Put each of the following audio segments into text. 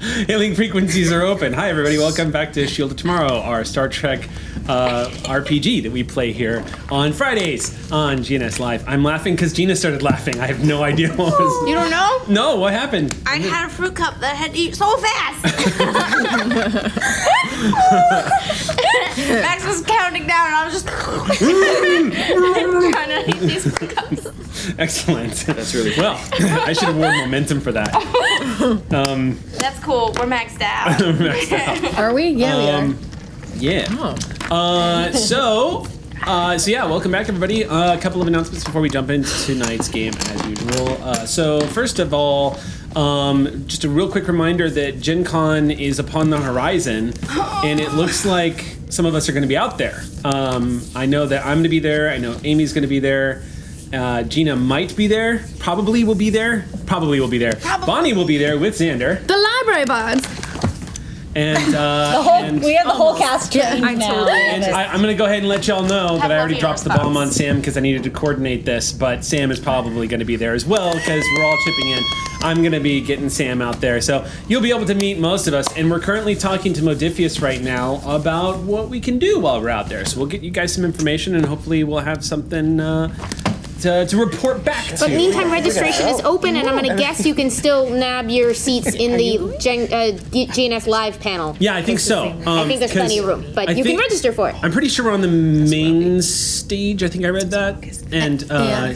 Hailing frequencies are open. Hi, everybody. Welcome back to Shield of Tomorrow, our Star Trek RPG that we play here on Fridays on GNS Live. I'm laughing because Gina started laughing. I have no idea what was... You don't know? No, what happened? I had a fruit cup that I had to eat so fast. Max was counting down and I was just trying to eat these fruit cups. Excellent. That's really well. I should have worn momentum for that. That's cool. We're maxed out. Are we? Yeah, we are. Yeah. Oh. So yeah, welcome back, everybody. A couple of announcements before we jump into tonight's game, as usual. So first of all, just a real quick reminder that Gen Con is upon the horizon, and it looks like some of us are going to be out there. I know that I'm going to be there. I know Amy's going to be there. Gina might be there. Probably will be there. Probably will be there. Bonnie will be there with Xander. The library buds. And we have the whole cast trained now. And I'm going to go ahead and let y'all know that I already dropped the bomb on Sam because I needed to coordinate this, but Sam is probably going to be there as well because we're all chipping in. I'm going to be getting Sam out there. So you'll be able to meet most of us, and we're currently talking to Modifius right now about what we can do while we're out there. So we'll get you guys some information, and hopefully we'll have something... to report back to. But meantime, registration is open, and I'm going to guess you can still nab your seats in the GNS Live panel. Yeah, I think so. I think there's plenty of room, but you can register for it. I'm pretty sure we're on the main stage. I think I read that. And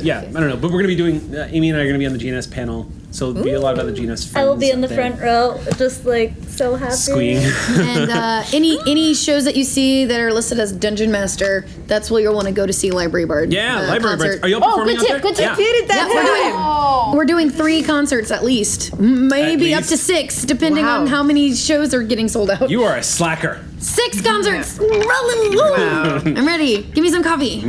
yeah, I don't know. But we're going to be doing, Amy and I are going to be on the GNS panel. So there'll be a lot of other GNS friends. I will be in the front row, just like so happy. Squeeing. And any shows that you see that are listed as Dungeon Master, that's where you'll want to go to see Library Bard. Yeah, Library concert. Bard. Are y'all performing out there? Good tip. Yeah, we're doing 3 concerts at least. Maybe up to 6, depending on how many shows are getting sold out. You are a slacker. 6 concerts! Wow. I'm ready. Give me some coffee.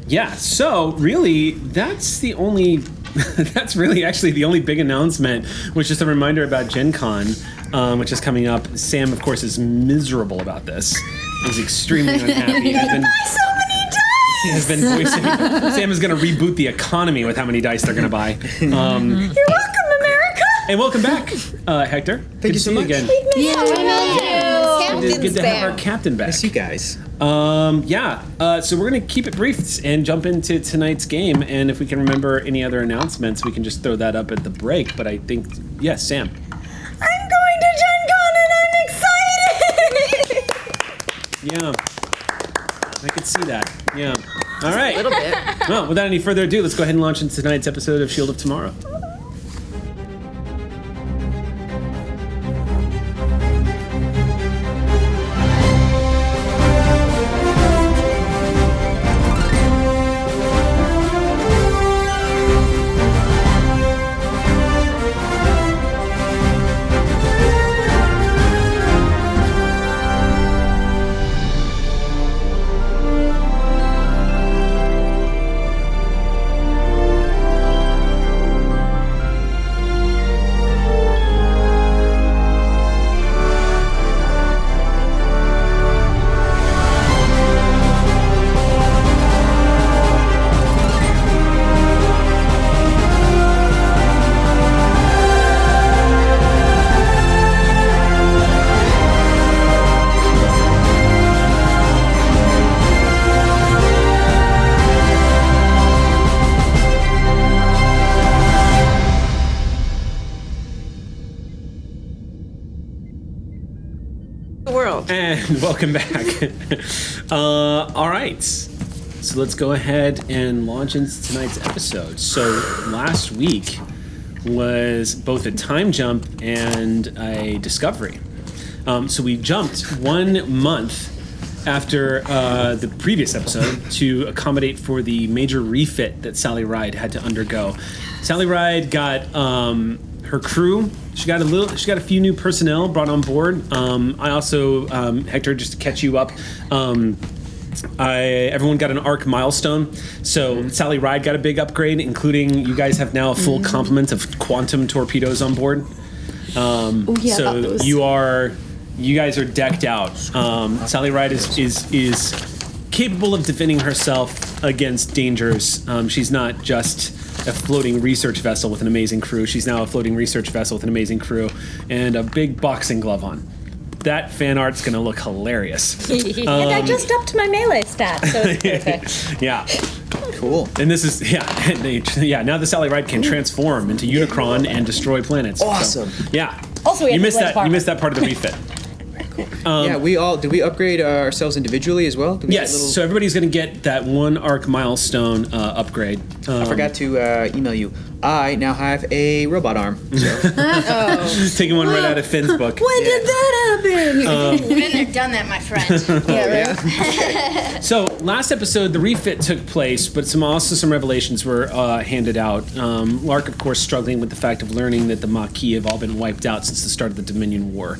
Yeah, so really, that's the only... That's really actually the only big announcement, was just a reminder about Gen Con, which is coming up. Sam, of course, is miserable about this. He's extremely unhappy. He has been voicing. Sam is going to reboot the economy with how many dice they're going to buy. You're welcome, America. And welcome back, Hector. Good to see you again. Good to have our captain back. Miss you guys. So we're going to keep it brief and jump into tonight's game. And if we can remember any other announcements, we can just throw that up at the break. But I think, yes, Sam. I'm going to Gen Con and I'm excited! Yeah. I could see that. Yeah. All right. A little bit. Well, without any further ado, let's go ahead and launch into tonight's episode of Shield of Tomorrow. And welcome back. All right. So let's go ahead and launch into tonight's episode. So last week was both a time jump and a discovery. So we jumped 1 month after the previous episode to accommodate for the major refit that Sally Ride had to undergo. Sally Ride got her crew. She got a few new personnel brought on board. I also, Hector, just to catch you up, everyone got an ARC milestone. So Sally Ride got a big upgrade, including you guys have now a full complement of quantum torpedoes on board. So you guys are decked out. Sally Ride is capable of defending herself against dangers. She's not just a floating research vessel with an amazing crew. She's now a floating research vessel with an amazing crew and a big boxing glove on. That fan art's going to look hilarious. And I just upped my melee stat, so it's perfect. Yeah. Cool. And this is, now the Sally Ride can transform into Unicron and destroy planets. Awesome. So, yeah. Also, we have you missed to that. You missed that part of the refit. Did we upgrade ourselves individually as well? Did we Yes. So everybody's going to get that 1 arc milestone upgrade. I forgot to email you. I now have a robot arm. So. Taking one right out of Finn's book. When did that happen? Been there, done that, my friend. Yeah, right. So last episode, the refit took place, but some revelations were handed out. Lark, of course, struggling with the fact of learning that the Maquis have all been wiped out since the start of the Dominion War.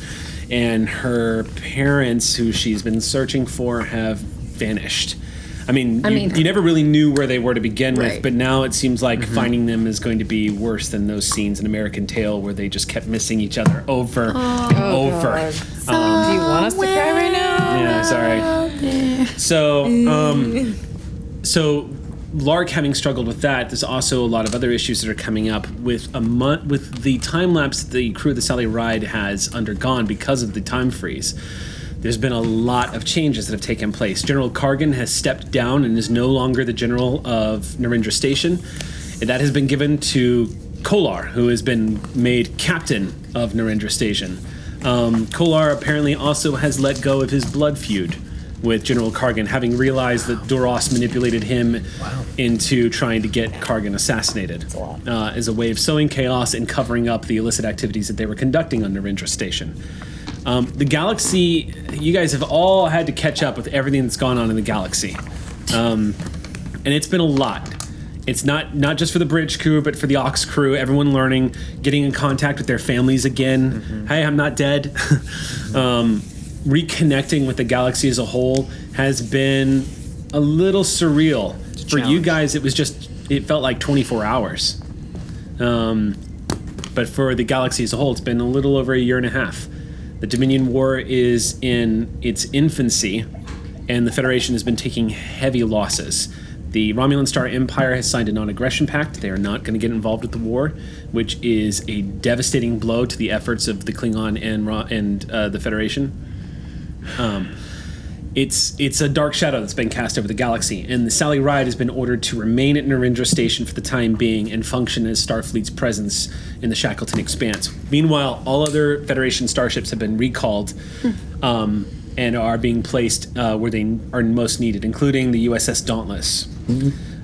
And her parents, who she's been searching for, have vanished. I mean, you never really knew where they were to begin with, but now it seems like finding them is going to be worse than those scenes in American Tail where they just kept missing each other over and over. Do you want us to cry right now? Yeah, sorry. So Lark having struggled with that, there's also a lot of other issues that are coming up with with the time lapse that the crew of the Sally Ride has undergone because of the time freeze. There's been a lot of changes that have taken place. General Kargan has stepped down and is no longer the general of Narendra Station. And that has been given to Kolar, who has been made captain of Narendra Station. Kolar apparently also has let go of his blood feud with General Kargan, having realized that Duras manipulated him into trying to get Kargan assassinated as a way of sowing chaos and covering up the illicit activities that they were conducting on Narendra Station. The galaxy, you guys have all had to catch up with everything that's gone on in the galaxy. And it's been a lot. It's not just for the bridge crew, but for the Ox crew, everyone learning, getting in contact with their families again. Hey, I'm not dead. Reconnecting with the galaxy as a whole has been a little surreal. For you guys, it felt like 24 hours. But for the galaxy as a whole, it's been a little over a year and a half. The Dominion War is in its infancy, and the Federation has been taking heavy losses. The Romulan Star Empire has signed a non-aggression pact. They are not going to get involved with the war, which is a devastating blow to the efforts of the Klingon and the Federation. It's a dark shadow that's been cast over the galaxy, and the Sally Ride has been ordered to remain at Narendra Station for the time being and function as Starfleet's presence in the Shackleton Expanse. Meanwhile, all other Federation starships have been recalled and are being placed where they are most needed, including the USS Dauntless.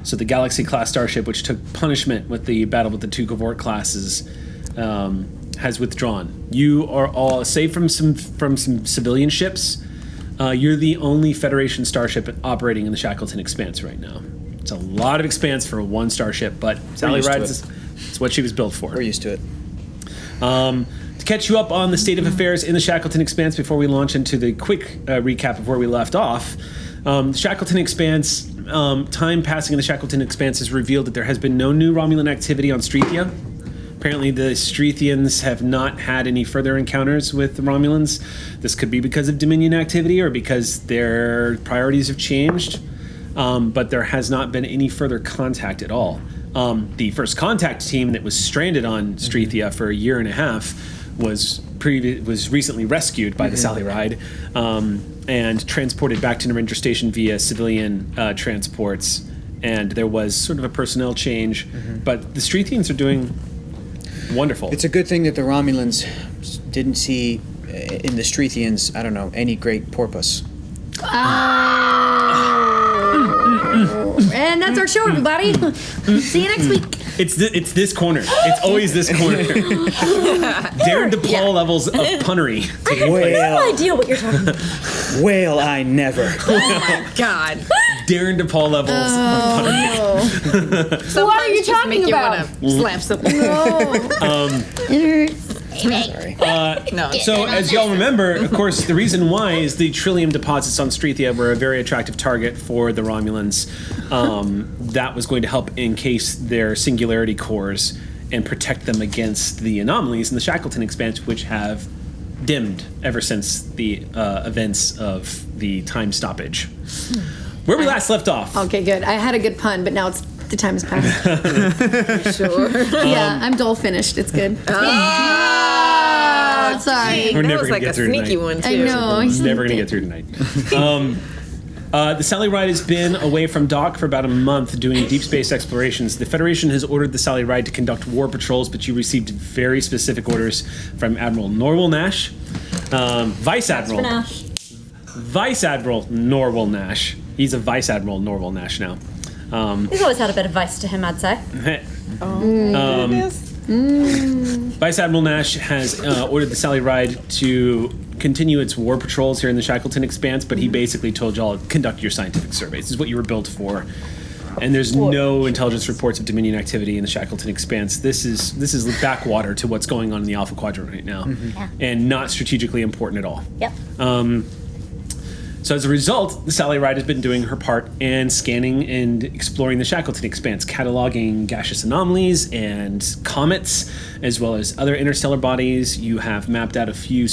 So the Galaxy-class starship, which took punishment with the battle with the 2 Covort classes, has withdrawn. You are all, save from some civilian ships, you're the only Federation starship operating in the Shackleton Expanse right now. It's a lot of expanse for one starship, but Sally Ride is what she was built for. We're used to it. To catch you up on the state of affairs in the Shackleton Expanse before we launch into the quick recap of where we left off, the Shackleton Expanse, time passing in the Shackleton Expanse has revealed that there has been no new Romulan activity on Strethia. Apparently the Strethians have not had any further encounters with the Romulans. This could be because of Dominion activity or because their priorities have changed, but there has not been any further contact at all. The first contact team that was stranded on Strethia for a year and a half was recently rescued by the Sally Ride and transported back to Narendra Station via civilian transports, and there was sort of a personnel change, but the Strethians are doing wonderful. It's a good thing that the Romulans didn't see in the Strethians, I don't know, any great porpoise. And that's our show, everybody. See you next week. It's this corner. It's always this corner. Darren DePaul levels of punnery. I have no idea what you're talking about. Whale, I never. God. Darren DePaul levels of punnery. So what are you talking about? Slap something. Sorry. So, as y'all remember, of course, the reason why is the Trillium deposits on Strethia were a very attractive target for the Romulans. That was going to help encase their singularity cores and protect them against the anomalies in the Shackleton Expanse, which have dimmed ever since the events of the time stoppage. Where we last left off. Okay, good. I had a good pun, but now the time has passed. Sure. Yeah, I'm dull finished. It's good. Sorry. We're That never was gonna like get a through sneaky tonight. one, too. I know. It's never going to get through tonight. The Sally Ride has been away from dock for about a month doing deep space explorations. The Federation has ordered the Sally Ride to conduct war patrols, but you received very specific orders from Admiral Norwell Nash, Vice Admiral Norwell Nash. He's a Vice Admiral Norwell Nash now. He's always had a bit of vice to him, I'd say. Vice Admiral Nash has ordered the Sally Ride to continue its war patrols here in the Shackleton Expanse, but he basically told y'all, conduct your scientific surveys. This is what you were built for. And there's no intelligence reports of Dominion activity in the Shackleton Expanse. This is backwater to what's going on in the Alpha Quadrant right now, and not strategically important at all. Yep. So as a result, the Sally Ride has been doing her part and scanning and exploring the Shackleton Expanse, cataloging gaseous anomalies and comets, as well as other interstellar bodies. You have mapped out a few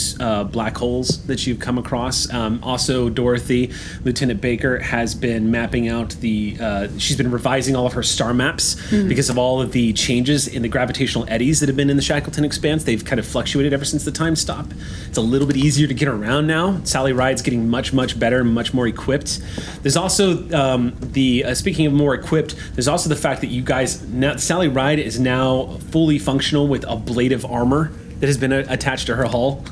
black holes that you've come across. Also, Dorothy, Lieutenant Baker, has been mapping out she's been revising all of her star maps because of all of the changes in the gravitational eddies that have been in the Shackleton Expanse. They've kind of fluctuated ever since the time stop. It's a little bit easier to get around now. Sally Ride's getting much better and much more equipped. There's also speaking of more equipped, there's also the fact that you guys now, Sally Ride is now fully functional with ablative armor that has been attached to her hull.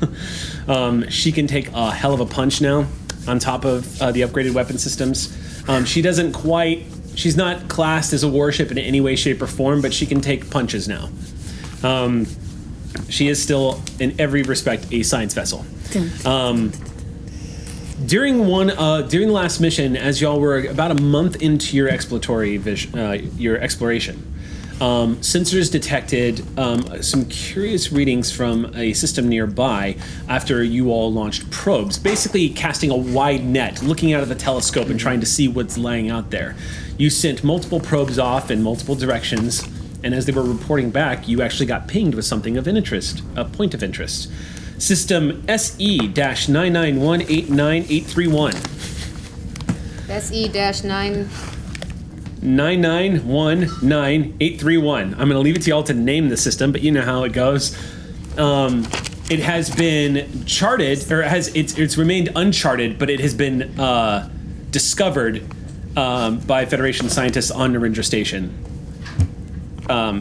She can take a hell of a punch now on top of the upgraded weapon systems. She's not classed as a warship in any way, shape, or form, but she can take punches now. She is still, in every respect, a science vessel. During the last mission, as y'all were about a month into your your exploration, sensors detected some curious readings from a system nearby after you all launched probes, basically casting a wide net, looking out of the telescope and trying to see what's laying out there. You sent multiple probes off in multiple directions, and as they were reporting back, you actually got pinged with something of interest, a point of interest. System SE-99189-831. SE-9... 9919831. I'm going to leave it to y'all to name the system, but you know how it goes. It has been charted, or it's remained uncharted, but it has been discovered by Federation scientists on Narendra Station.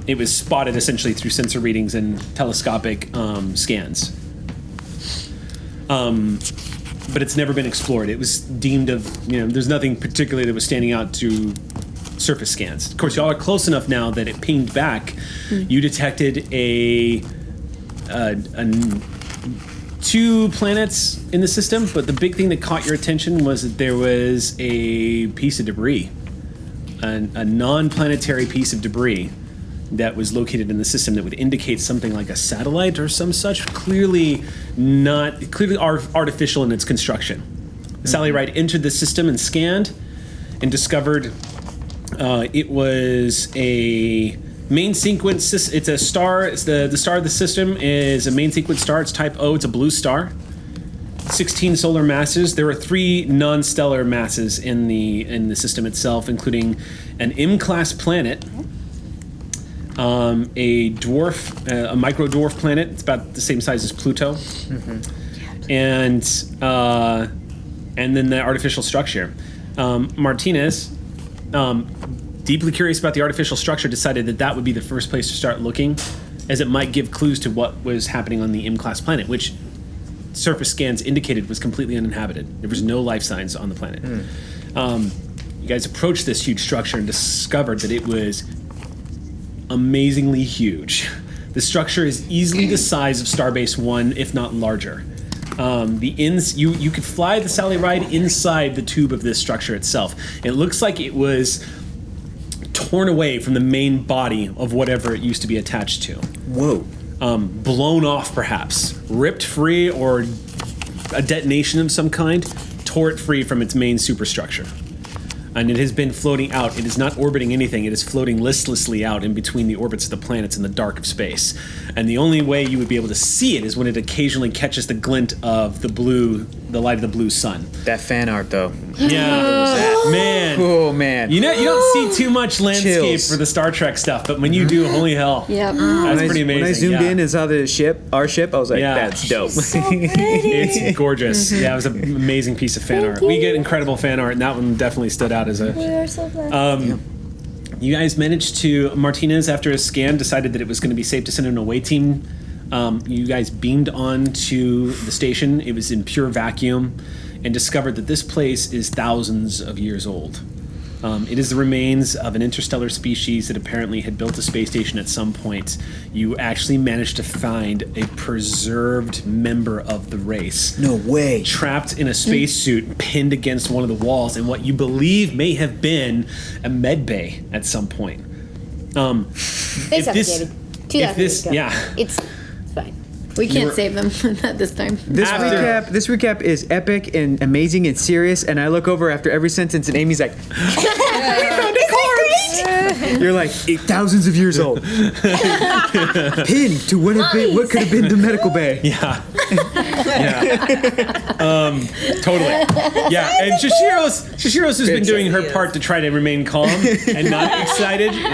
It was spotted essentially through sensor readings and telescopic scans. But it's never been explored. It was deemed there's nothing particularly that was standing out to surface scans. Of course, y'all are close enough now that it pinged back. You detected two planets in the system, but the big thing that caught your attention was that there was a piece of debris, a non-planetary piece of debris that was located in the system that would indicate something like a satellite or some such, clearly artificial in its construction. Sally Ride entered the system and scanned and discovered it was a main sequence. It's a star. It's the star of the system is a main sequence star. It's type O. It's a blue star. 16 solar masses. There are 3 non-stellar masses in the system itself, including an M-class planet, a dwarf, a micro-dwarf planet. It's about the same size as Pluto, and then the artificial structure. Martinez, deeply curious about the artificial structure, decided that would be the first place to start looking, as it might give clues to what was happening on the M-class planet, which surface scans indicated was completely uninhabited. There was no life signs on the planet. You guys approached this huge structure and discovered that it was amazingly huge. The structure is easily the size of Starbase 1, if not larger. You could fly the Sally Ride inside the tube of this structure itself. It looks like it was torn away from the main body of whatever it used to be attached to. Whoa. Blown off, perhaps. Ripped free, or a detonation of some kind tore it free from its main superstructure. And it has been floating out. It is not orbiting anything. It is floating listlessly out in between the orbits of the planets in the dark of space. And the only way you would be able to see it is when it occasionally catches the glint of the blue the light of the blue sun. That fan art, though. Yeah, man. Oh man. You don't see too much landscape Chills. for the Star Trek stuff, but when you do, holy hell. Yep. That's pretty amazing. When I zoomed in and saw our ship, I was like, Yeah. that's dope. It's gorgeous. Yeah, it was an amazing piece of fan art. We get incredible fan art, and that one definitely stood out as a. We are so blessed. You guys managed to. Martinez, after a scan, decided that it was going to be safe to send an away team. You guys beamed on to the station. It was in pure vacuum, and discovered that this place is thousands of years old. It is the remains of an interstellar species that apparently had built a space station at some point. You actually managed to find a preserved member of the race. No way. Trapped in a spacesuit, pinned against one of the walls in what you believe may have been a med bay at some point. They suffocated. 2,000 years ago. Yeah. It's fine. We can't save them at this time. This recap is epic and amazing and serious, and I look over after every sentence, and Amy's like, "You're like thousands of years old, pinned to what could have been the medical bay." Yeah. Totally. Yeah, and Shishiro's has been doing her part to try to remain calm and not excited. You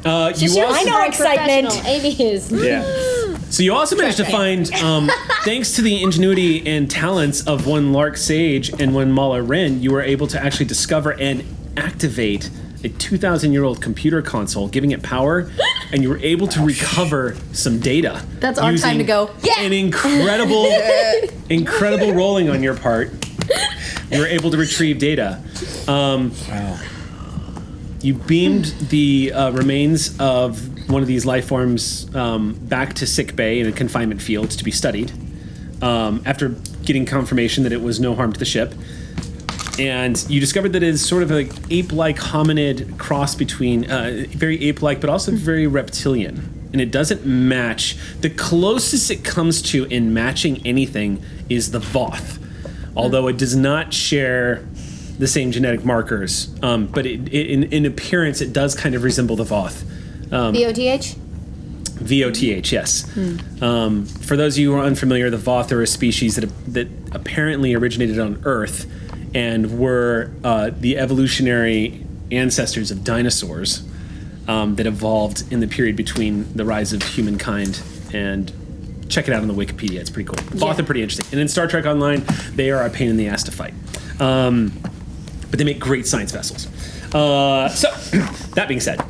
also, I know excitement. Amy is. Yeah. So you also managed to find, thanks to the ingenuity and talents of one Lark Sage and one Mala Ren, you were able to actually discover and activate a 2,000-year-old computer console, giving it power, and you were able to recover some data. That's our time to go. An incredible rolling on your part. You were able to retrieve data. Wow. You beamed the remains of one of these life forms back to sick bay in a confinement field to be studied after getting confirmation that it was no harm to the ship. And you discovered that it is sort of an ape-like hominid cross between, very ape-like, but also very reptilian. And it doesn't match. The closest it comes to in matching anything is the Voth, although it does not share the same genetic markers. But in appearance, it does kind of resemble the Voth. VOTH? VOTH, yes. For those of you who are unfamiliar, the Voth are a species that apparently originated on Earth and were the evolutionary ancestors of dinosaurs that evolved in the period between the rise of humankind. And check it out on the Wikipedia; it's pretty cool. Voth are pretty interesting. And in Star Trek Online, they are a pain in the ass to fight, but they make great science vessels. So, that being said.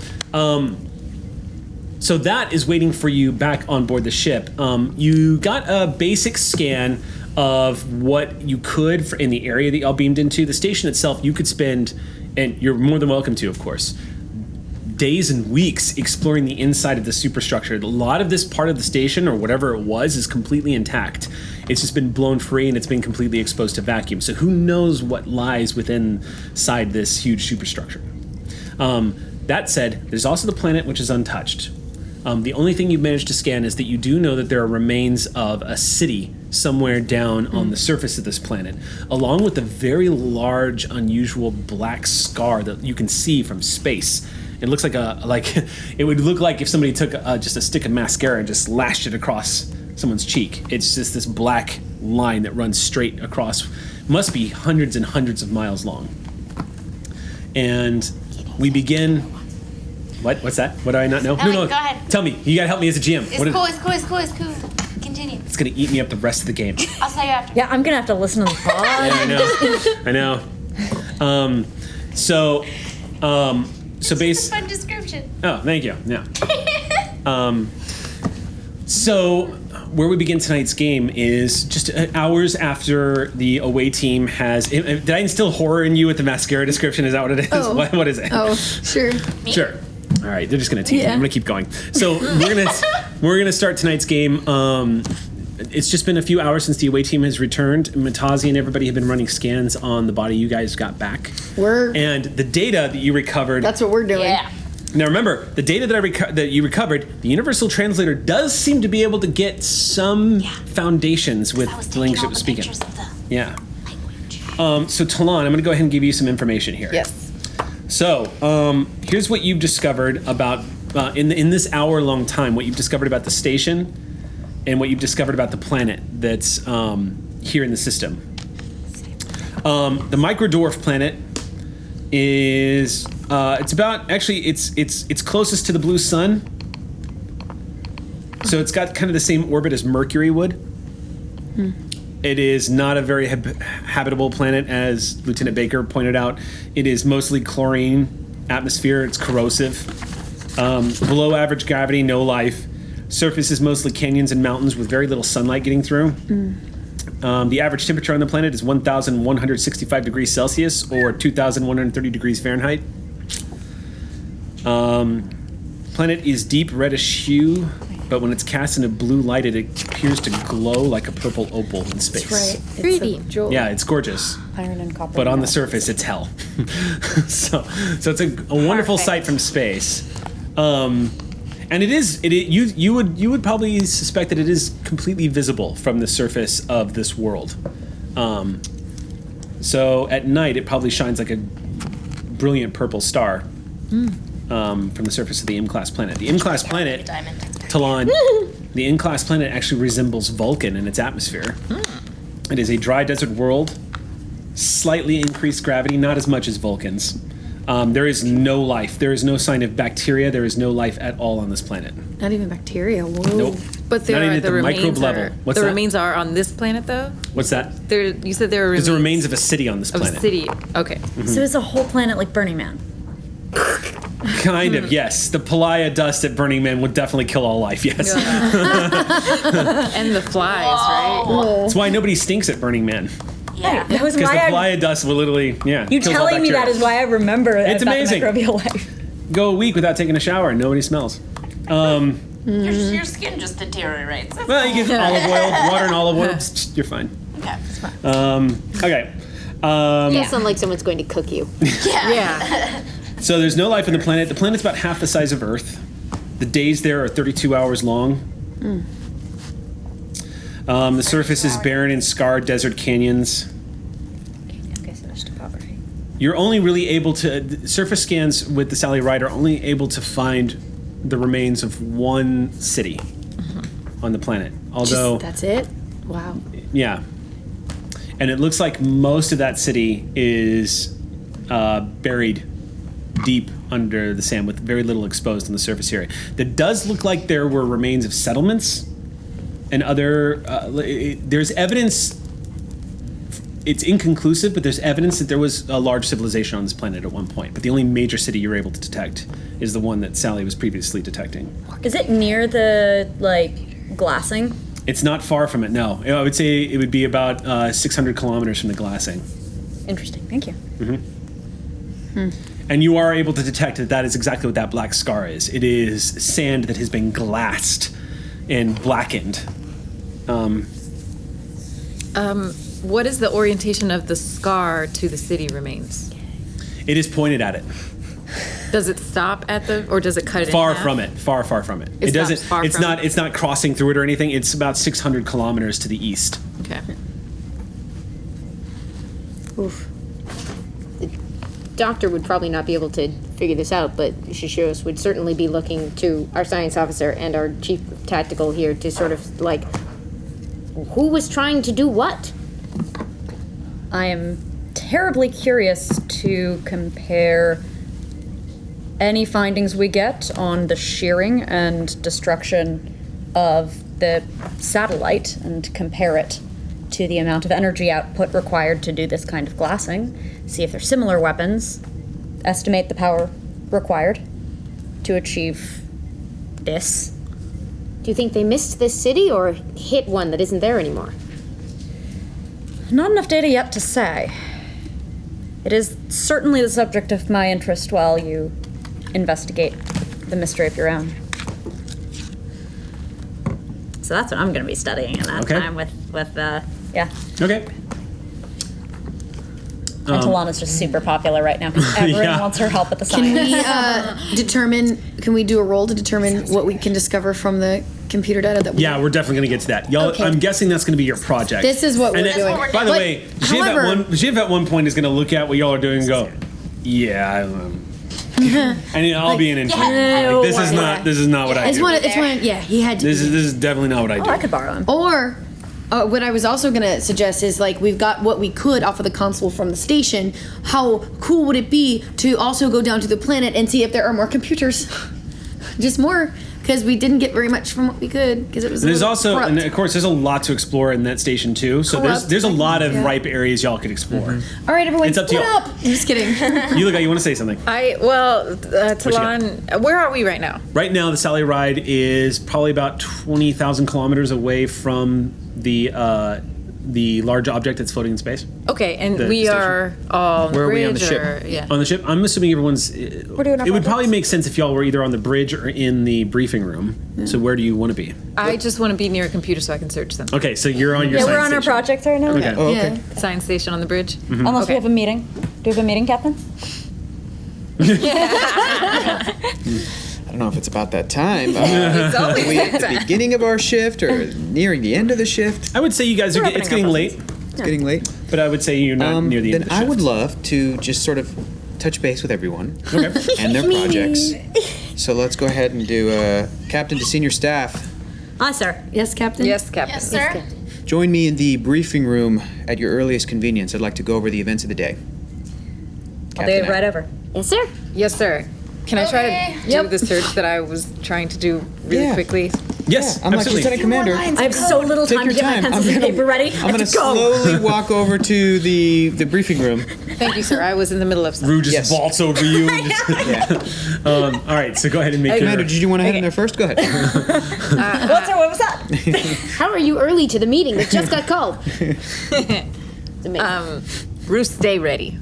So that is waiting for you back on board the ship. You got a basic scan of what you could in the area that y'all beamed into. The station itself, you could spend, and you're more than welcome to, of course, days and weeks exploring the inside of the superstructure. A lot of this part of the station, or whatever it was, is completely intact. It's just been blown free and it's been completely exposed to vacuum. So who knows what lies inside this huge superstructure. That said, there's also the planet, which is untouched. The only thing you've managed to scan is that you do know that there are remains of a city somewhere down on the surface of this planet, along with a very large, unusual black scar that you can see from space. It looks like it would look like if somebody took just a stick of mascara and just lashed it across someone's cheek. It's just this black line that runs straight across, must be hundreds and hundreds of miles long. And we begin. What's that? What do I not know? Ellie, go ahead. Tell me. You gotta help me as a GM. It's cool. Continue. It's gonna eat me up the rest of the game. I'll tell you after. Yeah, I'm gonna have to listen to the pod. Yeah, I know. So It's a fun description. Oh, thank you. Yeah. So where we begin tonight's game is just hours after the away team has. Did I instill horror in you with the mascara description? Is that what it is? Oh. What is it? Oh, sure. Sure. All right, they're just gonna tease me. Yeah. I'm gonna keep going. So we're gonna start tonight's game. It's just been a few hours since the away team has returned. Matazi and everybody have been running scans on the body you guys got back. And the data that you recovered. That's what we're doing. Yeah. Now remember, the data that you recovered, the Universal Translator does seem to be able to get some foundations with the language it was speaking. Yeah. So Talon, I'm going to go ahead and give you some information here. Yes. So here's what you've discovered about in this hour-long time. What you've discovered about the station, and what you've discovered about the planet that's here in the system. The microdwarf planet is it's about actually it's closest to the blue sun, so it's got kind of the same orbit as Mercury would. It is not a very habitable planet, as Lieutenant Baker pointed out. It is mostly chlorine atmosphere. It's corrosive. Below average gravity, no life. Surface is mostly canyons and mountains with very little sunlight getting through. The average temperature on the planet is 1,165 degrees Celsius or 2,130 degrees Fahrenheit. Planet is deep reddish hue, but when it's cast in a blue light, it appears to glow like a purple opal in space. That's right. Pretty. It's a jewel. Yeah, it's gorgeous. Iron and copper. But on the surface, it's hell. so it's a wonderful sight from space. And you would probably suspect that it is completely visible from the surface of this world. So at night, it probably shines like a brilliant purple star from the surface of the M-class planet. The M-class planet, Talon, the M-class planet actually resembles Vulcan in its atmosphere. It is a dry desert world, slightly increased gravity, not as much as Vulcan's. There is no life. There is no sign of bacteria. There is no life at all on this planet. Not even bacteria. Whoa. Nope. But there Not even are at the the remains. microbe level. What's the that? remains are on this planet, though. What's that? There, you said there were There's the remains of a city on this of planet. a city. Okay. So it's a whole planet like Burning Man. Kind of, yes. The Palaya dust at Burning Man would definitely kill all life, yes. And the flies, right? That's why nobody stinks at Burning Man. Yeah. That was Because the why I, Palaya dust will literally, you kills all telling me that bacteria. is why I remember It's about amazing. the microbial life. Go a week without taking a shower and nobody smells. Your skin just deteriorates. That's Well, you get olive oil, water and olive oil, you're fine. okay. Okay. You sound like someone's going to cook you. Yeah. So there's no life on the planet. The planet's about half the size of Earth. The days there are 32 hours long. The surface is barren and scarred desert canyons. Okay, so there's topography. You're only really able to... Surface scans with the Sally Ride are only able to find the remains of one city on the planet. Although... That's it? Wow. Yeah. And it looks like most of that city is buried deep under the sand with very little exposed on the surface area. That does look like there were remains of settlements and other... there's evidence... It's inconclusive, but there's evidence that there was a large civilization on this planet at one point. But the only major city you're able to detect is the one that Sally was previously detecting. Is it near the, glassing? It's not far from it, no. I would say it would be about 600 kilometers from the glassing. Interesting, thank you. And you are able to detect that that is exactly what that black scar is. It is sand that has been glassed and blackened. What is the orientation of the scar to the city remains? It is pointed at it. Does it stop at the, or does it cut it Far in half? from it. Far from it. It It doesn't. stops far It's from not. it? It's not crossing through it or anything. It's about 600 kilometers to the east. Okay. Oof. Doctor would probably not be able to figure this out, but Shishiros would certainly be looking to our science officer and our chief of tactical here to sort of who was trying to do what? I am terribly curious to compare any findings we get on the shearing and destruction of the satellite and compare it to the amount of energy output required to do this kind of glassing, see if they're similar weapons, estimate the power required to achieve this. Do you think they missed this city or hit one that isn't there anymore? Not enough data yet to say. It is certainly the subject of my interest while you investigate the mystery of your own. So that's what I'm going to be studying in that Okay. time with yeah. Okay. And Talana's just super popular right now because everyone Yeah. wants her help with the Can science. we determine? Can we do a roll to determine what we can discover from the computer data that we? Yeah, we're definitely going to get to that. Y'all, Okay. I'm guessing that's going to be your project. This is what And we're it- doing. By the But, way, however- Jiv at one point is going to look at what y'all are doing and go, "Yeah." And I'll be an intern. Like, this is not. This is not what I It's do. one. It's one. Yeah, he had to. This is definitely not what I do. Oh, I could borrow him. Or What I was also gonna suggest is like we've got what we could off of the console from the station. How cool would it be to also go down to the planet and see if there are more computers? Just more, because we didn't get very much from what we could because it was. There's also, corrupt. and of course, there's a lot to explore in that station too. So there's a lot of ripe areas y'all could explore. All right, everyone, It's up to split y'all. up. I'm just kidding. Yuliga, you want to say something? Talon, where are we right now? Right now, the Sally Ride is probably about 20,000 kilometers away from the large object that's floating in space. Okay, and The we station. are all Where are we on the bridge ship? or- Yeah. On the ship, I'm assuming everyone's. We're doing our It would probably projects. make sense if y'all were either on the bridge or in the briefing room. So where do you want to be? I just want to be near a computer so I can search them. Okay, so you're on your. Yeah, we're science on our station. projects right now. Okay. Oh, okay. Yeah. Science station on the bridge. Unless we Okay. have a meeting. Do we have a meeting, Captain? I don't know if it's about that time. It's always Are we at the beginning of our shift or nearing the end of the shift? I would say you guys are. We're It's opening getting our late, It's getting late. but I would say you're not near the end Then of the I shift. would love to just sort of touch base with everyone Okay. and their projects. So let's go ahead and do captain to senior staff. Aye, sir. Yes, Captain. Yes, Captain. Yes, sir. Join me in the briefing room at your earliest convenience. I'd like to go over the events of the day. I'll do it right over. Yes, sir. Yes, sir. Can I try Okay. to do the search that I was trying to do really Yeah. quickly? Yes, I'm like absolutely. Lieutenant Commander. I have so little Take time your to get my time. pencils and paper ready. I'm gonna slowly walk over to the briefing room. Thank you, sir. I was in the middle of something. Rue just Yes. vaults over you. And just, Yeah. all right, so go ahead and make your. Commander, did you want to head in there first? Go ahead. What was that? How are you early to the meeting that just got called? It's amazing. Rue, stay ready.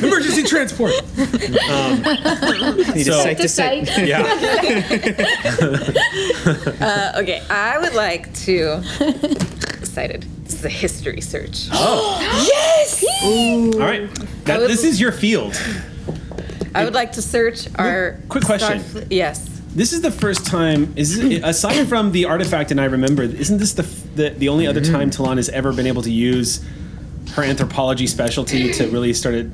Emergency transport. Need So- a sight to sight. Yeah. Okay, I would like to. Excited. This is a history search. All right. This is your field. I would like to search our. quick question. Yes. This is the first time. Aside from the artifact, and I remember, isn't this the only other time Talon has ever been able to use her anthropology specialty to really start it?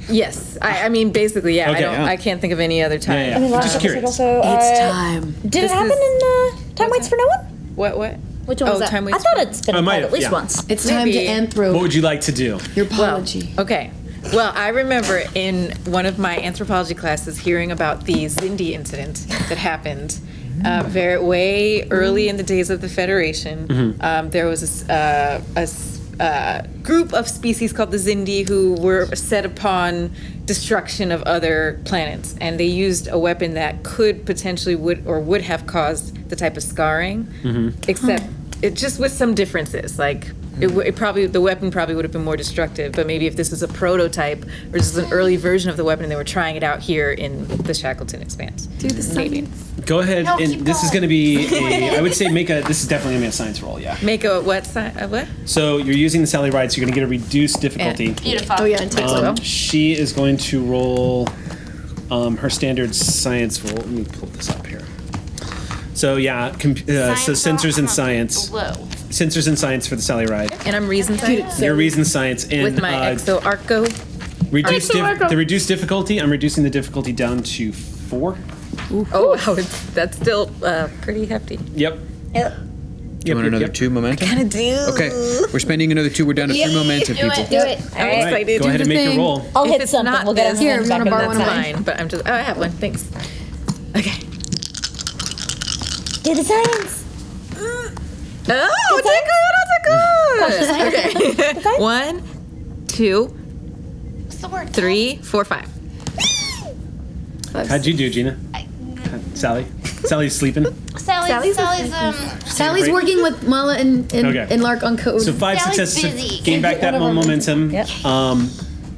Yes. I mean, basically, yeah. Okay, yeah. I can't think of any other time. Yeah, yeah. Just curious. Also, It's time. Did This it happen is- in Time Waits for No One? What? Which one was that? Time I waits thought for- it's been I might called have, at least yeah. once. It's time to Maybe. anthro What would you like to do? your apology. Okay. Well, I remember in one of my anthropology classes hearing about the Zindi incident that happened way early in the days of the Federation. There was a group of species called the Zindi who were set upon destruction of other planets, and they used a weapon that could potentially would have caused the type of scarring, except it just with some differences. Like the weapon probably would have been more destructive, but maybe if this is a prototype or this is an early version of the weapon and they were trying it out here in the Shackleton Expanse. Do the Maybe. Go ahead, No, and keep this is going. going to be I would say this is definitely going to be a science roll, yeah. Make a what? What? So you're using the Sally Ride, so you're going to get a reduced difficulty. Beautiful. Oh yeah, and takes She is going to roll her standard science roll. Let me pull this up here. So yeah, so sensors and science. Low. Sensors and science for the Sally Ride. And I'm reason science Your reason science and with my Exo Arco. reduced the reduced difficulty. I'm reducing the difficulty down to 4. Oh wow, that's still pretty hefty. Yep. You want another 2 momentum? Kind of do. Okay, we're spending another 2. We're down to 3 momentum, Do people. it. Do it. I'm All right, excited. go ahead and the make your thing. roll. I'll If hit it's something. not We'll get this, a Here, hand you back wanna in borrow that one of time. mine? fine. But I'm just. Oh, I have one. Thanks. Okay. Do the science. Oh, take good. Okay. 1, 2, What's the word? 3, 4, 5. How'd you do, Gina? Sally? Sally's sleeping. Sally's Sally's working with Mala and Okay. and Lark on code. So 5 Sally's successes to busy. gain back that momentum. Yep.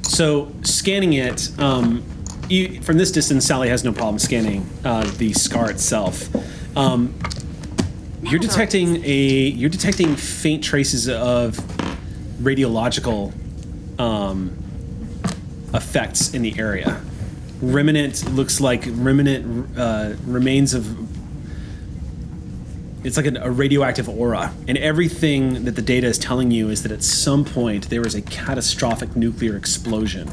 So scanning it, from this distance, Sally has no problem scanning the scar itself. You're detecting faint traces of radiological effects in the area. Looks like remains of. It's like a radioactive aura, and everything that the data is telling you is that at some point there was a catastrophic nuclear explosion.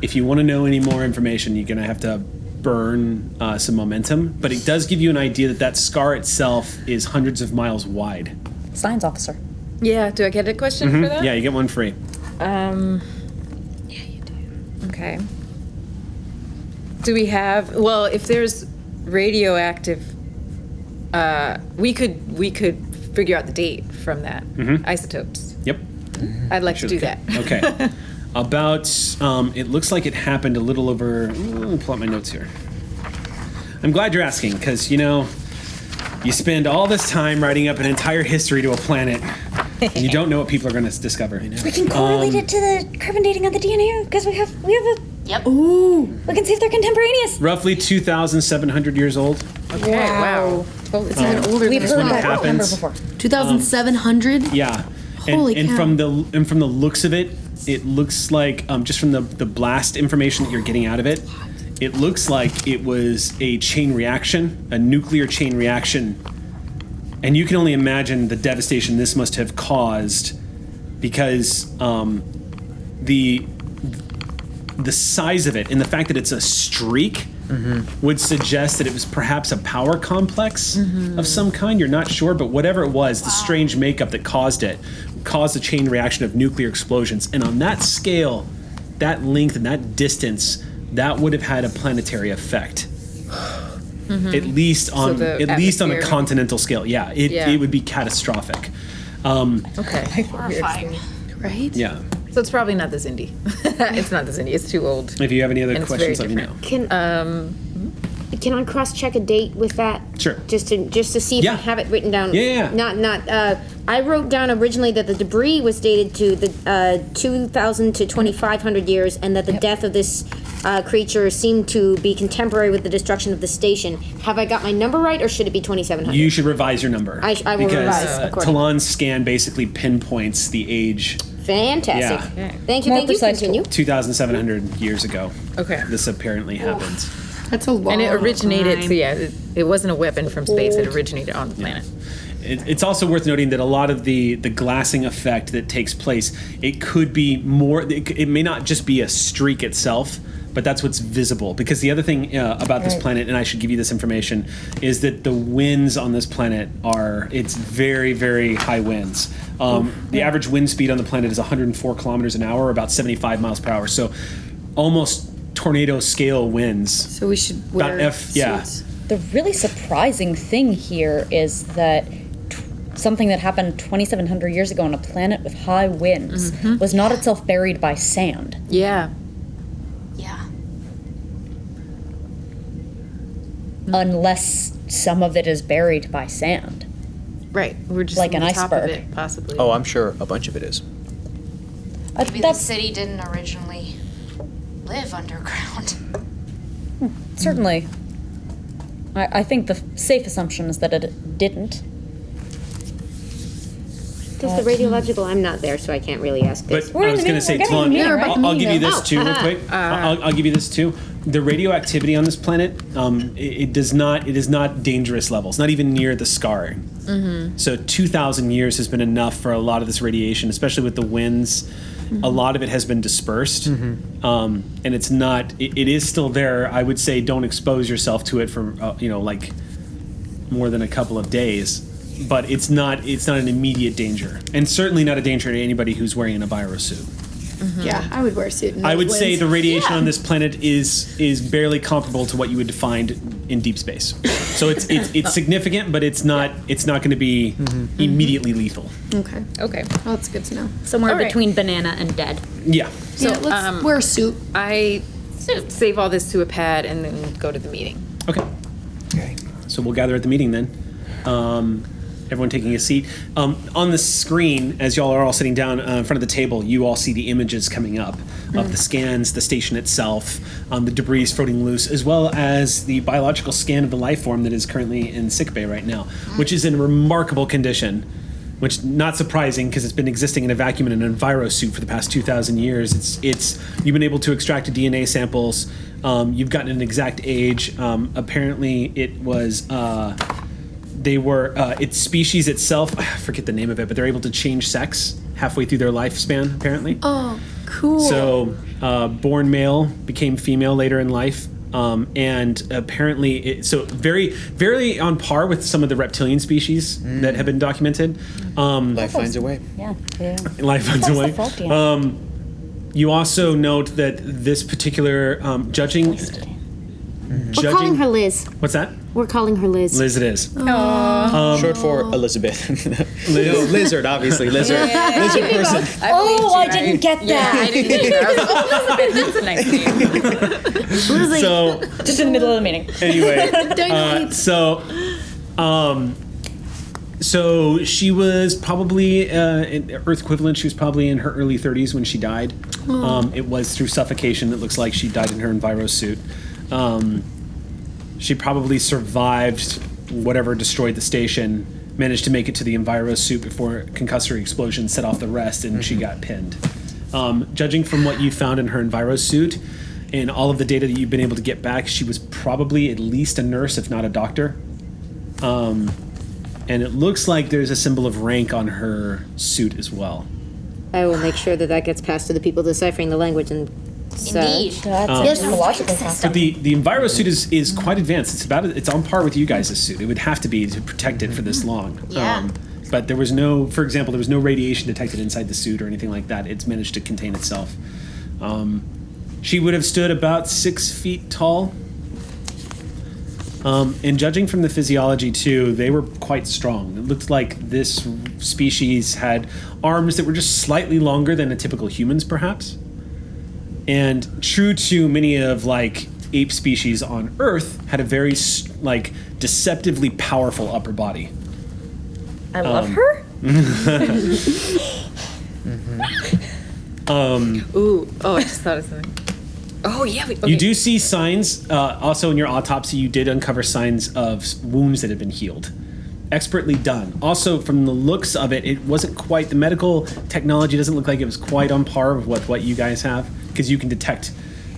If you want to know any more information, you're gonna have to burn some momentum, but it does give you an idea that scar itself is hundreds of miles wide. Science officer. Yeah, do I get a question for that? Yeah, you get one free. Okay. Do we have, well, if there's radioactive, we could figure out the date from that. Isotopes. Yep. I'd like to do that. Okay. About, it looks like it happened a little over, let me pull up my notes here. I'm glad you're asking, because, you spend all this time writing up an entire history to a planet, and you don't know what people are going to discover. We can correlate it to the carbon dating of the DNA because we have a. Yep. Ooh. We can see if they're contemporaneous. Roughly 2,700 years old. Okay, wow. It's even older We've than heard that. that number happens. before. 2,700? Yeah. Holy and cow. from the looks of it, it looks like just from the blast information that you're getting out of it, it looks like it was a chain reaction, a nuclear chain reaction. And you can only imagine the devastation this must have caused, because the size of it and the fact that it's a streak would suggest that it was perhaps a power complex of some kind. You're not sure, but whatever it was, the strange makeup that caused it caused a chain reaction of nuclear explosions. And on that scale, that length and that distance, that would have had a planetary effect. At least on a atmosphere. continental scale. Yeah, it would be catastrophic. Okay. Horrifying. Right? Yeah. So it's probably not the Zindi. It's not the Zindi. It's too old. If you have any other And it's questions, let very me know. Can I cross-check a date with that? Sure. Just to see if Yeah. I have it written down. Yeah. Not. I wrote down originally that the debris was dated to the 2,000 to 2,500 years, and that the death of this creature seemed to be contemporary with the destruction of the station. Have I got my number right, or should it be 2,700? You should revise your number. I will because, revise accordingly. Talon's scan basically pinpoints the age Fantastic. Yeah. Thank you. More Thank you. precise Continue. 2,700 years ago. Okay. This apparently happened. That's a long And it originated, time. so yeah, it wasn't a weapon from space. It originated on the planet. It's also worth noting that a lot of the glassing effect that takes place, it could be more, it may not just be a streak itself, but that's what's visible. Because the other thing about this planet, and I should give you this information, is that the winds on this planet it's very, very high winds. The average wind speed on the planet is 104 kilometers an hour, or about 75 miles per hour. So almost tornado scale winds. So we should wear suits. The really surprising thing here is that something that happened 2,700 years ago on a planet with high winds was not itself buried by sand. Yeah. Yeah. Unless some of it is buried by sand. Right. We're just Like on an the top of iceberg. it, possibly. Oh, I'm sure a bunch of it is. Maybe the That's city didn't originally live underground. certainly. I think the safe assumption is that it didn't. Does the radiological? I'm not there, so I can't really ask this. But I was going to say, Talon, We're about to I'll give you meet this them. too, real quick. I'll give you this too. The radioactivity on this planet, it is not dangerous levels, not even near the scarring. So 2,000 years has been enough for a lot of this radiation, especially with the winds. A lot of it has been dispersed, and it's not. It is still there. I would say don't expose yourself to it for like more than a couple of days. But it's not an immediate danger, and certainly not a danger to anybody who's wearing an enviro suit. Yeah, I would wear a suit. I would say the radiation on this planet is barely comparable to what you would find in deep space. So it's significant, but it's not going to be immediately lethal. Okay. Okay. Well, that's good to know. Somewhere All right. between banana and dead. Yeah. So yeah, let's wear a suit. I save all this to a pad and then go to the meeting. Okay. Okay. So we'll gather at the meeting then. Everyone taking a seat. On the screen, as y'all are all sitting down in front of the table, you all see the images coming up of the scans, the station itself, the debris floating loose, as well as the biological scan of the life form that is currently in sickbay right now, which is in remarkable condition. Which not surprising because it's been existing in a vacuum in an enviro suit for the past 2,000 years. You've been able to extract DNA samples. You've gotten an exact age. Apparently, it was. Its species itself, I forget the name of it, but they're able to change sex halfway through their lifespan, apparently. Oh, cool. So, born male became female later in life. And apparently, so very on par with some of the reptilian species that have been documented. Life finds a way. Yeah. Life finds a That's way. the fault, yeah. You also note that this particular judging. We're calling her Liz. What's that? We're calling her Liz. Liz it is. Short for Elizabeth. Lizard, obviously. Lizard. Lizard person. I didn't get that. Yeah, I didn't either. I was like, oh, Elizabeth, that's a nice name. So Just in the middle of the meeting. anyway, so she was probably in Earth equivalent. She was probably in her early 30s when she died. It was through suffocation. It looks like she died in her Enviro suit. She probably survived whatever destroyed the station, managed to make it to the Enviro suit before concussory explosion set off the rest, and she got pinned. Judging from what you found in her Enviro suit and all of the data that you've been able to get back, she was probably at least a nurse, if not a doctor. And it looks like there's a symbol of rank on her suit as well. I will make sure that gets passed to the people deciphering the language and Indeed. That's a logical process. But the Enviro suit is quite advanced. It's on par with you guys' suit. It would have to be to protect it for this long. Yeah. But there was no, for example, there was no radiation detected inside the suit or anything like that. It's managed to contain itself. She would have stood about 6 feet tall. And judging from the physiology too, they were quite strong. It looked like this species had arms that were just slightly longer than a typical human's, perhaps. And true to many of ape species on Earth, had a very deceptively powerful upper body. I love her. Ooh, I just thought of something. Oh, yeah. You do see signs, also in your autopsy, you did uncover signs of wounds that had been healed. Expertly done. Also, from the looks of it, it wasn't quite, the medical technology doesn't look like it was quite on par with what you guys have, because you can detect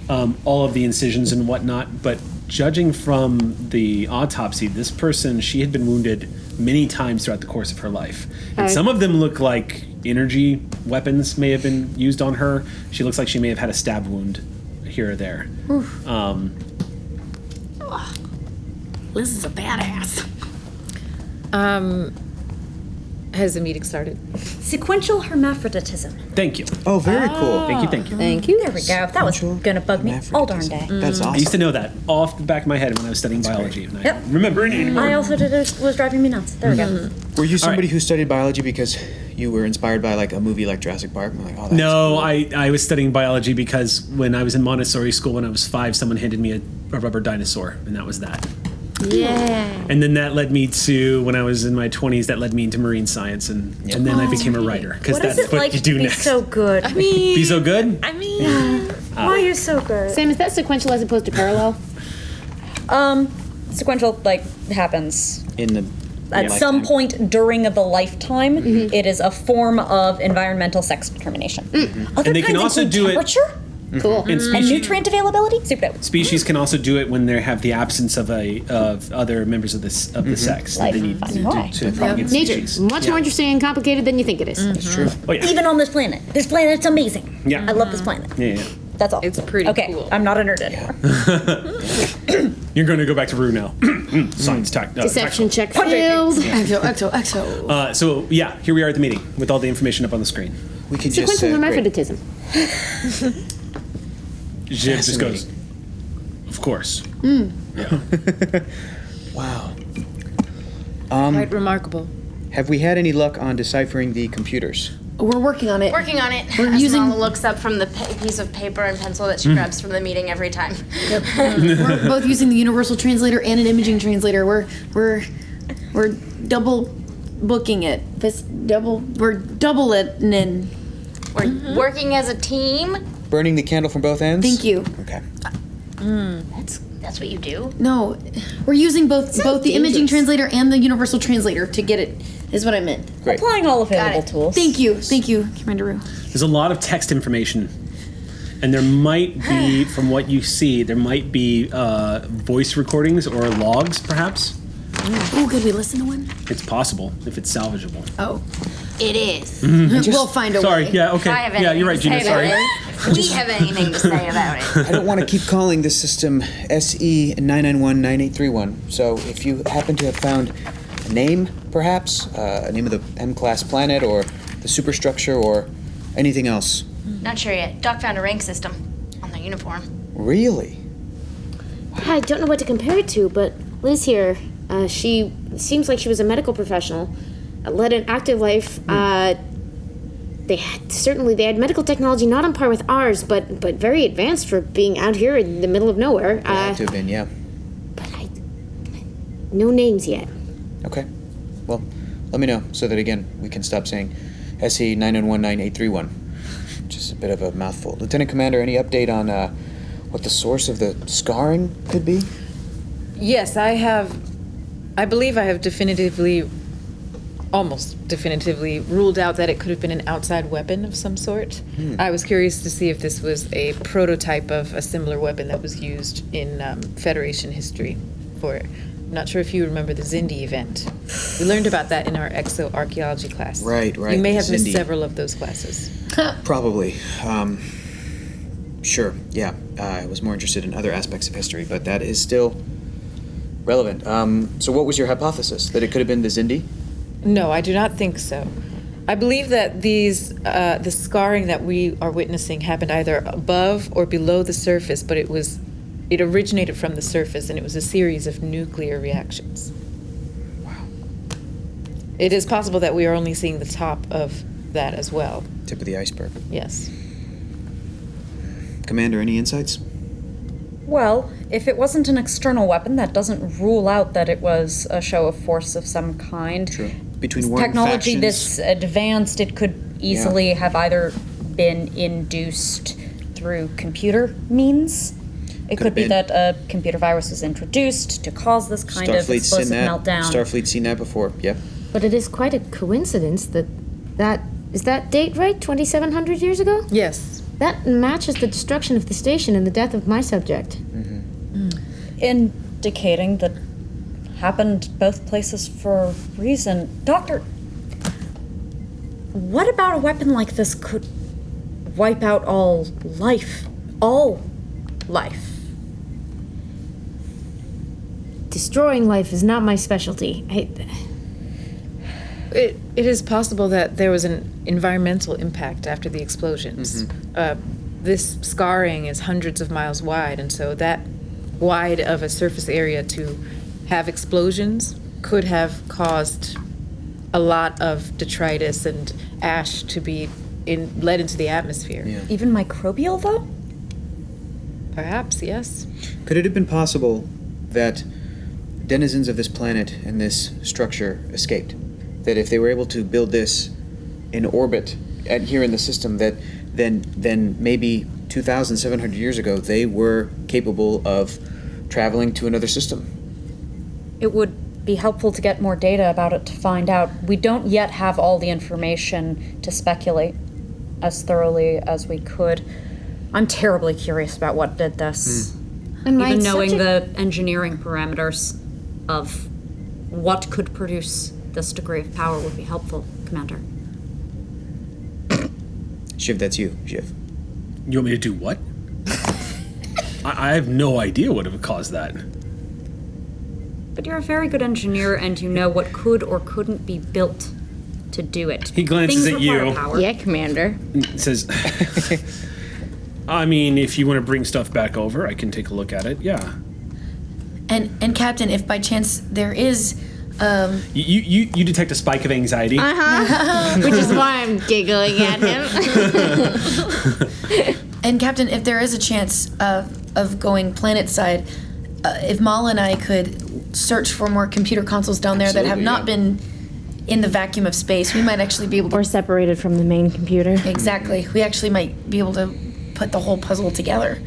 all of the incisions and whatnot, but judging from the autopsy, this person, she had been wounded many times throughout the course of her life. And some of them look like energy weapons may have been used on her. She looks like she may have had a stab wound here or there. Liz is a badass. Has the meeting started? Sequential hermaphroditism. Thank you. Oh, very cool. Thank you. Thank you. There we go. That was gonna bug me all darn day. That's I awesome. used to know that off the back of my head when I was studying biology. And I Yep. don't remember it anymore. I also did it. Was driving me nuts. There we go. Were you somebody right. who studied biology because you were inspired by a movie like Jurassic Park? Like, oh, that's No, cool. I was studying biology because when I was in Montessori school when I was 5, someone handed me a rubber dinosaur, and that was that. Yeah. And then that led me to, when I was in my 20s, that led me into marine science, and then I became a writer, because What is that's it what like you to do be next. so good? Be so good? Why are you so good? Sam, is that sequential as opposed to parallel? Sequential happens In the at lifetime. some point during the lifetime. It is a form of environmental sex determination. Other And they can kinds also include do it- temperature Cool. And and species, nutrient availability. Super dope. species can also do it when they have the absence of other members of the sex that they Life. need Why? to propagate the Nature. species. Much more interesting and complicated than you think it is. It's true. Oh yeah. Even on this planet. This planet's amazing. Yeah. I love this planet. Yeah. That's all. It's pretty okay, cool. I'm not a nerd anymore. You're going to go back to Rue now. Science, Deception check tactical. failed. XOXOXO. So yeah, here we are at the meeting with all the information up on the screen. We could just Sequential great. hermaphroditism. Jib just goes, of course. Wow. Quite remarkable. Have we had any luck on deciphering the computers? We're working on it. Working on it. We're As using- Mama looks up from the piece of paper and pencil that she grabs from the meeting every time. We're both using the universal translator and an imaging translator. We're double booking it. We're double it and then. We're working as a team. Burning the candle from both ends? Thank you. Okay. That's what you do. No, we're using both the imaging dangerous. translator and the universal translator to get it. Is what I meant. Great. Applying all available it. tools. Thank you, Commander Rue. There's a lot of text information, and there might be, from what you see, there might be voice recordings or logs, perhaps, Oh, could we listen to one? It's possible if it's salvageable. Oh, It is. we'll find a Sorry. way. Yeah. Okay. I have Yeah, you're right, anything Gina. to say Sorry. about it. We have anything to say about it. I don't want to keep calling this system SE 9919831. So if you happen to have found a name, perhaps a name of the M-class planet or the superstructure or anything else. Not sure yet. Doc found a rank system on their uniform. Really? I don't know what to compare it to, but Liz here, she seems like she was a medical professional, led an active life. They had medical technology not on par with ours, but very advanced for being out here in the middle of nowhere. Had to have been, yeah. But no names yet. Okay. Well, let me know so that, again, we can stop saying SE 9919831. Just a bit of a mouthful. Lieutenant Commander, any update on what the source of the scarring could be? Yes, I believe I have almost definitively ruled out that it could have been an outside weapon of some sort. I was curious to see if this was a prototype of a similar weapon that was used in Federation history. I'm not sure if you remember the Zindi event. We learned about that in our exoarchaeology class. Right. You may have missed Zindi. several of those classes. Probably. Sure, yeah. I was more interested in other aspects of history, but that is still relevant. So what was your hypothesis? That it could have been the Zindi? No, I do not think so. I believe that the scarring that we are witnessing happened either above or below the surface, but it originated from the surface, and it was a series of nuclear reactions. Wow. It is possible that we are only seeing the top of that as well. Tip of the iceberg. Yes. Commander, any insights? Well, if it wasn't an external weapon, that doesn't rule out that it was a show of force of some kind. True. Between warring Technology factions. this advanced, it could easily have either been induced through computer means. It Could could be have that a computer virus was introduced to cause this kind of Starfleet's seen explosive that. meltdown. Starfleet's seen that before, yeah. But it is quite a coincidence that is that date right? 2,700 years ago? Yes. That matches the destruction of the station and the death of my subject. Indicating that happened both places for a reason. Doctor, what about a weapon like this could wipe out all life? All life. Destroying life is not my specialty. It is possible that there was an environmental impact after the explosions. This scarring is hundreds of miles wide, and so that wide of a surface area to have explosions could have caused a lot of detritus and ash to be led into the atmosphere. Yeah. Even microbial, though? Perhaps, yes. Could it have been possible that denizens of this planet and this structure escaped? That if they were able to build this in orbit here in the system, that then maybe 2,700 years ago they were capable of traveling to another system? It would be helpful to get more data about it to find out. We don't yet have all the information to speculate as thoroughly as we could. I'm terribly curious about what did this. And my Even knowing subject- the engineering parameters of what could produce this degree of power would be helpful, Commander. Shiv, that's you, Shiv. You want me to do what? I have no idea what would cause that. But you're a very good engineer and you know what could or couldn't be built to do it. He glances Things at require you. Power. Yeah, Commander. Says, I mean, if you want to bring stuff back over, I can take a look at it. Yeah. And Captain, if by chance there is, You detect a spike of anxiety. Which is why I'm giggling at him. and Captain, if there is a chance of going planet side, if Mal and I could search for more computer consoles down there that have Absolutely, not yeah. been in the vacuum of space, we might actually be able to. Or separated from the main computer. Exactly. We actually might be able to put the whole puzzle together,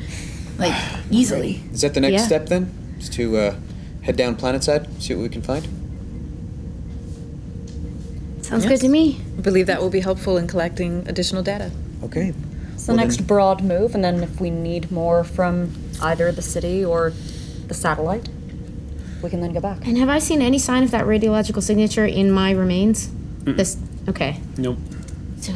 like, easily. Is that the next Yeah. step then? Is to head down planet side, see what we can find? Sounds good to me. I believe that will be helpful in collecting additional data. Okay. It's the Well, next then- broad move, and then if we need more from either the city or the satellite, we can then go back. And have I seen any sign of that radiological signature in my remains? This. Okay. Nope. So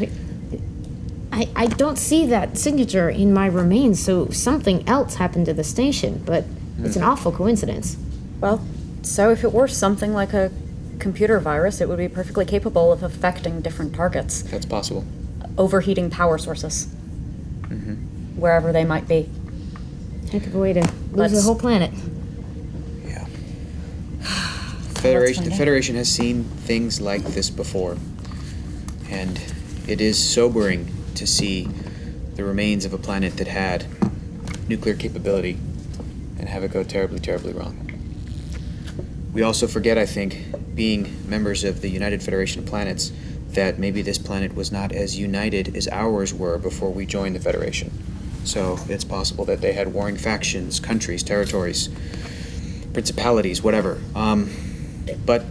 I don't see that signature in my remains, so something else happened to the station, but it's an awful coincidence. Well, so if it were something like a computer virus, it would be perfectly capable of affecting different targets, That's possible. overheating power sources, wherever they might be. Heck of a way to lose the Let's- whole planet. Yeah. find The out. Federation has seen things like this before, and it is sobering to see the remains of a planet that had nuclear capability and have it go terribly, terribly wrong. We also forget, I think, being members of the United Federation of Planets, that maybe this planet was not as united as ours were before we joined the Federation. So it's possible that they had warring factions, countries, territories, principalities, whatever. But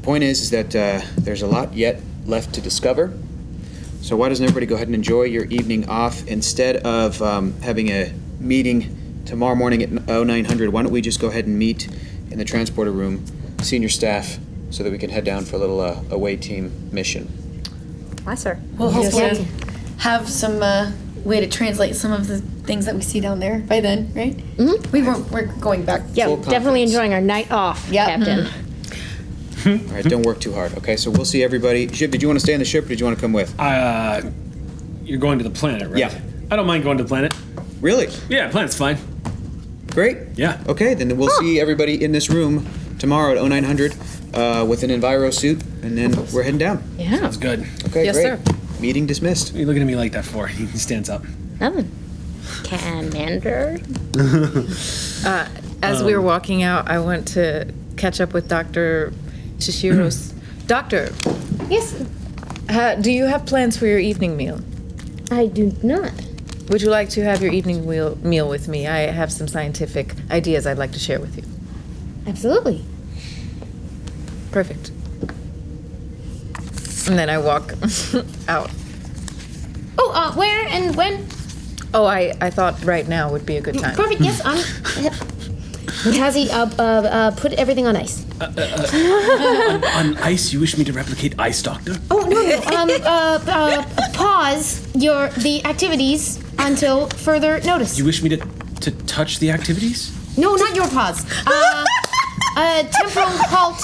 point is that there's a lot yet left to discover. So why doesn't everybody go ahead and enjoy your evening off instead of having a meeting tomorrow morning at 0900? Why don't we just go ahead and meet in the transporter room, senior staff, so that we can head down for a little away team mission. Hi, sir. We'll hopefully have some way to translate some of the things that we see down there by then, right? Mm-hmm. We're going back. Yeah, Full definitely confidence. enjoying our night off, Yep. Captain. All right, don't work too hard, okay? So we'll see everybody. Ship, did you want to stay on the ship or did you want to come with? You're going to the planet, right? Yeah. I don't mind going to the planet. Really? Yeah, planet's fine. Great. Yeah. Okay, then we'll see everybody in this room tomorrow at 0900 with an Enviro suit, and then we're heading down. Yeah. That's good. Okay, Yes, great. sir. Meeting dismissed. What are you looking at me like that for? He stands up. Nothing. Commander. As we were walking out, I went to catch up with Dr. Shishiro's. Doctor, Yes, do you have plans for your evening meal? I do not. Would you like to have your evening meal with me? I have some scientific ideas I'd like to share with you. Absolutely. Perfect. And then I walk out. Oh, where and when? Oh, I thought right now would be a good time. Perfect. Yes, But has he put everything on ice? On ice, you wish me to replicate ice, Doctor? Oh no. Pause the activities until further notice. You wish me to touch the activities? No, not your pause. Temporal halt.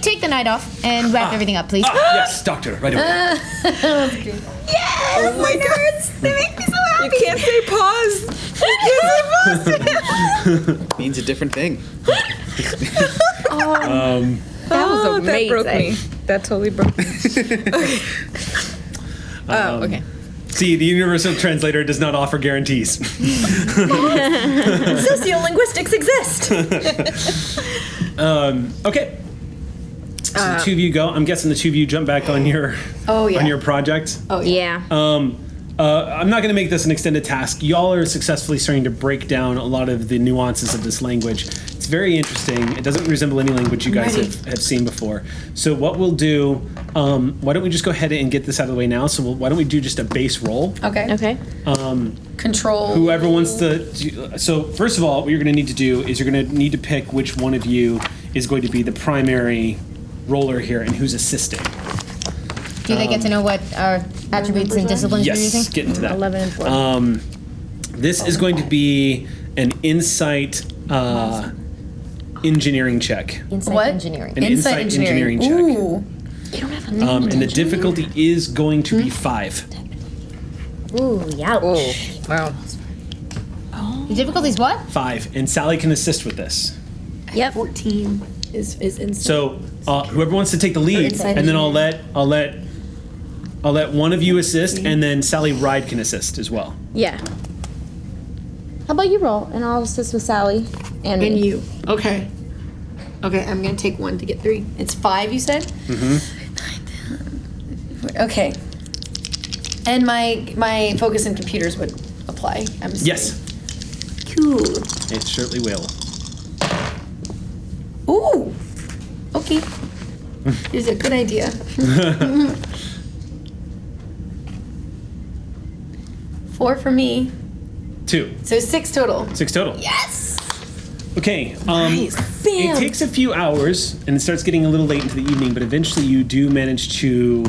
Take the night off and wrap everything up, please. Yes, Doctor, right away. Oh my God! They make me so happy. You can't say pause. You can't say pause. Means a different thing. That was amazing. That broke me. That totally broke me. Oh, okay. See, the universal translator does not offer guarantees. Sociolinguistics exist. Okay. So the two of you go. I'm guessing the two of you jump back on your on your project. Oh yeah. I'm not going to make this an extended task. Y'all are successfully starting to break down a lot of the nuances of this language. It's very interesting. It doesn't resemble any language you guys have seen before. So what we'll do, why don't we just go ahead and get this out of the way now? So why don't we do just a base roll? Okay. Okay. Control. Whoever wants to. So first of all, what you're going to need to do is you're going to need to pick which one of you is going to be the primary roller here and who's assisting. Do they get to know what our attributes and disciplines you're Yes, using? get into that. 11 and 4. This is going to be an insight engineering check. Insight What? engineering. An insight engineering check. Ooh. And the difficulty is going to be 5. Ooh, ouch. Oh, wow. The difficulty's what? 5. And Sally can assist with this. Yep. 14 is instant. So whoever wants to take the lead, insight and then I'll let one of you assist, and then Sally Ride can assist as well. Yeah. How about you roll, and I'll assist with Sally and me. And you. Okay. Okay, I'm gonna take 1 to get 3. It's 5, you said? Mm-hmm. Okay. And my focus in computers would apply. I'm assuming. Yes, Cool. it certainly will. Ooh. Okay. Is a good idea. 4 for me. 2. So 6 total. 6 total. Yes. Okay. It takes a few hours, and it starts getting a little late into the evening, but eventually you do manage to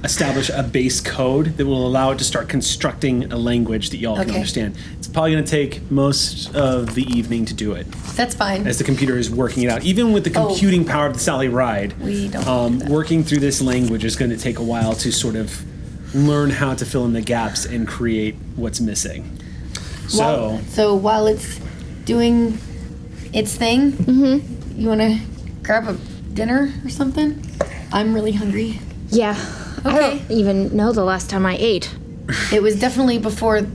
establish a base code that will allow it to start constructing a language that y'all can understand. It's probably going to take most of the evening to do it, That's fine. as the computer is working it out. Even with the computing power of the Sally Ride, We don't do that. working through this language is going to take a while to sort of learn how to fill in the gaps and create what's missing. So while it's doing its thing, you want to grab a dinner or something? I'm really hungry. Yeah. I Okay. don't even know the last time I ate. It was definitely before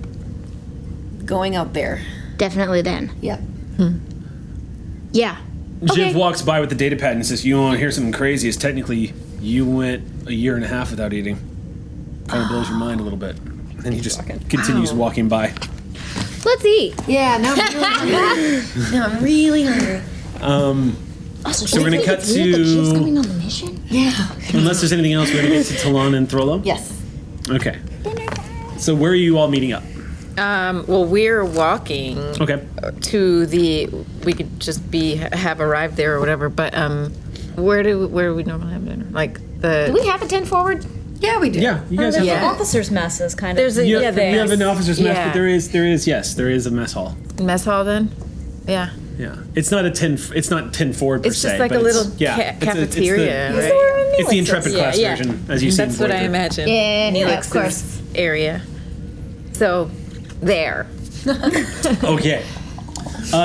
going out there. Definitely then. Yep. Yeah. Jiv walks by with the data pad and says, "You want to hear something crazy? Is technically you went a year and a half without eating. Kind of blows your mind a little bit." And then he just continues walking by. Let's eat. Yeah, now I'm really hungry. Now I'm really hungry. So we're going to cut Jill's to, going on the mission? Yeah. unless there's anything else, we're going to get to Talon and Throlo? Yes. Okay. So where are you all meeting up? Well, we're walking Okay. to we could just have arrived there or whatever, but where do we normally have dinner? Like Do we have a 10 forward? Yeah, we do. Yeah, you guys have Yeah. Officers' mess is kind of. There's a You yeah, have, there you have an officer's mess, Yeah. but there is a mess hall. mess hall then. Yeah, Yeah, it's not 10 forward per it's se. just like but a little it's, yeah, cafeteria, right? It's the Intrepid class Yeah. version, as you see. That's what I imagine. Yeah, Neelix's of course. area. So there. Okay.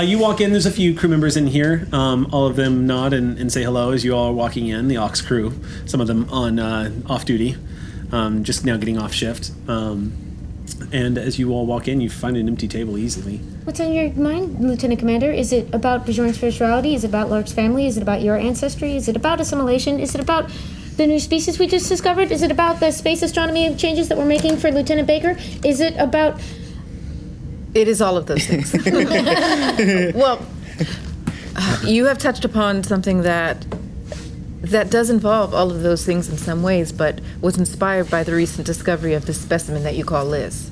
You walk in. There's a few crew members in here. All of them nod and say hello as you all are walking in. The Aux crew. Some of them on off duty, just now getting off shift. And as you all walk in, you find an empty table easily. What's on your mind, Lieutenant Commander? Is it about Bajorn's spirituality? Is it about Lark's family? Is it about your ancestry? Is it about assimilation? Is it about the new species we just discovered? Is it about the space astronomy changes that we're making for Lieutenant Baker? Is it about... It is all of those things. Well, you have touched upon something that does involve all of those things in some ways, but was inspired by the recent discovery of this specimen that you call Liz.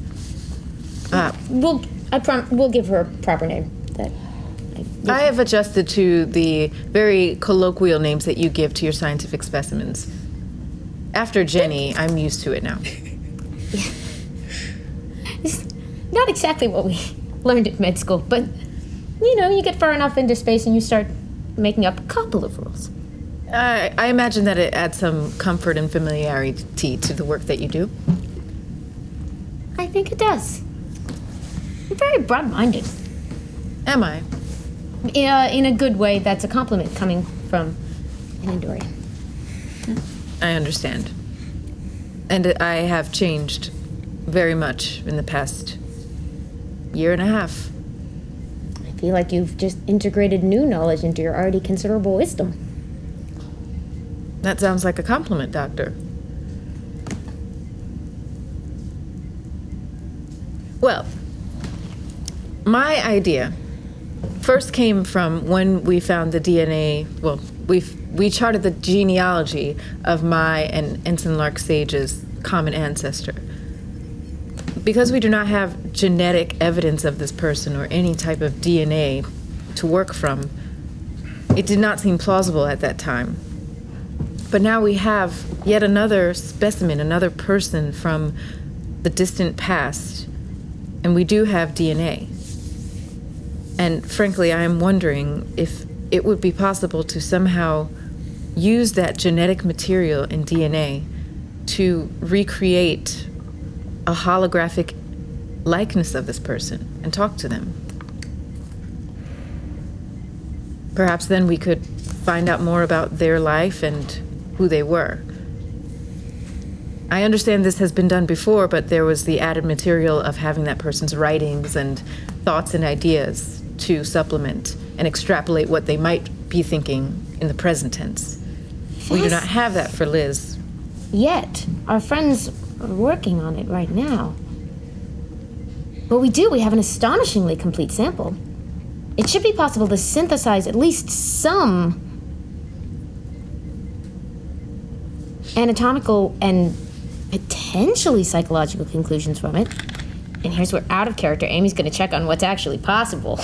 We'll give her a proper name. I have adjusted to the very colloquial names that you give to your scientific specimens. After Jenny, I'm used to it now. It's not exactly what we learned at med school, but, you get far enough into space and you start making up a couple of rules. I imagine that it adds some comfort and familiarity to the work that you do. I think it does. You're very broad-minded. Am I? In a good way, that's a compliment coming from an Endorian. I understand. And I have changed very much in the past year and a half. I feel like you've just integrated new knowledge into your already considerable wisdom. That sounds like a compliment, Doctor. Well, my idea first came from when we found the DNA. Well, we charted the genealogy of my and Ensign Lark Sage's common ancestor. Because we do not have genetic evidence of this person or any type of DNA to work from, it did not seem plausible at that time. But now we have yet another specimen, another person from the distant past, and we do have DNA. And frankly, I am wondering if it would be possible to somehow use that genetic material in DNA to recreate a holographic likeness of this person and talk to them. Perhaps then we could find out more about their life and who they were. I understand this has been done before, but there was the added material of having that person's writings and thoughts and ideas to supplement and extrapolate what they might be thinking in the present tense. We do not have that for Liz. Yet, our friends are working on it right now. But we have an astonishingly complete sample. It should be possible to synthesize at least some anatomical and potentially psychological conclusions from it. And here's where out of character, Amy's gonna check on what's actually possible.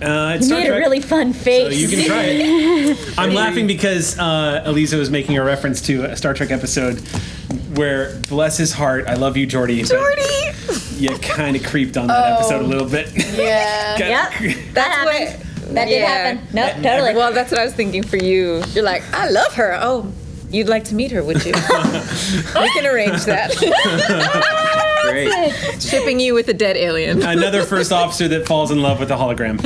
It's You Star made a Trek, really fun so face. you can try it. I'm laughing because Aliza was making a reference to a Star Trek episode where, bless his heart, I love you, Jordy. Jordy! You kind of creeped on that episode a little bit. Yeah. Yep, that happened. That did happen. Nope, totally. Well, that's what I was thinking for you. You're like, I love her. Oh, you'd like to meet her, would you? We can arrange that. Great. Shipping you with a dead alien. Another first officer that falls in love with a hologram.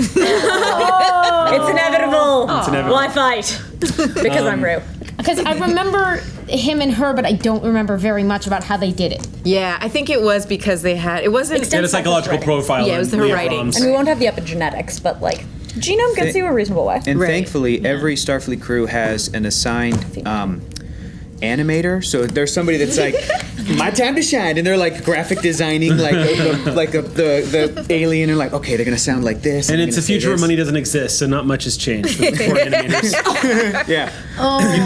It's inevitable. It's inevitable. Why fight? Because I'm Rue. Because I remember him and her, but I don't remember very much about how they did it. Yeah, I think it was because they had, it wasn't, They had a psychological profile. Yeah, it was in her Leah writing. Brahms. And we won't have the epigenetics, but like genome gets you a reasonable way. And Right. thankfully, every Starfleet crew has an assigned animator. So there's somebody that's like, my time to shine, and they're like graphic designing like the alien, and like, okay, they're gonna sound like this. And they're it's a gonna say future where this. money doesn't exist, so not much has changed for the poor animators. Yeah.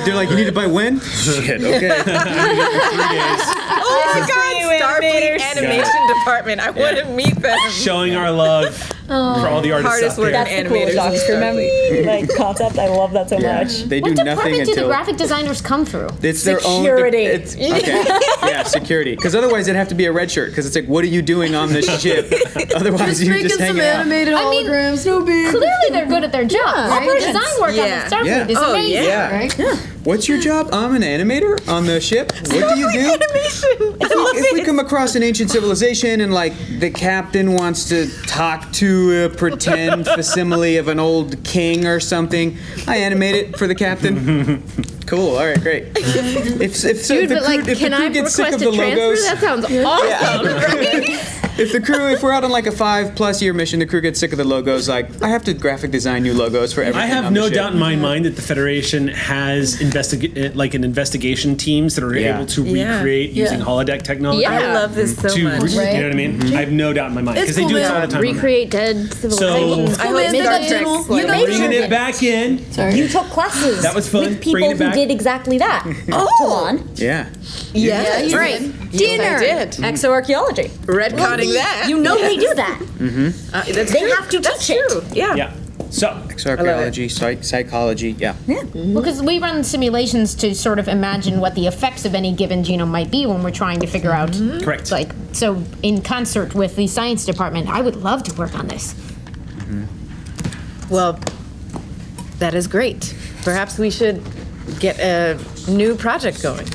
They're like, you need to buy when? Shit. Okay. 3 days. Oh my God, Starfleet animation department. I want to meet them. Showing our love for all the artists Hardest out there. working That's the coolest animators in Oscar Starfleet. like concept. I love that so much. They do What nothing department do the until graphic designers come through? it's their own. Security. It's, okay. Yeah, security. Because otherwise it'd have to be a red shirt. Because it's like, what are you doing on this ship? Otherwise you're just hanging out. animated holograms, no big. Clearly, they're good at their job. All right? the design work Yeah. on the Starfleet Yeah. is Oh, amazing. yeah. Right? What's your job? I'm an animator on the ship. What do you do? Animation. If we come across an ancient civilization and like the captain wants to talk to a pretend facsimile of an old king or something, I animate it for the captain. Cool. All right, great. If Dude, the but like, crew can I gets sick request of a the transfer? logos, That sounds awesome. if we're out on like a 5+ year mission, the crew gets sick of the logos. Like, I have to graphic design new logos for everything. I have on the no ship. doubt in my mind that the Federation has investigation teams that are Yeah. able to Yeah. recreate using holodeck technology. Yeah. I love this so To, much. you know what I mean? I have no doubt in my mind because they do this all the time. on that. Recreate dead civilizations. I hope man, Star they got Trek's dental. like- You guys Bringing it back in. You took classes. That was fun. With people Bringing it who back. did exactly that. Oh. Talon. Yeah. Yes. Right. Dinner. I did. Exoarchaeology. Redcotting that. You know they do that. That's They true. have to That's teach it. true. Yeah. Yeah. So, Archaeology, psychology. Yeah. Because we run simulations to sort of imagine what the effects of any given genome might be when we're trying to figure out. correct. Like, so in concert with the science department, I would love to work on this. Well, that is great. Perhaps we should get a new project going.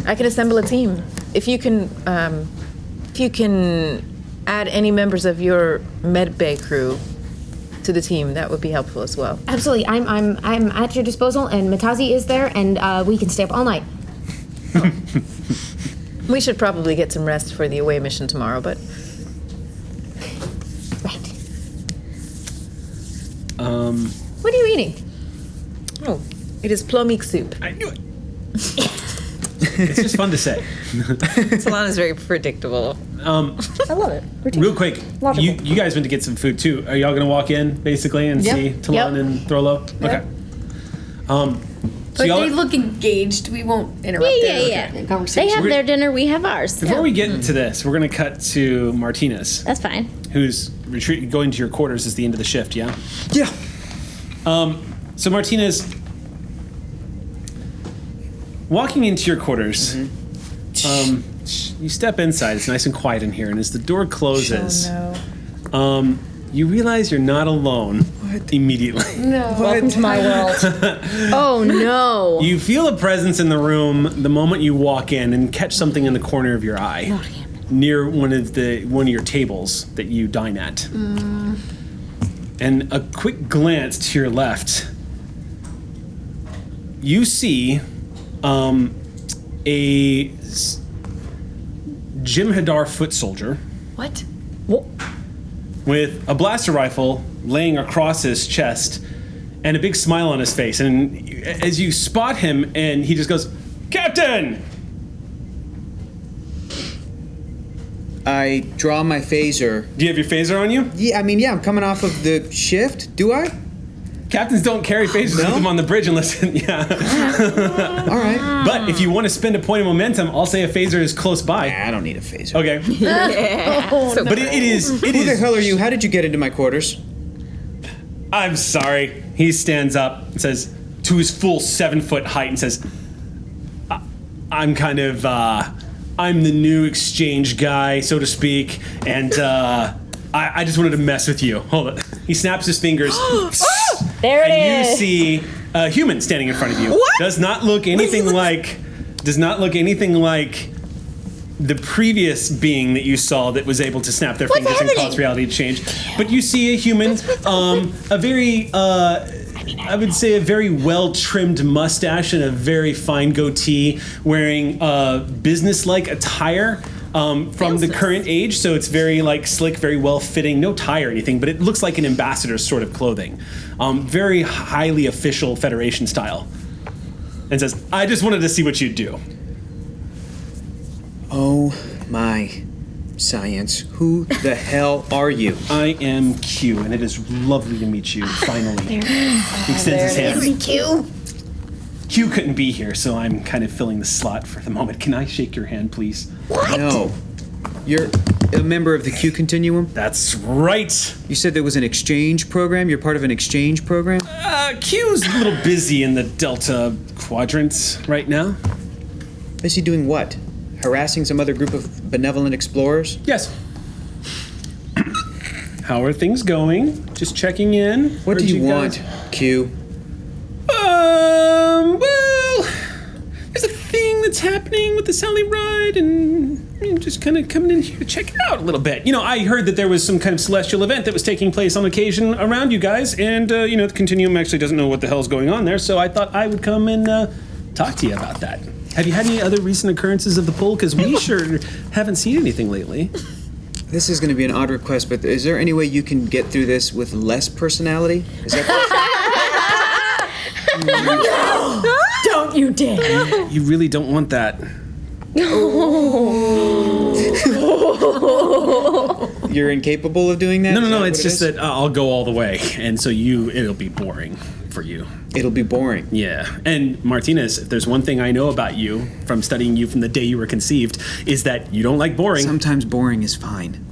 I can assemble a team. If you can add any members of your med bay crew to the team, that would be helpful as well. Absolutely, I'm at your disposal, and Matazi is there, and we can stay up all night. We should probably get some rest for the away mission tomorrow, but Right. What are you eating? oh, it is plomeek soup. I knew it. It's just fun to say. Talon is very predictable. I love it. Routine. Real quick, Logical. you guys went to get some food too. Are y'all gonna walk in basically and Yep. see Talon Yep. and Throlo? Okay. So But y'all, they look engaged. We won't interrupt Yeah. their conversation. They have We're- their dinner, we have ours. before we get into this, we're gonna cut to Martinez, That's fine. who's going to your quarters as the end of the shift. Yeah. Yeah. So Martinez, walking into your quarters, you step inside. It's nice and quiet in here, and as the door closes, you realize you're not alone immediately. Welcome to my world. Oh no. You feel a presence in the room the moment you walk in and catch something in the corner of your eye, near one of your tables that you dine at. And a quick glance to your left, you see a Jim Hadar foot soldier What? with a blaster rifle laying across his chest and a big smile on his face. And as you spot him, and he just goes, "Captain!" I draw my phaser. Do you have your phaser on you? Yeah, I'm coming off of the shift. Do I? Captains don't carry phasers with them on the bridge unless, yeah. All right. But if you want to spend a point of momentum, I'll say a phaser is close by. I don't need a phaser. Okay. But it is. Who the hell are you? How did you get into my quarters? I'm sorry. He stands up and says, to his full 7-foot height, and says, I'm kind of, I'm the new exchange guy, so to speak, and I just wanted to mess with you. Hold it. He snaps his fingers. There it and is. you see a human standing in front of you. What? Does not look anything like the previous being that you saw that was able to snap their fingers and cause reality to change. But you see a human, a very, I would say a very well-trimmed mustache and a very fine goatee, wearing business-like attire from the current age. So it's very like slick, very well-fitting, no tie or anything, but it looks like an ambassador's sort of clothing. Very highly official Federation style. And says, I just wanted to see what you'd do. Oh my science. Who the hell are you? I am Q, and it is lovely to meet you, finally. He extends his hand. Q couldn't be here, so I'm kind of filling the slot for the moment. Can I shake your hand, please? No. You're a member of the Q Continuum? That's right. You said there was an exchange program? You're part of an exchange program? Q's a little busy in the Delta Quadrant right now. Is he doing what? Harassing some other group of benevolent explorers? Yes. How are things going? Just checking in. What do you want, Q? Well, there's a thing that's happening with the Sally Ride, and just kind of coming in here to check it out a little bit. You know, I heard that there was some kind of celestial event that was taking place on occasion around you guys, and, the Continuum actually doesn't know what the hell's going on there, so I thought I would come and talk to you about that. Have you had any other recent occurrences of the pull? Because we sure haven't seen anything lately. This is going to be an odd request, but is there any way you can get through this with less personality? Is that No! Don't you dare! You really don't want that. You're incapable of doing that? No, it's just that I'll go all the way, and so it'll be boring for you. It'll be boring. Yeah, and Martinez, if there's one thing I know about you from studying you from the day you were conceived, is that you don't like boring. Sometimes boring is fine.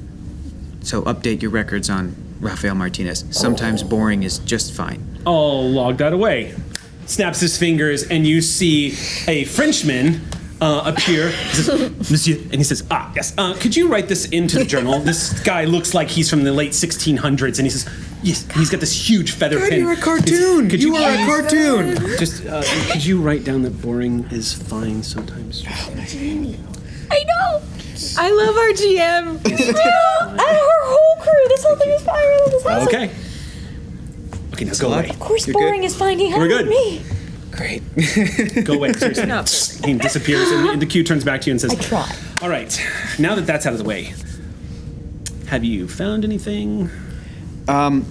So update your records on Rafael Martinez. Sometimes boring is just fine. I'll log that away. Snaps his fingers, and you see a Frenchman appear. He says, Monsieur, and he says, yes, could you write this into the journal? This guy looks like he's from the late 1600s, and he says, yes, he's got this huge feather pin. You're a cartoon! Could you are a cartoon! Just, could you write down that boring is fine sometimes? I know! I love our GM. And her whole crew! This whole thing is fire! This is awesome. Okay. Okay, now go away. Of course, You're boring good? is fine. He We're hired good. me. Great. Go away, seriously. No. He disappears, and the Q turns back to you and says, I tried. All right, now that that's out of the way, have you found anything? I'm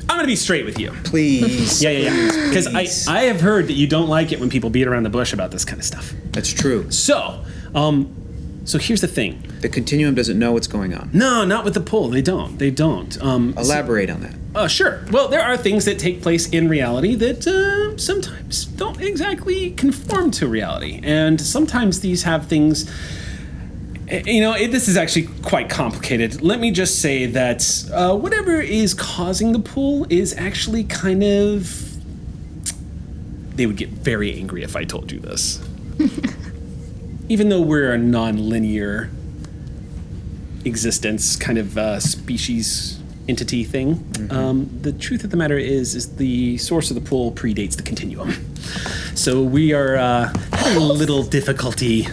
gonna be straight with you. Please. Yeah. Because please. I have heard that you don't like it when people beat around the bush about this kind of stuff. That's true. So here's the thing. The Continuum doesn't know what's going on. No, not with the pull. They don't. Elaborate on that. Sure. Well, there are things that take place in reality that sometimes don't exactly conform to reality. And sometimes these have things... this is actually quite complicated. Let me just say that whatever is causing the pull is actually kind of... They would get very angry if I told you this. Even though we're a non-linear existence, kind of species entity thing, the truth of the matter is the source of the pull predates the Continuum. So we are having a little difficulty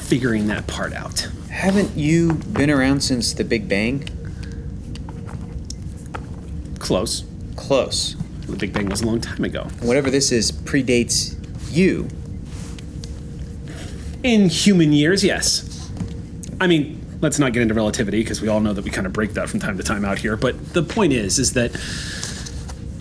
figuring that part out. Haven't you been around since the Big Bang? Close. Close. The Big Bang was a long time ago. Whatever this is predates you. In human years, yes. I mean, let's not get into relativity, because we all know that we kind of break that from time to time out here. But the point is that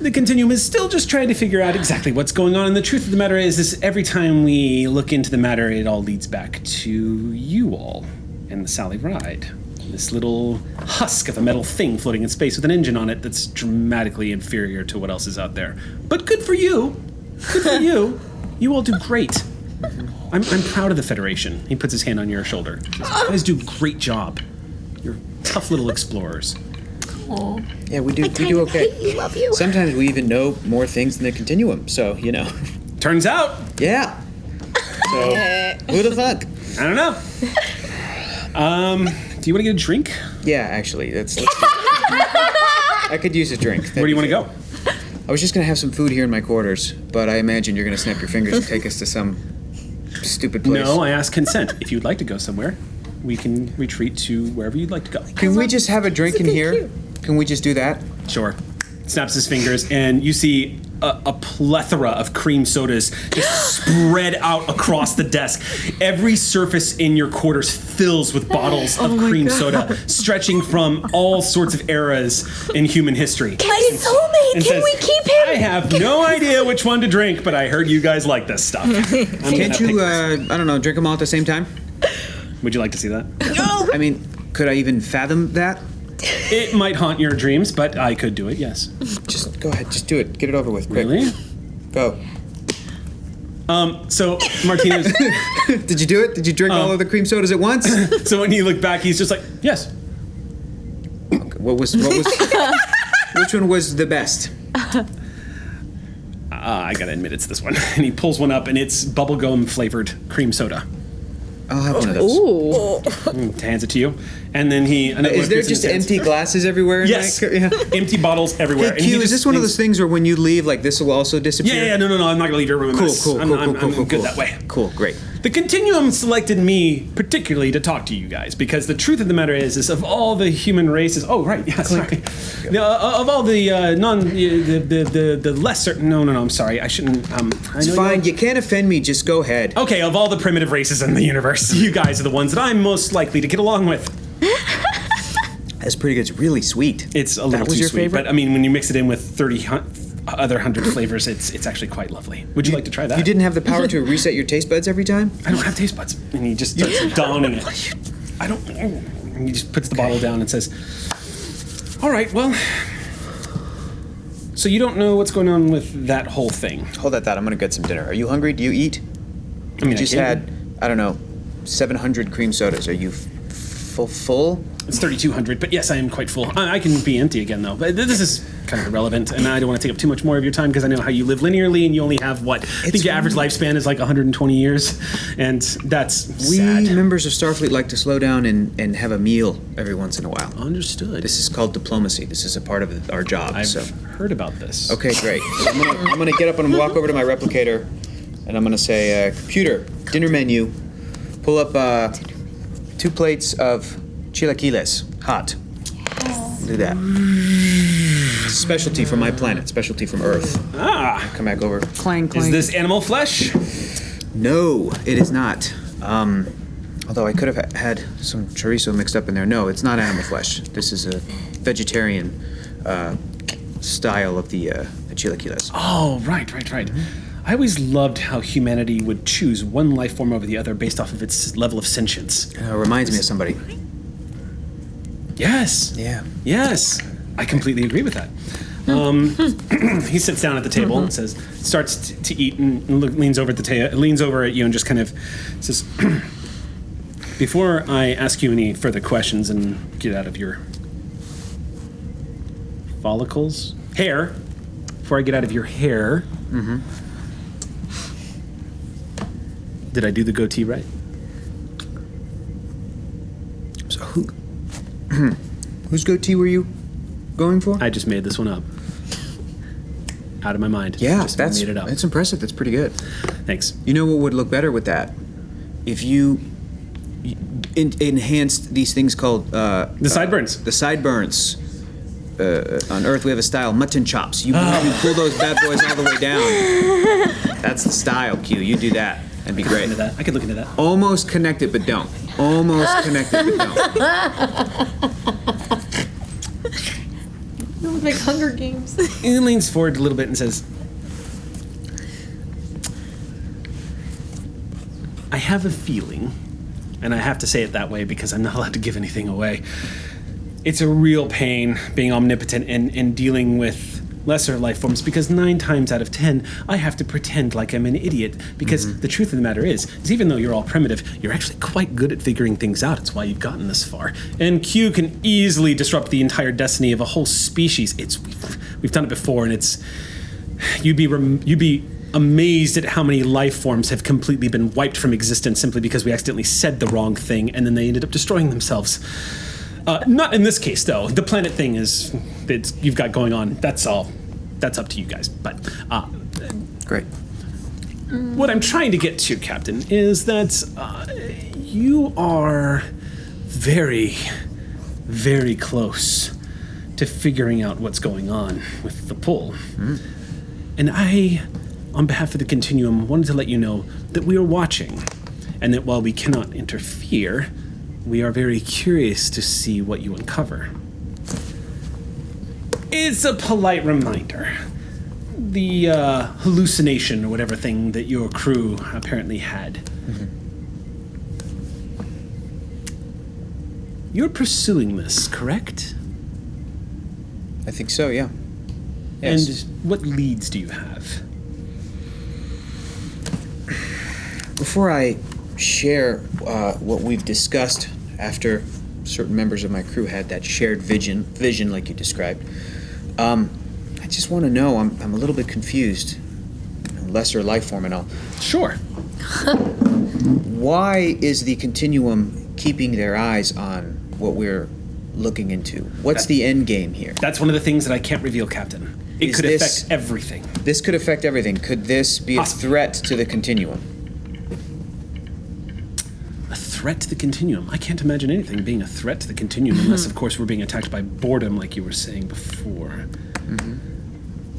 the Continuum is still just trying to figure out exactly what's going on. And the truth of the matter is every time we look into the matter, it all leads back to you all and the Sally Ride. This little husk of a metal thing floating in space with an engine on it that's dramatically inferior to what else is out there. But good for you. Good for you. You all do great. I'm proud of the Federation. He puts his hand on your shoulder. He says, you guys do a great job. You're tough little explorers. Yeah, we do okay. We love you. Sometimes we even know more things than the continuum. So Turns out, yeah. So who the fuck? I don't know. Do you want to get a drink? Yeah, actually, let's do it. I could use a drink. Where do you want to go? I was just gonna have some food here in my quarters, but I imagine you're gonna snap your fingers and take us to some stupid place. No, I ask consent. If you'd like to go somewhere, we can retreat to wherever you'd like to go. Can we just have a drink in here? Can we just do that? Sure. Snaps his fingers, and you see a plethora of cream sodas just spread out across the desk. Every surface in your quarters fills with bottles of cream soda, stretching from all sorts of eras in human history. My soulmate, And can we says, keep him? I have no idea which one to drink, but I heard you guys like this stuff. Can't you, I don't know, drink them all at the same time? Would you like to see that? I mean, could I even fathom that? It might haunt your dreams, but I could do it, yes. Just go ahead, just do it. Get it over with, quick. Really? Go. So Martinez, Did you do it? Did you drink all of the cream sodas at once? so when you look back, he's just like, yes. Okay, what was which one was the best? I gotta admit it's this one. And he pulls one up, and it's bubblegum flavored cream soda. I'll have one of those. Ooh. Hands it to you, and then he. Is there just empty glasses everywhere? In Yes, my yeah. empty bottles everywhere. Hey, And he Q, is just this one of thinks- those things where when you leave, like this will also disappear? Yeah, no, I'm not gonna leave your room. in Cool, this. cool, I'm, cool, I'm, cool, I'm cool, good cool. that way. Cool, great. The Continuum selected me particularly to talk to you guys because the truth of the matter is of all the human races. Oh, right, yeah, sorry. Of all the the lesser. No, I'm sorry. I shouldn't. It's fine. You can't offend me. Just go ahead. Okay, of all the primitive races in the universe, you guys are the ones that I'm most likely to get along with. That's pretty good. It's really sweet. It's a little was too your sweet, favorite? but I mean, when you mix it in with 30 other 100 flavors, it's actually quite lovely. Would you like to try that? You didn't have the power to reset your taste buds every time? I don't have taste buds. And he just starts downing it. I don't. And he just puts the bottle down and says, "All right, well. So you don't know what's going on with that whole thing? Hold that thought. I'm gonna get some dinner. Are you hungry? Do you eat? I mean, You just had, I don't know, 700 cream sodas. Are you full? It's 3,200, but yes, I am quite full. I can be empty again, though. But this is kind of irrelevant, and I don't want to take up too much more of your time because I know how you live linearly, and you only have what? I think your average lifespan is like 120 years, and that's We sad. members of Starfleet like to slow down and have a meal every once in a while. Understood. This is called diplomacy. This is a part of our job. I've so heard about this. okay, great. So I'm gonna get up and walk over to my replicator, and I'm gonna say, computer, dinner menu, pull up 2 plates of chilaquiles, hot. Do that. Specialty from my planet. Specialty from Earth. Ah, Come back over. Clang, clang. is this animal flesh? No, it is not. Although I could have had some chorizo mixed up in there. No, it's not animal flesh. This is a vegetarian style of the chilaquiles. Oh, right. I always loved how humanity would choose one life form over the other based off of its level of sentience. Reminds me of somebody. Yes. Yeah. Yes. I completely agree with that. He sits down at the table and starts to eat and leans over at you and just kind of says, before I ask you any further questions and get out of your hair, before I get out of your hair, did I do the goatee right? So whose goatee were you going for? I just made this one up. Out of my mind. Yeah, Just that's made it up. impressive. That's pretty good. Thanks. You know what would look better with that? If you enhanced these things called The sideburns. the sideburns. On Earth, we have a style, mutton chops. You pull those bad boys all the way down. That's the style, Q. You do that. That'd be great. Into that. I could look into that. Almost connect it, but don't. Almost connect it, but don't. Like Hunger Games. He leans forward a little bit and says, I have a feeling, and I have to say it that way because I'm not allowed to give anything away. It's a real pain being omnipotent and dealing with lesser life forms, because 9 times out of 10, I have to pretend like I'm an idiot. Because the truth of the matter is even though you're all primitive, you're actually quite good at figuring things out. It's why you've gotten this far. And Q can easily disrupt the entire destiny of a whole species. We've done it before, and you'd be amazed at how many life forms have completely been wiped from existence simply because we accidentally said the wrong thing, and then they ended up destroying themselves. Not in this case, though. The planet thing you've got going on. That's all. That's up to you guys. But Great. what I'm trying to get to, Captain, is that you are very, very close to figuring out what's going on with the pull. And I, on behalf of the Continuum, wanted to let you know that we are watching, and that while we cannot interfere, we are very curious to see what you uncover. It's a polite reminder. The hallucination or whatever thing that your crew apparently had. You're pursuing this, correct? I think so, yeah. Yes. And what leads do you have? Before I share what we've discussed after certain members of my crew had that shared vision like you described, I just want to know, I'm a little bit confused. Lesser life form and all. Sure. Why is the Continuum keeping their eyes on what we're looking into? What's the end game here? That's one of the things that I can't reveal, Captain. It could affect everything. This could affect everything. Could this be a threat to the Continuum? A threat to the Continuum? I can't imagine anything being a threat to the Continuum unless, of course, we're being attacked by boredom like you were saying before.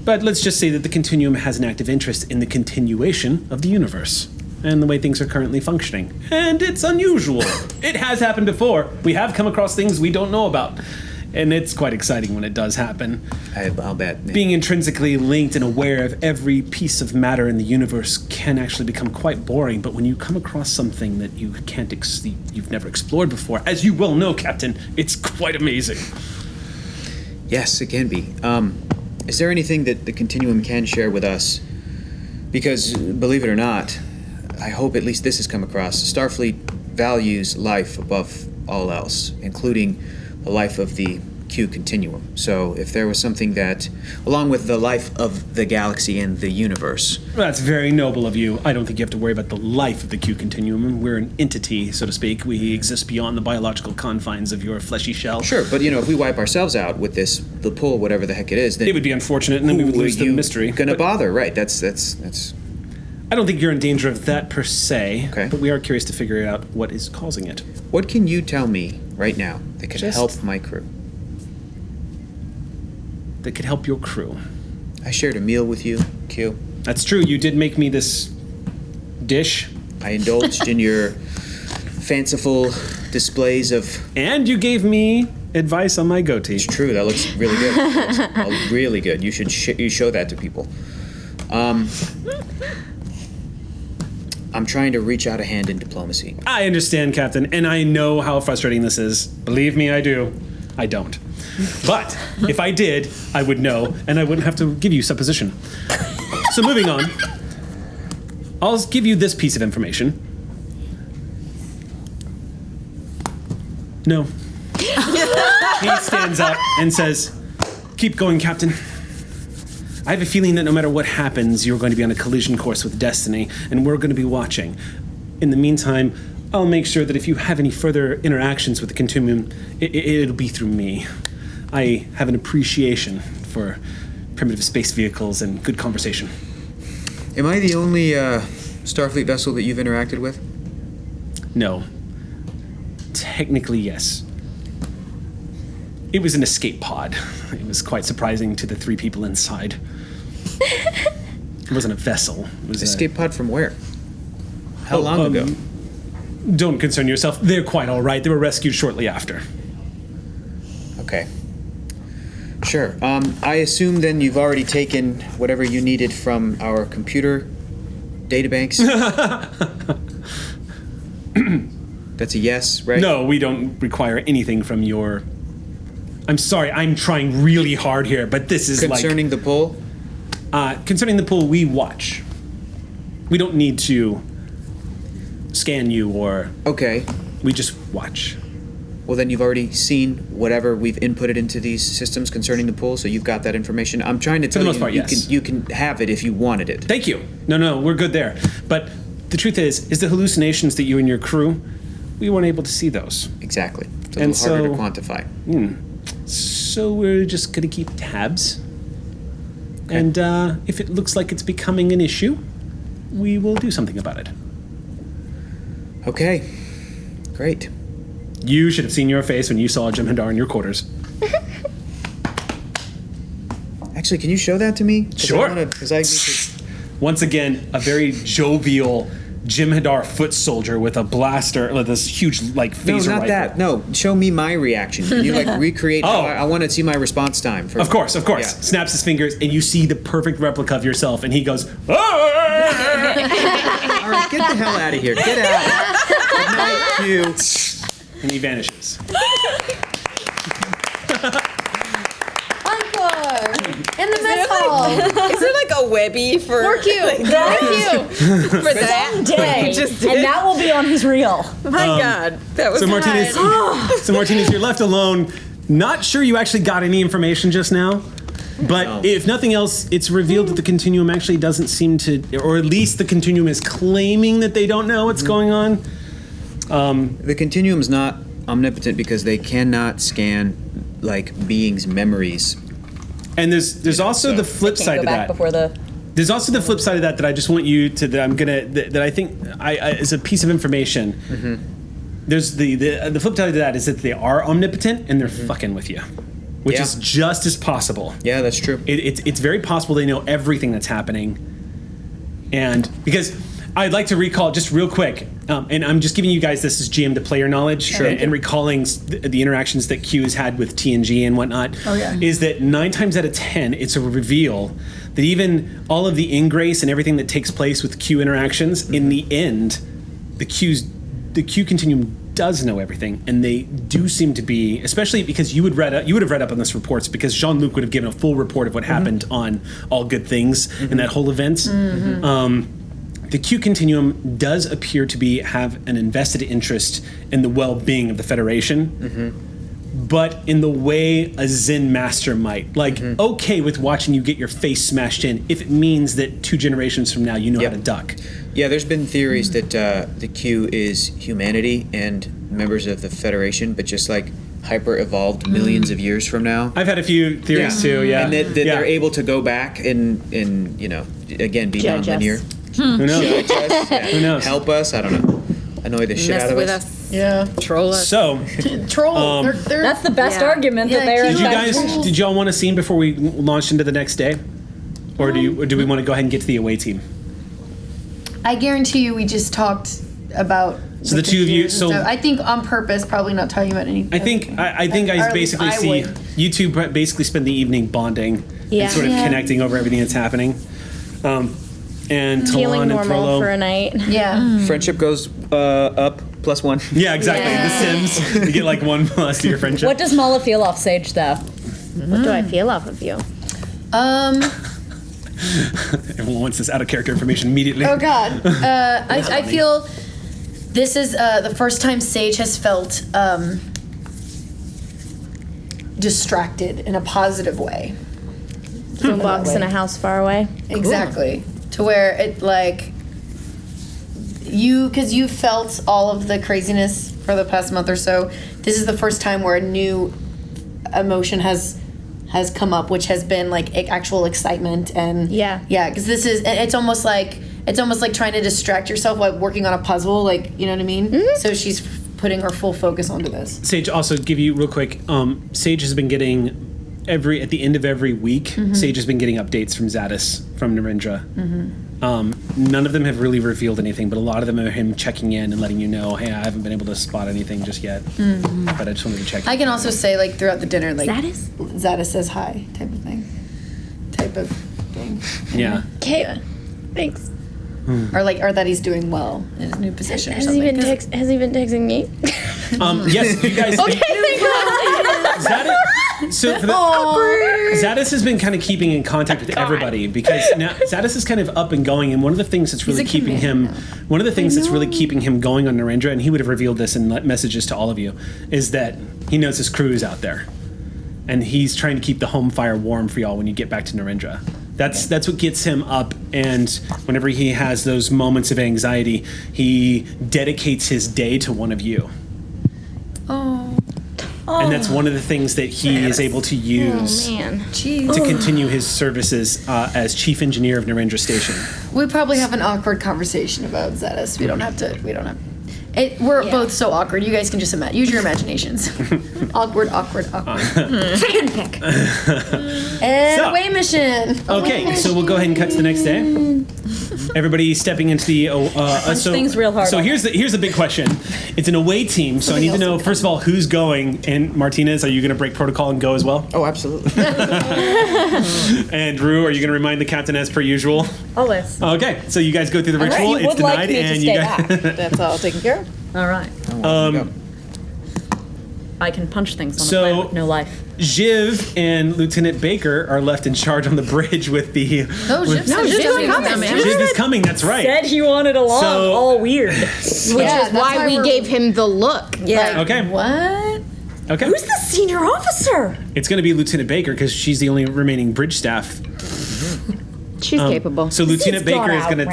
But let's just say that the Continuum has an active interest in the continuation of the universe and the way things are currently functioning. And it's unusual. It has happened before. We have come across things we don't know about. And it's quite exciting when it does happen. I'll bet. Yeah. Being intrinsically linked and aware of every piece of matter in the universe can actually become quite boring, but when you come across something that you you've never explored before, as you well know, Captain, it's quite amazing. Yes, it can be. Is there anything that the Continuum can share with us? Because, believe it or not, I hope at least this has come across. Starfleet values life above all else, including the life of the Q Continuum. So if there was something that, along with the life of the galaxy and the universe... That's very noble of you. I don't think you have to worry about the life of the Q Continuum. We're an entity, so to speak. We exist beyond the biological confines of your fleshy shell. Sure, but if we wipe ourselves out with the pull, whatever the heck it is, then... It would be unfortunate, and then we would lose the mystery. Gonna bother, right. That's... I don't think you're in danger of that per se, okay. But we are curious to figure out what is causing it. What can you tell me right now that could help my crew? That could help your crew. I shared a meal with you, Q. That's true. You did make me this dish. I indulged in your fanciful displays of... And you gave me advice on my goatee. It's true. That looks really good. That looks really good. You should you show that to people. I'm trying to reach out a hand in diplomacy. I understand, Captain, and I know how frustrating this is. Believe me, I do. I don't. But if I did, I would know, and I wouldn't have to give you supposition. So moving on, I'll give you this piece of information. No. He stands up and says, "Keep going, Captain. I have a feeling that no matter what happens, you're going to be on a collision course with destiny, and we're going to be watching. In the meantime, I'll make sure that if you have any further interactions with the Continuum, it'll be through me. I have an appreciation for primitive space vehicles and good conversation." Am I the only Starfleet vessel that you've interacted with? No. Technically, yes. It was an escape pod. It was quite surprising to the 3 people inside. It wasn't a vessel. It was escape pod from where? How long ago? Don't concern yourself. They're quite all right. They were rescued shortly after. Okay. Sure. I assume then you've already taken whatever you needed from our computer databanks? That's a yes, right? No, we don't require anything from your I'm sorry, I'm trying really hard here, but this is Concerning the pull? concerning the pool, we watch. We don't need to scan you or... Okay. We just watch. Well, then you've already seen whatever we've inputted into these systems concerning the pull, so you've got that information. I'm trying to tell the most part, you, yes. you can have it if you wanted it. Thank you. No, we're good there. But the truth is the hallucinations that you and your crew, we weren't able to see those. Exactly. It's a And little harder to so- quantify. So we're just going to keep tabs. Okay. And if it looks like it's becoming an issue, we will do something about it. Okay. Great. You should have seen your face when you saw Jim Hadar in your quarters. Actually, can you show that to me? Sure. Because I need to... Once again, a very jovial Jim Hadar foot soldier with a blaster, with this huge, phaser No, not rifle. that. No, show me my reaction. Can you, recreate... Oh. I want to see my response time. Of course. Yeah. Snaps his fingers, and you see the perfect replica of yourself, and he goes, "Ah!" All right, get the hell out of here. Get out. Good night, Q. And he vanishes. Encore! In the mess hall! Is there like a Webby for More cute! More cute! for that? Someday, You just did. and that will be on his reel. My God, that was So Martinez, you're left alone. Not sure you actually got any information just now, but if nothing else, it's revealed that the Continuum actually doesn't seem to, or at least the Continuum is claiming that they don't know what's going on. The Continuum's not omnipotent because they cannot scan, beings' memories. And there's also the flip Can't side go of back that. before the. There's also the flip side of that I just want you to, that I think is a piece of information. Mm-hmm. There's the flip side of that is that they are omnipotent and they're fucking with you, which is just as possible. Yeah, that's true. It's very possible they know everything that's happening. And because I'd like to recall just real quick, and I'm just giving you guys this as GM to player knowledge and recalling the interactions that Q has had with TNG and whatnot, is that 9 times out of 10, it's a reveal that even all of the ingrace and everything that takes place with Q interactions, in the end, the Q Continuum does know everything, and they do seem to be, especially because you would have read up on this reports because Jean-Luc would have given a full report of what happened on All Good Things and that whole event. The Q Continuum does appear to have an invested interest in the well-being of the Federation, but in the way a Zen master might. Okay with watching you get your face smashed in if it means that 2 generations from now you know how to duck. Yeah, there's been theories that the Q is humanity and members of the Federation, but just hyper-evolved millions of years from now. I've had a few theories too, And that they're able to go back and again, be Judge us. non-linear. Who knows? Judge us, Who knows? help us, I don't know. Annoy the shit Mess out of with us. us, Yeah. troll us. So, Troll. They're That's the best Yeah. argument that Yeah, they're. did y'all want a scene before we launched into the next day? Or do we want to go ahead and get to the away team? I guarantee you we just talked about So the two of you- computers and so- stuff. I think on purpose, probably not talking about anything. I think Or I at least basically I see would. you two basically spend the evening bonding Yeah. and sort of Yeah. connecting over everything that's happening. And Feeling Talon and normal Frollo. for a night. Yeah. Friendship goes up +1. Yeah, exactly. Yeah. The Sims. You get 1 plus to your friendship. What does Mala feel off Sage though? What do I feel off of you? Everyone wants this out of character information immediately. Oh God. I feel this is the first time Sage has felt distracted in a positive way. Boombox in a house far away. Exactly. To where it because you felt all of the craziness for the past month or so. This is the first time where a new emotion has come up, which has been actual excitement and Yeah. because it's almost like trying to distract yourself while working on a puzzle, you know what I mean? Mm-hmm. So she's putting her full focus onto this. Sage, also give you real quick. Sage has been getting at the end of every week. Sage has been getting updates from Zadis, from Narendra. None of them have really revealed anything, but a lot of them are him checking in and letting you know, hey, I haven't been able to spot anything just yet, but I just wanted to check. I can also say throughout the dinner, Zadis? Zadis says hi type of thing. Yeah. Okay. Thanks. Or that he's doing well in his new position or Has something. he been texting me? Yes, you guys. Okay, thank God. So for the, Zadis has been kind of keeping in contact with everybody because now Zadis is kind of up and going, and one of the things that's really keeping him, going on Narendra, and he would have revealed this in messages to all of you, is that he knows his crew is out there, and he's trying to keep the home fire warm for y'all when you get back to Narendra. That's what gets him up, and whenever he has those moments of anxiety, he dedicates his day to one of you. And that's one of the things that he is able to use to continue his services as chief engineer of Narendra Station. We probably have an awkward conversation about Zadis. We don't have. We're both so awkward. You guys can just use your imaginations. awkward. Fan pick. And away mission. Okay, so we'll go ahead and cut to the next day. Everybody stepping into the things real hard. So here's the big question. It's an away team, so I need to know first of all who's going. And Martinez, are you going to break protocol and go as well? Oh, absolutely. And Drew, are you going to remind the captain as per usual? Always. Okay, so you guys go through the ritual. You It's would like denied, me to and stay you guys. back. That's all taken care of. All right. I can punch things on the planet with no life. Jiv and Lieutenant Baker are left in charge on the bridge with the. Jiv's coming. Jiv is coming. That's right. Said he wanted along. So- all weird. Which is why we gave him the look. Yeah. Okay. What? Okay. Who's the senior officer? It's going to be Lieutenant Baker because she's the only remaining bridge staff. She's capable. So Lieutenant Baker is going to.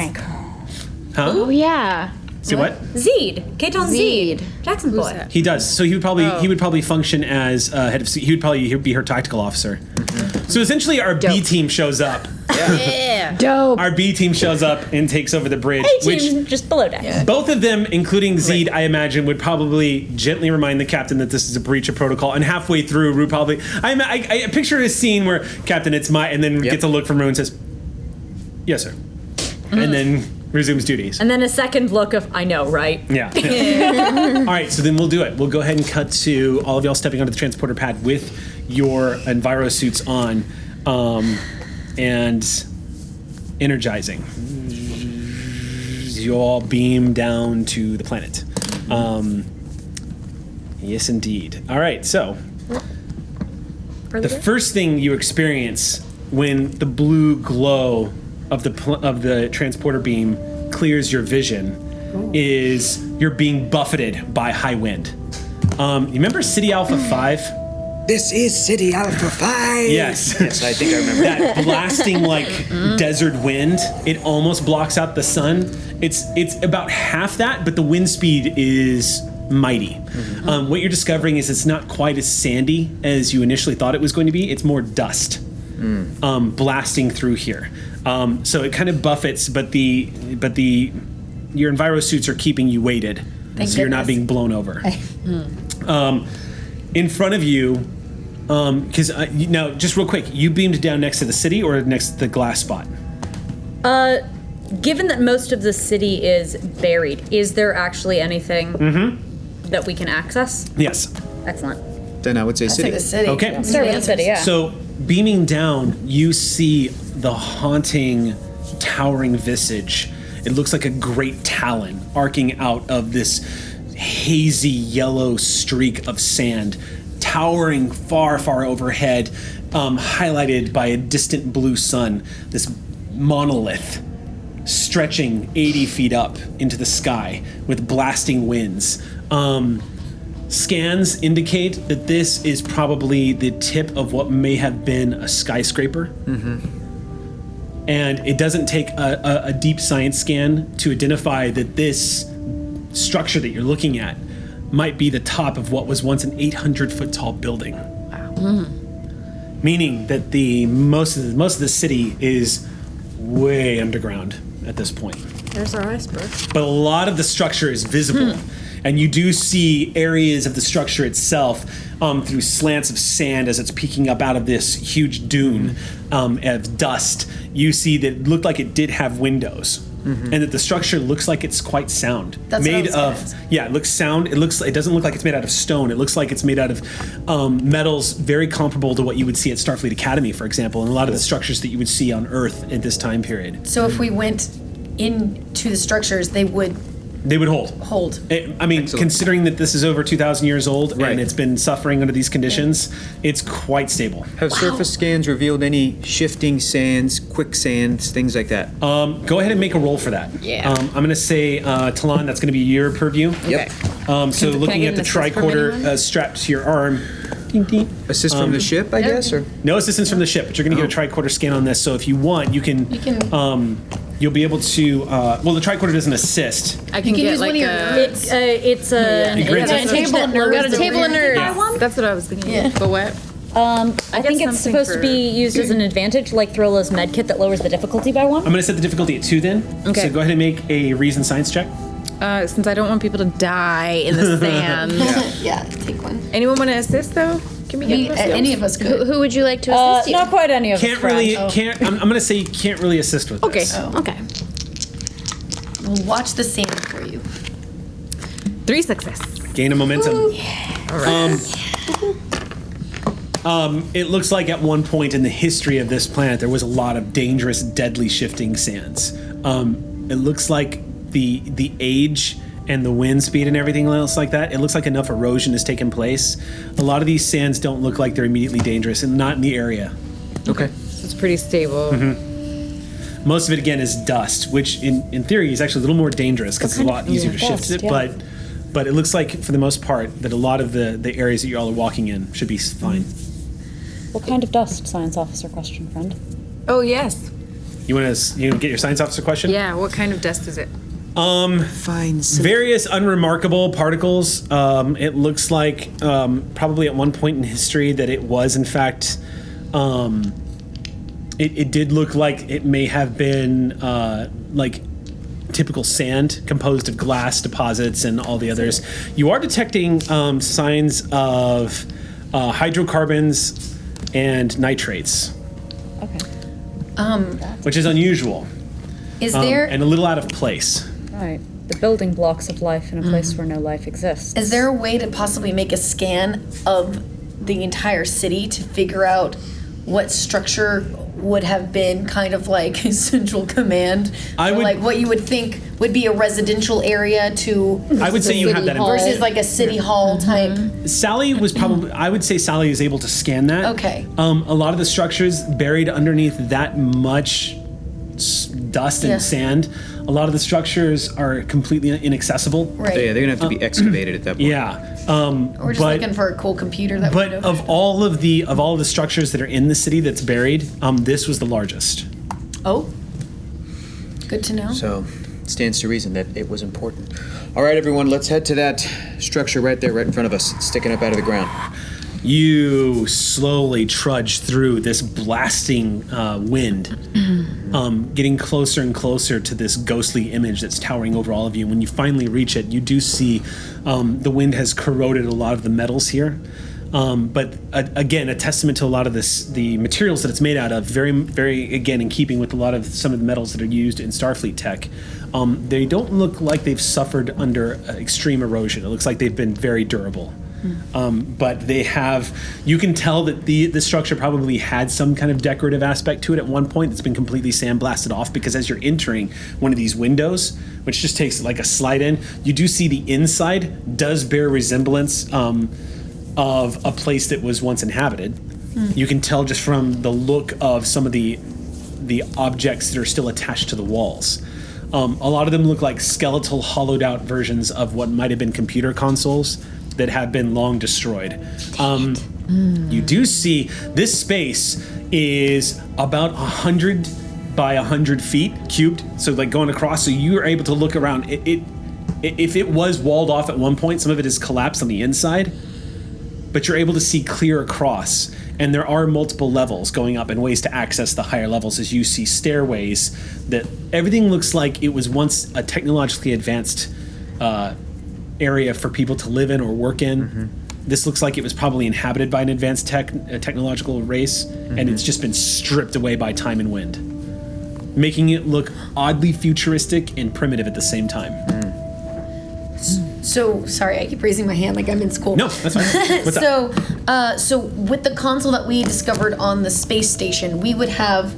Huh? Oh yeah. Say what? Zed. Katon Zed. Jackson boy. He does. So he would probably function as head of. He would be her tactical officer. So essentially, our B team shows up. Yeah. Dope. Our B team shows up and takes over the bridge, Team just below deck. both of them, including Zed, I imagine, would probably gently remind the captain that this is a breach of protocol. And halfway through, Rue probably. I picture a scene where Captain, it's my, and then gets a look from Rue and says, "Yes, sir," and then resumes duties. And then a second look of, I know, right? Yeah. All right, so then we'll do it. We'll go ahead and cut to all of y'all stepping onto the transporter pad with your enviro suits on, and energizing. You all beam down to the planet. Yes, indeed. All right, so the first thing you experience when the blue glow of the transporter beam clears your vision is you're being buffeted by high wind. You remember City Alpha 5? This is City Alpha 5. Yes. Yes, I think I remember that. That blasting desert wind. It almost blocks out the sun. It's about half that, but the wind speed is mighty. What you're discovering is it's not quite as sandy as you initially thought it was going to be. It's more dust blasting through here. So it kind of buffets, but your enviro suits are keeping you weighted, so you're not being blown over. In front of you, because now, just real quick, you beamed down next to the city or next to the glass spot? Given that most of the city is buried, is there actually anything that we can access? Yes. Excellent. Then I would say City. The city. Okay. Start with the city, yeah. So beaming down, you see the haunting, towering visage. It looks like a great talon arcing out of this hazy yellow streak of sand, towering far, far overhead, highlighted by a distant blue sun. This monolith stretching 80 feet up into the sky with blasting winds. Scans indicate that this is probably the tip of what may have been a skyscraper. And it doesn't take a deep science scan to identify that this structure that you're looking at might be the top of what was once an 800-foot tall building. Wow. Meaning that most of the city is way underground at this point. There's our iceberg. But a lot of the structure is visible. And you do see areas of the structure itself through slants of sand as it's peeking up out of this huge dune of dust. You see that it looked like it did have windows. And that the structure looks like it's quite sound. That's made what I was of, yeah, it looks sound. It doesn't look like it's made out of stone. It looks like it's made out of metals very comparable to what you would see at Starfleet Academy, for example, and a lot of the structures that you would see on Earth at this time period. So if we went into the structures, they would They would hold. I mean, Excellent. considering that this is over 2,000 years old Right. and it's been suffering under these conditions, it's quite stable. Have surface scans revealed any shifting sands, quicksands, things like that? Go ahead and make a roll for that. Yeah. I'm going to say, Talon, that's going to be your purview. Yep. So Can I looking get at the an assist from tricorder anyone? strapped to your arm. Ding, ding. Assist from the ship, I guess, or No assistance from the ship, but you're going to get a tricorder scan on this. So if you want, you can. You'll be able to. Well, the tricorder doesn't assist. I can can get use one like of your a. It's an You grant advantage it. that lowers Got a the table of weirdness. nerds. That's what I was thinking. But what? I think it's something supposed to for- be used as an advantage, like Thrilla's medkit that lowers the difficulty by 1. I'm going to set the difficulty at 2 then. Okay. So go ahead and make a reason science check. Since I don't want people to die in the sand. Yeah, take one. Anyone want to assist though? Can we get Any of us could. Who would you like to assist you? Not quite any of Can't us, really. friend. Can't. I'm going to say you can't really assist with Okay. this. Okay. We'll watch the sand for you. 3 success. Gain a momentum. All right. It looks like at one point in the history of this planet, there was a lot of dangerous, deadly shifting sands. It looks like the age and the wind speed and everything else like that, it looks like enough erosion has taken place. A lot of these sands don't look like they're immediately dangerous, and not in the area. okay. So it's pretty stable. Most of it, again, is dust, which in theory is actually a little more dangerous because it's a lot easier to shift it. yeah. But it looks like, for the most part, that a lot of the areas that you all are walking in should be fine. What kind of dust? Science officer question, friend. Oh yes. You want to get your science officer question? Yeah. What kind of dust is it? Fine. Various unremarkable particles. It looks like probably at one point in history that it was, in fact, it did look like it may have been like typical sand composed of glass deposits and all the others. You are detecting signs of hydrocarbons and nitrates, Okay. which is unusual Is there and a little out of place. Right. The building blocks of life in a place where no life exists. is there a way to possibly make a scan of the entire city to figure out what structure would have been kind of like central command? I Or would- like what you would think would be a residential area to I would say you have that versus information. like a city hall type. Sally was probably, I would say Sally is able to scan that. Okay. A lot of the structures buried underneath that much dust and Yeah. sand, a lot of the structures are completely inaccessible. Right. Yeah, they're gonna have to be excavated at that point. Yeah. We're just but, looking for a cool computer that but would of all of the structures that are in the city that's buried, this was the largest. Oh. Good to know. So, it stands to reason that it was important. All right, everyone, let's head to that structure right there, right in front of us, sticking up out of the ground. You slowly trudge through this blasting wind, getting closer and closer to this ghostly image that's towering over all of you. When you finally reach it, you do see the wind has corroded a lot of the metals here. But again, a testament to a lot of the materials that it's made out of, very, very, again, in keeping with a lot of some of the metals that are used in Starfleet tech. They don't look like they've suffered under extreme erosion. It looks like they've been very durable. But they have, you can tell that the structure probably had some kind of decorative aspect to it at one point that's been completely sandblasted off, because as you're entering one of these windows, which just takes like a slide in, you do see the inside does bear resemblance of a place that was once inhabited. You can tell just from the look of some of the objects that are still attached to the walls. A lot of them look like skeletal, hollowed out versions of what might have been computer consoles that have been long destroyed. You do see this space is about 100 by 100 feet cubed, so like going across, so you are able to look around. If it was walled off at one point, some of it is collapsed on the inside, but you're able to see clear across, and there are multiple levels going up and ways to access the higher levels as you see stairways that everything looks like it was once a technologically advanced area for people to live in or work in. This looks like it was probably inhabited by an advanced technological race, and it's just been stripped away by time and wind, making it look oddly futuristic and primitive at the same time. So sorry, I keep raising my hand like I'm in school. No, that's fine. What's up? So with the console that we discovered on the space station, we would have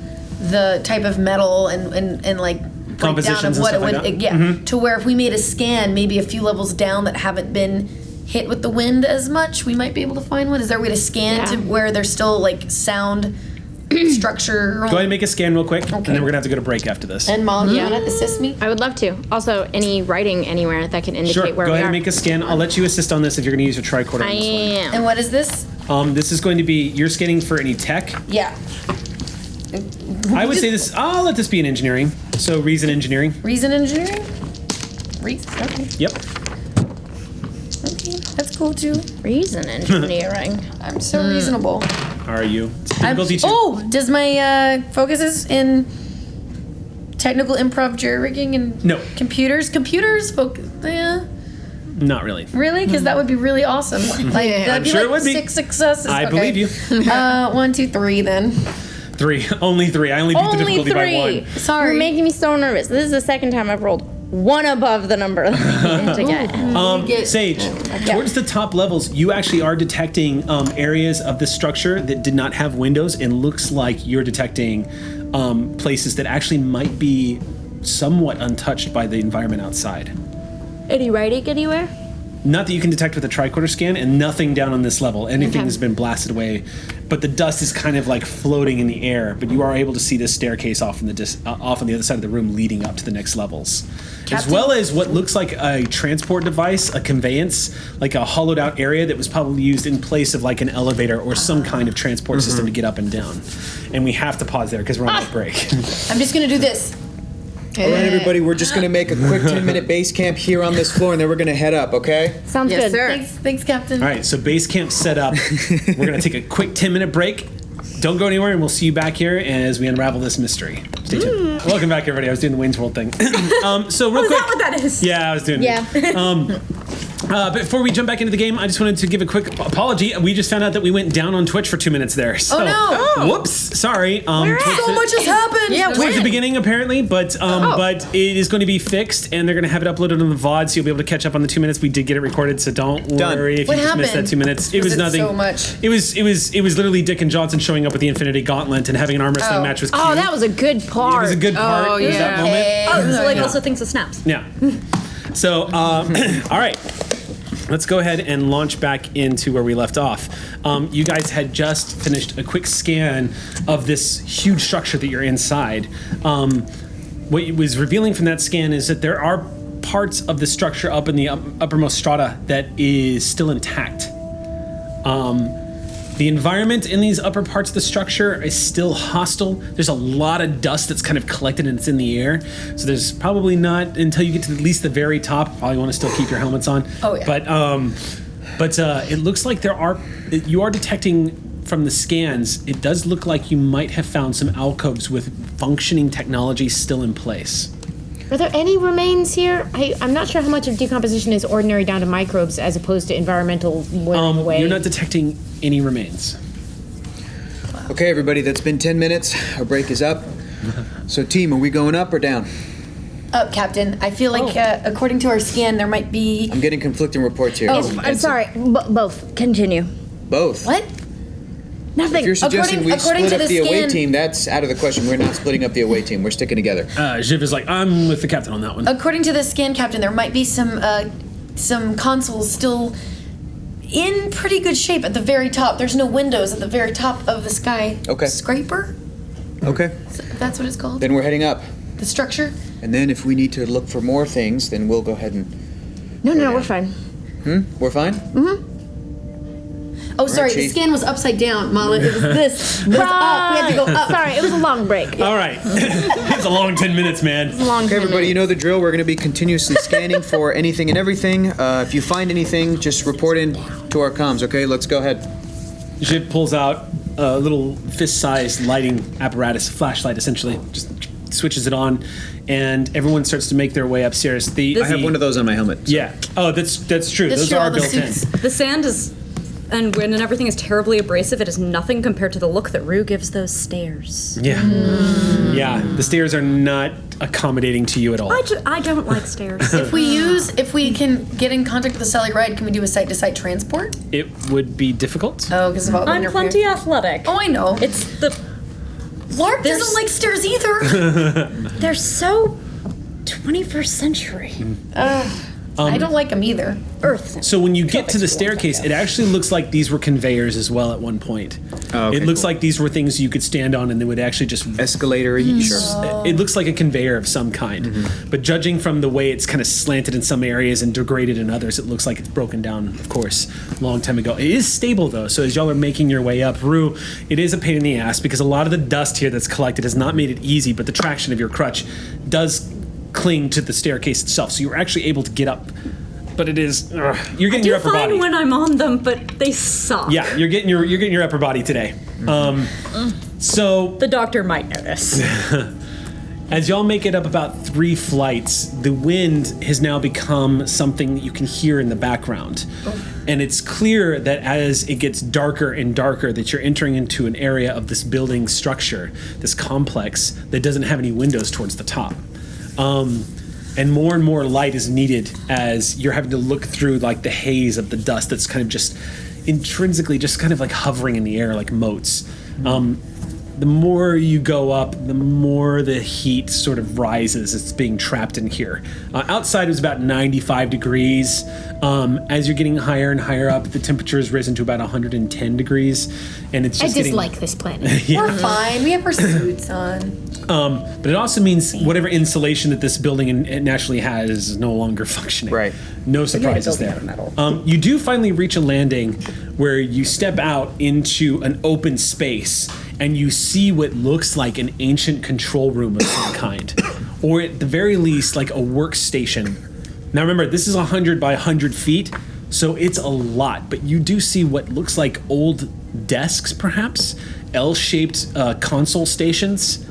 the type of metal and like breakdown Compositions of what it and would, stuff like that? to where if we made a scan, maybe a few levels down that haven't been hit with the wind as much, we might be able to find one. Is there a way to scan to where there's still like sound structure? Go ahead and make a scan real quick, and then we're gonna have to go to break after this. And Molly, you want to assist me? I would love to. Also, any writing anywhere that can indicate Sure. where Go we ahead are. and make a scan. I'll let you assist on this if you're gonna use your tricorder. I on this am. And what is this? one. This is going to be you're scanning for any tech. Yeah. I would say this. I'll let this be an engineering. So reason engineering. Reason engineering? Okay. Yep. Okay. That's cool too. Reason engineering. I'm so reasonable. Are you? I'm, Difficulty 2. oh, does my focuses in technical improv jury rigging and No. computers? Yeah. Not really. Really? Because that would be really awesome. Like that'd I'm be sure like it would be. 6 successes. I Okay. believe you. 1, 2, 3 then. 3. Only 3. I only beat the Only difficulty by 3. 1. Sorry. You're making me so nervous. This is the second time I've rolled one above the number that I need to get. Sage, towards the top levels, you actually are detecting areas of the structure that did not have windows, and looks like you're detecting places that actually might be somewhat untouched by the environment outside. Any writing anywhere? Not that you can detect with a tricorder scan, and nothing down on this level. Anything has been blasted away, but the dust is kind of like floating in the air. But you are able to see this staircase off on the other side of the room, leading up to the next levels, as well as what looks like a transport device, a conveyance, like a hollowed out area that was probably used in place of like an elevator or some kind of transport system to get up and down. And we have to pause there because we're on a break. I'm just gonna do this. All right, everybody, we're just going to make a quick 10-minute base camp here on this floor, and then we're going to head up, okay? Sounds Yes, good. sir. Thanks, Captain. All right, so base camp set up. We're gonna take a quick 10-minute break. Don't go anywhere, and we'll see you back here as we unravel this mystery. Stay tuned. Welcome back, everybody. I was doing the Wayne's World thing. So real quick. Is that what that is? Yeah, I was doing it. But before we jump back into the game, I just wanted to give a quick apology. We just found out that we went down on Twitch for 2 minutes there. So, no. Whoops. Sorry. So much has happened. Towards the beginning, apparently, but it is going to be fixed, and they're going to have it uploaded on the VOD, so you'll be able to catch up on the 2 minutes. We did get it recorded, so don't worry if What you just missed that happened? 2 minutes. It was Was it nothing. so much? It was literally Dick and Johnson showing up with the Infinity Gauntlet and having an arm wrestling match with Q. Oh, that was a good part. It was a good part. Oh, It was that yeah. moment. Oh, so like also thinks of snaps. Yeah. So, all right. Let's go ahead and launch back into where we left off. You guys had just finished a quick scan of this huge structure that you're inside. What it was revealing from that scan is that there are parts of the structure up in the uppermost strata that is still intact. The environment in these upper parts of the structure is still hostile. There's a lot of dust that's kind of collected and it's in the air. So there's probably not, until you get to at least the very top, probably want to still keep your helmets on. Oh, yeah. But it looks like you are detecting from the scans, it does look like you might have found some alcoves with functioning technology still in place. Are there any remains here? I'm not sure how much of decomposition is ordinary down to microbes as opposed to environmental wearing away. You're not detecting any remains. Okay, everybody, that's been 10 minutes. Our break is up. So, team, are we going up or down? Up, Captain. I feel like, according to our scan, there might be. I'm getting conflicting reports here. I'm sorry. Both. Continue. Both. What? Nothing. If you're suggesting we according split to up the the away scan- team, that's out of the question. We're not splitting up the away team. We're sticking together. Jiv is like, I'm with the captain on that one. According to the scan, Captain, there might be some consoles still in pretty good shape at the very top. There's no windows at the very top of the sky. Okay. Scraper? Okay. That's what it's called? Then we're heading up. The structure? And then if we need to look for more things, then we'll go ahead and... No, we're fine. We're fine? Oh, sorry, the Chief. scan was upside down, Mala. It was this. Was up. We had to go up. Sorry, it was a long break. All right. It's a long 10 minutes, man. Long Okay, everybody, you know the drill. We're going to be continuously scanning for anything and everything. If you find anything, just report in to our comms, okay? Let's go ahead. Jiv pulls out a little fist-sized lighting apparatus, flashlight essentially, just switches it on, and everyone starts to make their way upstairs. I have one of those on my helmet. So. Yeah. Oh, that's true. That's Those true, are all the built in. suits. The sand is, and when everything is terribly abrasive, it is nothing compared to the look that Rue gives those stairs. Yeah. Yeah. The stairs are not accommodating to you at all. I don't like stairs. If we can get in contact with the Sally Ride, can we do a site-to-site transport? It would be difficult. Oh, because of all the I'm interference. plenty athletic. Oh, I know. It's the Lark doesn't like stairs either. They're so 21st century. I don't like them either. Earth. So when you get to the staircase, it actually looks like these were conveyors as well at one point. Oh, okay, it looks cool. like these were things you could stand on and they would actually just... Escalator, sure. It looks like a conveyor of some kind. But judging from the way it's kind of slanted in some areas and degraded in others, it looks like it's broken down, of course, a long time ago. It is stable, though, so as y'all are making your way up, Rue, it is a pain in the ass because a lot of the dust here that's collected has not made it easy, but the traction of your crutch does cling to the staircase itself, so you're actually able to get up. But it is you're getting your upper body. I do fine when I'm on them, but they suck. Yeah, you're getting your upper body today. So The doctor might notice. as y'all make it up about 3 flights, the wind has now become something that you can hear in the background. And it's clear that as it gets darker and darker that you're entering into an area of this building structure, this complex that doesn't have any windows towards the top. And more light is needed as you're having to look through like the haze of the dust that's kind of just intrinsically just kind of like hovering in the air like motes. The more you go up, the more the heat sort of rises. It's being trapped in here. Outside it was about 95 degrees. As you're getting higher and higher up, the temperature has risen to about 110 degrees. And it's I just dislike this planet. We're fine. We have our suits on. But it also means whatever insulation that this building naturally has is no longer functioning. Right. No surprises building there. out of metal. You do finally reach a landing where you step out into an open space and you see what looks like an ancient control room of some kind. Or at the very least, like a workstation. Now remember, this is 100 by 100 feet, so it's a lot. But you do see what looks like old desks, perhaps? L-shaped console stations.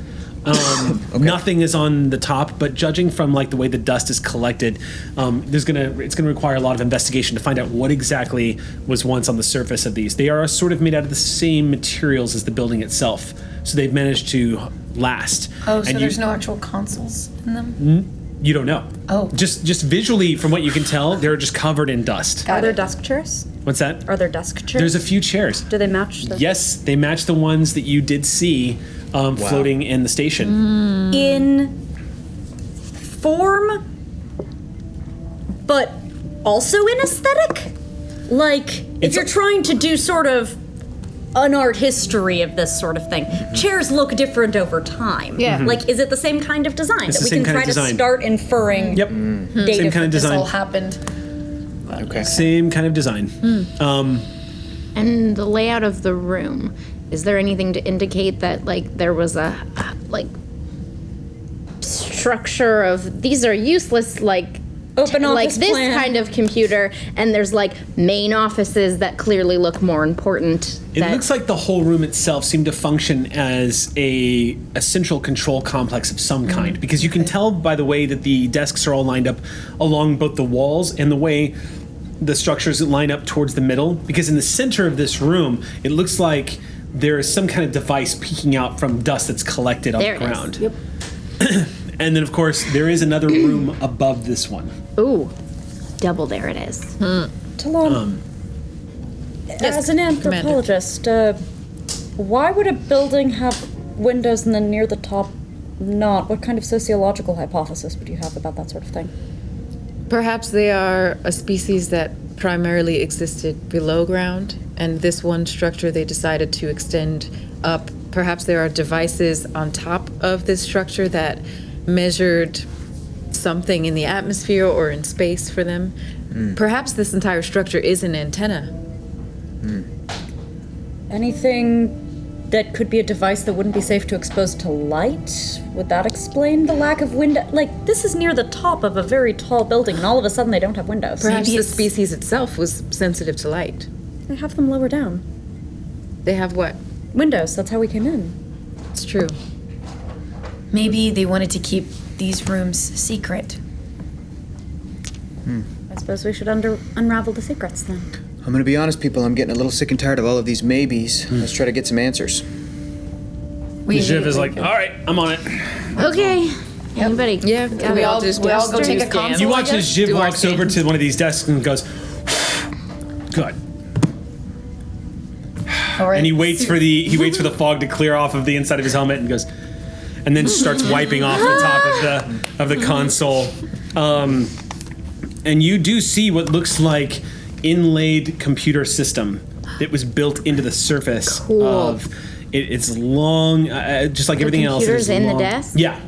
Nothing is on the top, but judging from like the way the dust is collected, it's gonna require a lot of investigation to find out what exactly was once on the surface of these. They are sort of made out of the same materials as the building itself, so they've managed to last. Oh, so And there's no actual consoles in them? You don't know. Oh. Just visually, from what you can tell, they're just covered in dust. Are there desk chairs? What's that? Are there desk chairs? There's a few chairs. Do they match the... Yes, they match the ones that you did see floating in the station. in form, but also in aesthetic? Like, if It's you're trying to do sort of an art history of this sort of thing, chairs look different over time. Yeah. Like, is it the same kind of design It's that the we same can kind of try to design. start inferring Yep. data Same kind of This all design. happened. Okay. Same kind of design. And the layout of the room, is there anything to indicate that like there was a like structure of these are useless like Open like office this plan. kind of computer, and there's like main offices that clearly look more important. It looks like the whole room itself seemed to function as a central control complex of some kind, because you can tell by the way that the desks are all lined up along both the walls and the way the structures line up towards the middle, because in the center of this room, it looks like there is some kind of device peeking out from dust that's collected on There the it is. ground. Yep. And then, of course, there is another room above this one. Ooh, double there it is. Talon, as an anthropologist, why would a building have windows and then near the top not? What kind of sociological hypothesis would you have about that sort of thing? Perhaps they are a species that primarily existed below ground, and this one structure they decided to extend up. Perhaps there are devices on top of this structure that measured something in the atmosphere or in space for them. Perhaps this entire structure is an antenna. Anything that could be a device that wouldn't be safe to expose to light? Would that explain the lack of window? Like, this is near the top of a very tall building, and all of a sudden they don't have windows. Perhaps Maybe the it's- species itself was sensitive to light. They have them lower down. They have what? Windows, that's how we came in. It's true. Maybe they wanted to keep these rooms secret. I suppose we should unravel the secrets then. I'm gonna be honest, people. I'm getting a little sick and tired of all of these maybes. Let's try to get some answers. Jiv is like, all right, I'm on it. Okay. Anybody? Yeah, we all go take a console? You watch I as guess? Jiv Do our walks over to one of these desks and goes, good. All right. And he waits for the fog to clear off of the inside of his helmet and goes, and then starts wiping off the top of the console. And you do see what looks like inlaid computer system that was built into the surface of it. It's long, just like everything else. Computers in long. the desk? Yeah.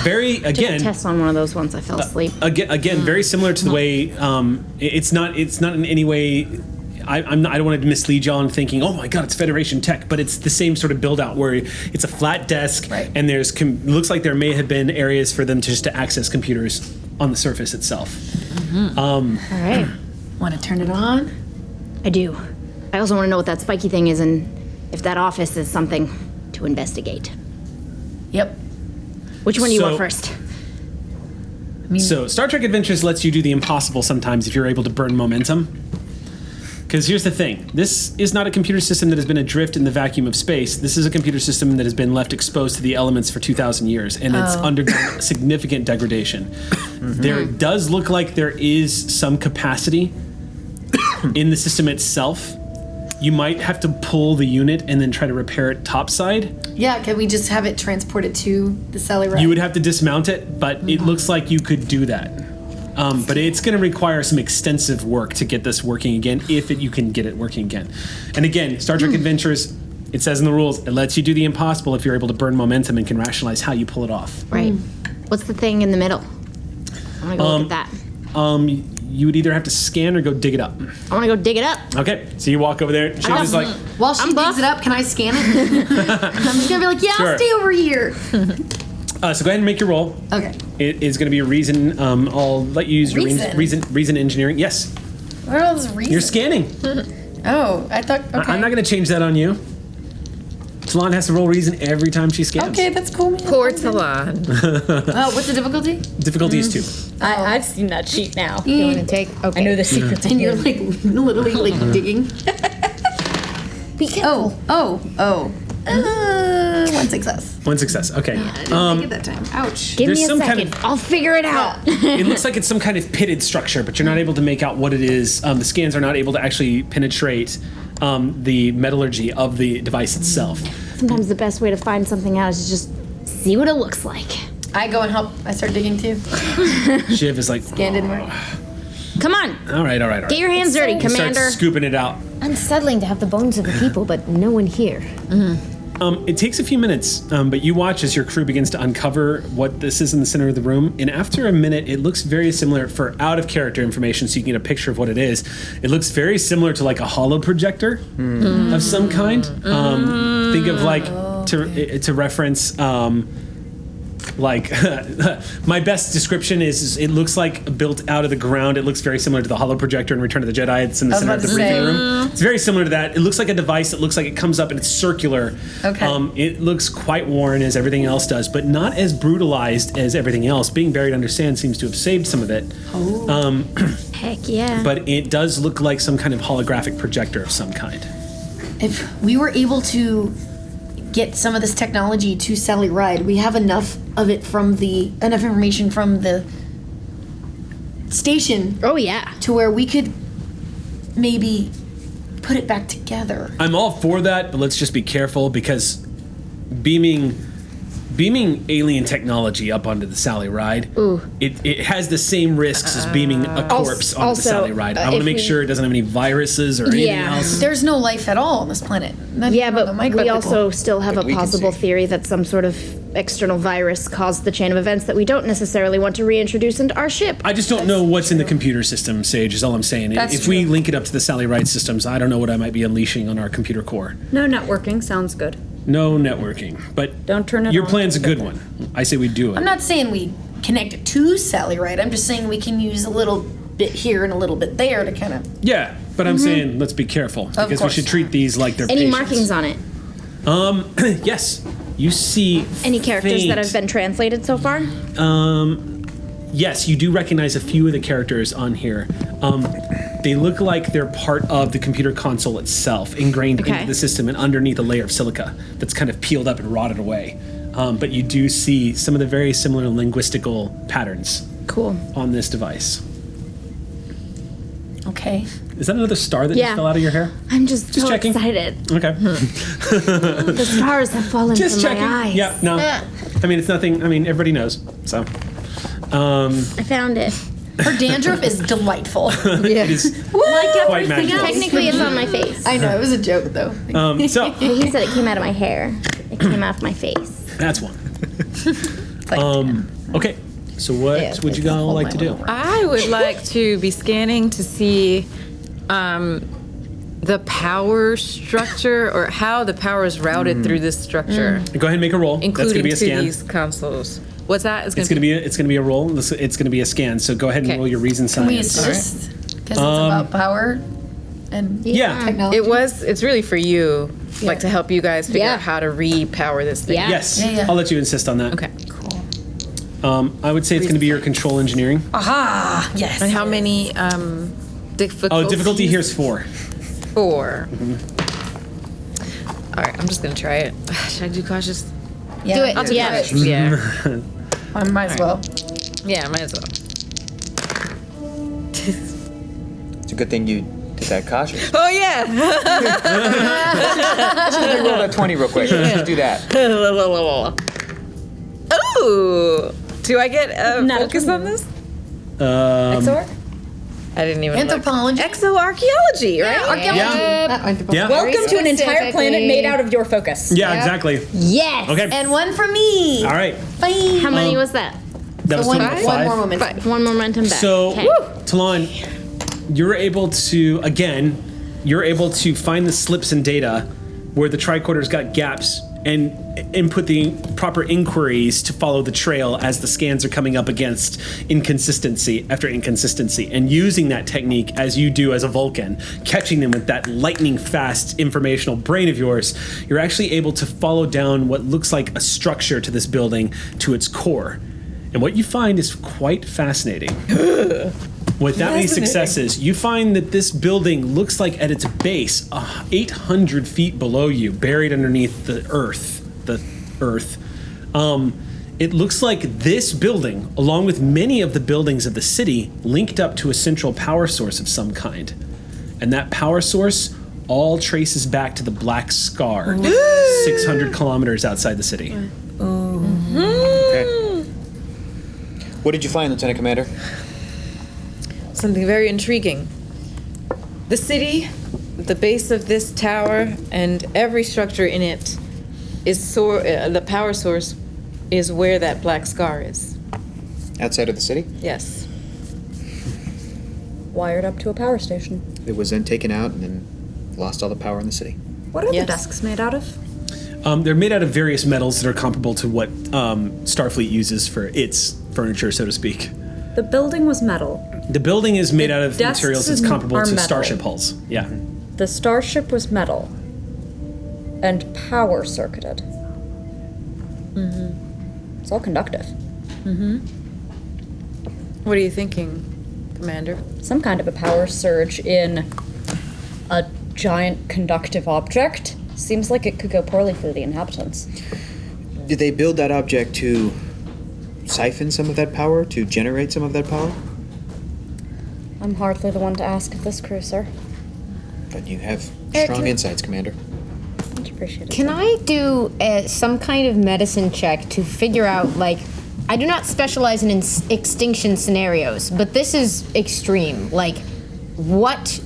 Very, again... Test on one of those once I fell asleep. Again, very similar to the way... it's not in any way... I don't want to mislead y'all in thinking, oh my god, it's Federation tech, but it's the same sort of build out where it's a flat desk, and there's looks like there may have been areas for them to access computers on the surface itself. All right. Want to turn it on? I do. I also want to know what that spiky thing is and if that office is something to investigate. Yep. Which one do you want first? So Star Trek Adventures lets you do the impossible sometimes if you're able to burn momentum. Because here's the thing. This is not a computer system that has been adrift in the vacuum of space. This is a computer system that has been left exposed to the elements for 2,000 years, and it's undergone significant degradation. There does look like there is some capacity in the system itself. You might have to pull the unit and then try to repair it topside. Yeah, can we just have it transported to the Sally Ride? You would have to dismount it, but it looks like you could do that. But it's going to require some extensive work to get this working again, if you can get it working again. And again, Star Trek Adventures, it says in the rules, it lets you do the impossible if you're able to burn momentum and can rationalize how you pull it off. Right. What's the thing in the middle? I want to go look at that. You would either have to scan or go dig it up. I want to go dig it up. Okay, so you walk over there. Shiv is like, While she digs it up, can I scan it? I'm just gonna be like, yeah, Sure. I'll stay over here. so go ahead and make your roll. Okay. It is going to be a reason. I'll let you use your reason engineering. Yes. What are those reasons? You're scanning. Oh, I thought. Okay. I'm not going to change that on you. Talon has to roll reason every time she scans. Okay, that's cool, man. Poor Talon. Oh, what's the difficulty? Difficulty is 2. I've seen that sheet now. You want to take? Okay. I know the secrets. And you're like literally like digging. Be careful. Oh. 1 success. 1 success. Okay. I didn't make it that time. Ouch. Give There's me a some kind second. of- I'll figure it out. It looks like it's some kind of pitted structure, but you're not able to make out what it is. The scans are not able to actually penetrate the metallurgy of the device itself. Sometimes the best way to find something out is to just see what it looks like. I go and help. I start digging too. Shiv is like, Scan didn't work. Come on. all right. Get your hands dirty, He starts Commander. scooping it out. Unsettling to have the bones of the people, but no one here. It takes a few minutes, but you watch as your crew begins to uncover what this is in the center of the room. And after a minute, it looks very similar for out of character information, so you can get a picture of what it is. It looks very similar to like a holo projector of some kind. Think of like to reference. Like my best description is it looks like built out of the ground. It looks very similar to the holo projector in Return of the Jedi. It's in the center of the briefing room. It's very similar to that. It looks like a device. It looks like it comes up and it's circular. Okay. It looks quite worn as everything else does, but not as brutalized as everything else. Being buried under sand seems to have saved some of it. Heck yeah. But it does look like some kind of holographic projector of some kind. If we were able to get some of this technology to Sally Ride, we have enough of it enough information from the station Oh yeah. to where we could maybe put it back together. I'm all for that, but let's just be careful because beaming alien technology up onto the Sally Ride, it has the same risks as beaming a corpse onto the also, Sally Ride. I want to if make we- sure it doesn't have any viruses or anything else. There's no life at all on this planet. Not Yeah, even on the but we microbial. also still have a we can possible see. theory that some sort of external virus caused the chain of events that we don't necessarily want to reintroduce into our ship. I just don't know what's in the computer system, Sage, is all I'm saying. That's If we true. link it up to the Sally Ride systems, I don't know what I might be unleashing on our computer core. No networking sounds good. No networking, but Don't turn it your on. plan's a good one. I say we do it. I'm not saying we connect it to Sally Ride. I'm just saying we can use a little bit here and a little bit there to kind of. Yeah, but I'm saying let's be careful because we course. should treat these like they're Any patients. markings on it? Yes, you see. Any characters that have been translated so far? Yes, you do recognize a few of the characters on here. They look like they're part of the computer console itself, ingrained Okay. into the system and underneath a layer of silica that's kind of peeled up and rotted away. But you do see some of the very similar linguistical patterns Cool. on this device. Okay. Is that another star that just Yeah. fell out of your hair? I'm just so checking. excited. Okay. The stars have fallen Just from checking. my eyes. Yeah, no. I mean, it's nothing. I mean, everybody knows. So, I found it. Her dandruff is delightful. it is quite magical. Technically, it's on my face. I know, it was a joke though. So, He said it came out of my hair. It came out of my face. that's one. Okay. So, what would you all like to do? I would like to be scanning to see the power structure or how the power is routed through this structure, Go ahead and make a roll. That's going including to be a to scan. these consoles. What's that? It's going to be a roll. It's going to be a scan. So go ahead and Okay. roll your reason We science. assist because it's about power and Yeah. technology. It's really for you, like to help you guys figure Yeah. out how to repower this thing. Yeah. Yes. Yeah. I'll let you insist on that. Okay. I would say it's going to be your control engineering. Aha! Yes. And how many difficulties? Oh, difficulty here is 4. 4. All right, I'm just gonna try it. Should I do cautious? Yeah. Do it. I'll do Yeah. cautious. Yeah. I might as well. Yeah, might as well. It's a good thing you did that cautious. Oh yeah. Roll that 20 real quick. Let's do that. Ooh. Do I get focus on this? XOR? I didn't even. Anthropology. Exoarchaeology, right? Yeah. Welcome to an entire specifically. planet made out of your focus. Yeah, exactly. Yes. Okay. And one for me. All right. Bye. How many was that? That was one, total of one 5. more moment. One momentum back. So, Okay. Talon, you're able to find the slips in data where the tricorder's got gaps and input the proper inquiries to follow the trail as the scans are coming up against inconsistency after inconsistency, and using that technique as you do as a Vulcan, catching them with that lightning fast informational brain of yours, you're actually able to follow down what looks like a structure to this building to its core. And what you find is quite fascinating. With that many successes, you find that this building looks like at its base, 800 feet below you, buried underneath the earth. It looks like this building, along with many of the buildings of the city, linked up to a central power source of some kind. And that power source all traces back to the Black Scar, 600 kilometers outside the city. Okay. What did you find, Lieutenant Commander? Something very intriguing. The city, the base of this tower, and every structure in it is the power source is where that Black Scar is. Outside of the city? Yes. Wired up to a power station. It was then taken out and then lost all the power in the city. What are Yes. the desks made out of? They're made out of various metals that are comparable to what Starfleet uses for its furniture, so to speak. The building was metal. The building is made The out of desks materials that's comparable are to metal. starship hulls. Yeah. The starship was metal. And power circuited. It's all conductive. What are you thinking, Commander? Some kind of a power surge in a giant conductive object. Seems like it could go poorly for the inhabitants. Did they build that object to siphon some of that power, to generate some of that power? I'm hardly the one to ask of this crew, sir. But you have Eric, strong can- insights, Commander. Much appreciated. Can I do some kind of medicine check to figure out, like, I do not specialize in extinction scenarios, but this is extreme. Like, what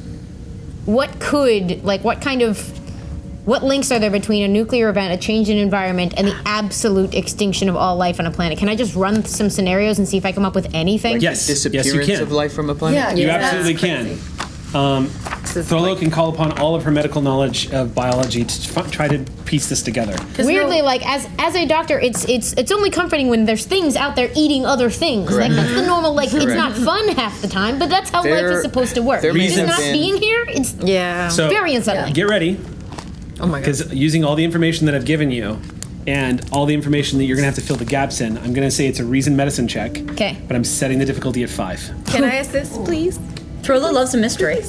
links are there between a nuclear event, a change in environment, and the absolute extinction of all life on a planet? Can I just run some scenarios and see if I come up with anything? Yes. Disappearance Yes, you can. of life from a planet? Yeah. You That's absolutely crazy. can. Thorlo can call upon all of her medical knowledge of biology to try to piece this together. Weirdly, like as a doctor, it's only comforting when there's things out there eating other things. Like that's the normal. Like it's not fun half the time, but that's how life There- is supposed to work. there may Just have not been- being here, it's Yeah. So very unsettling. get ready, Oh my God. because using all the information that I've given you and all the information that you're going to have to fill the gaps in, I'm going to say it's a reason medicine check. Okay. But I'm setting the difficulty at 5. Can I assist, please? Thrilla loves a mystery.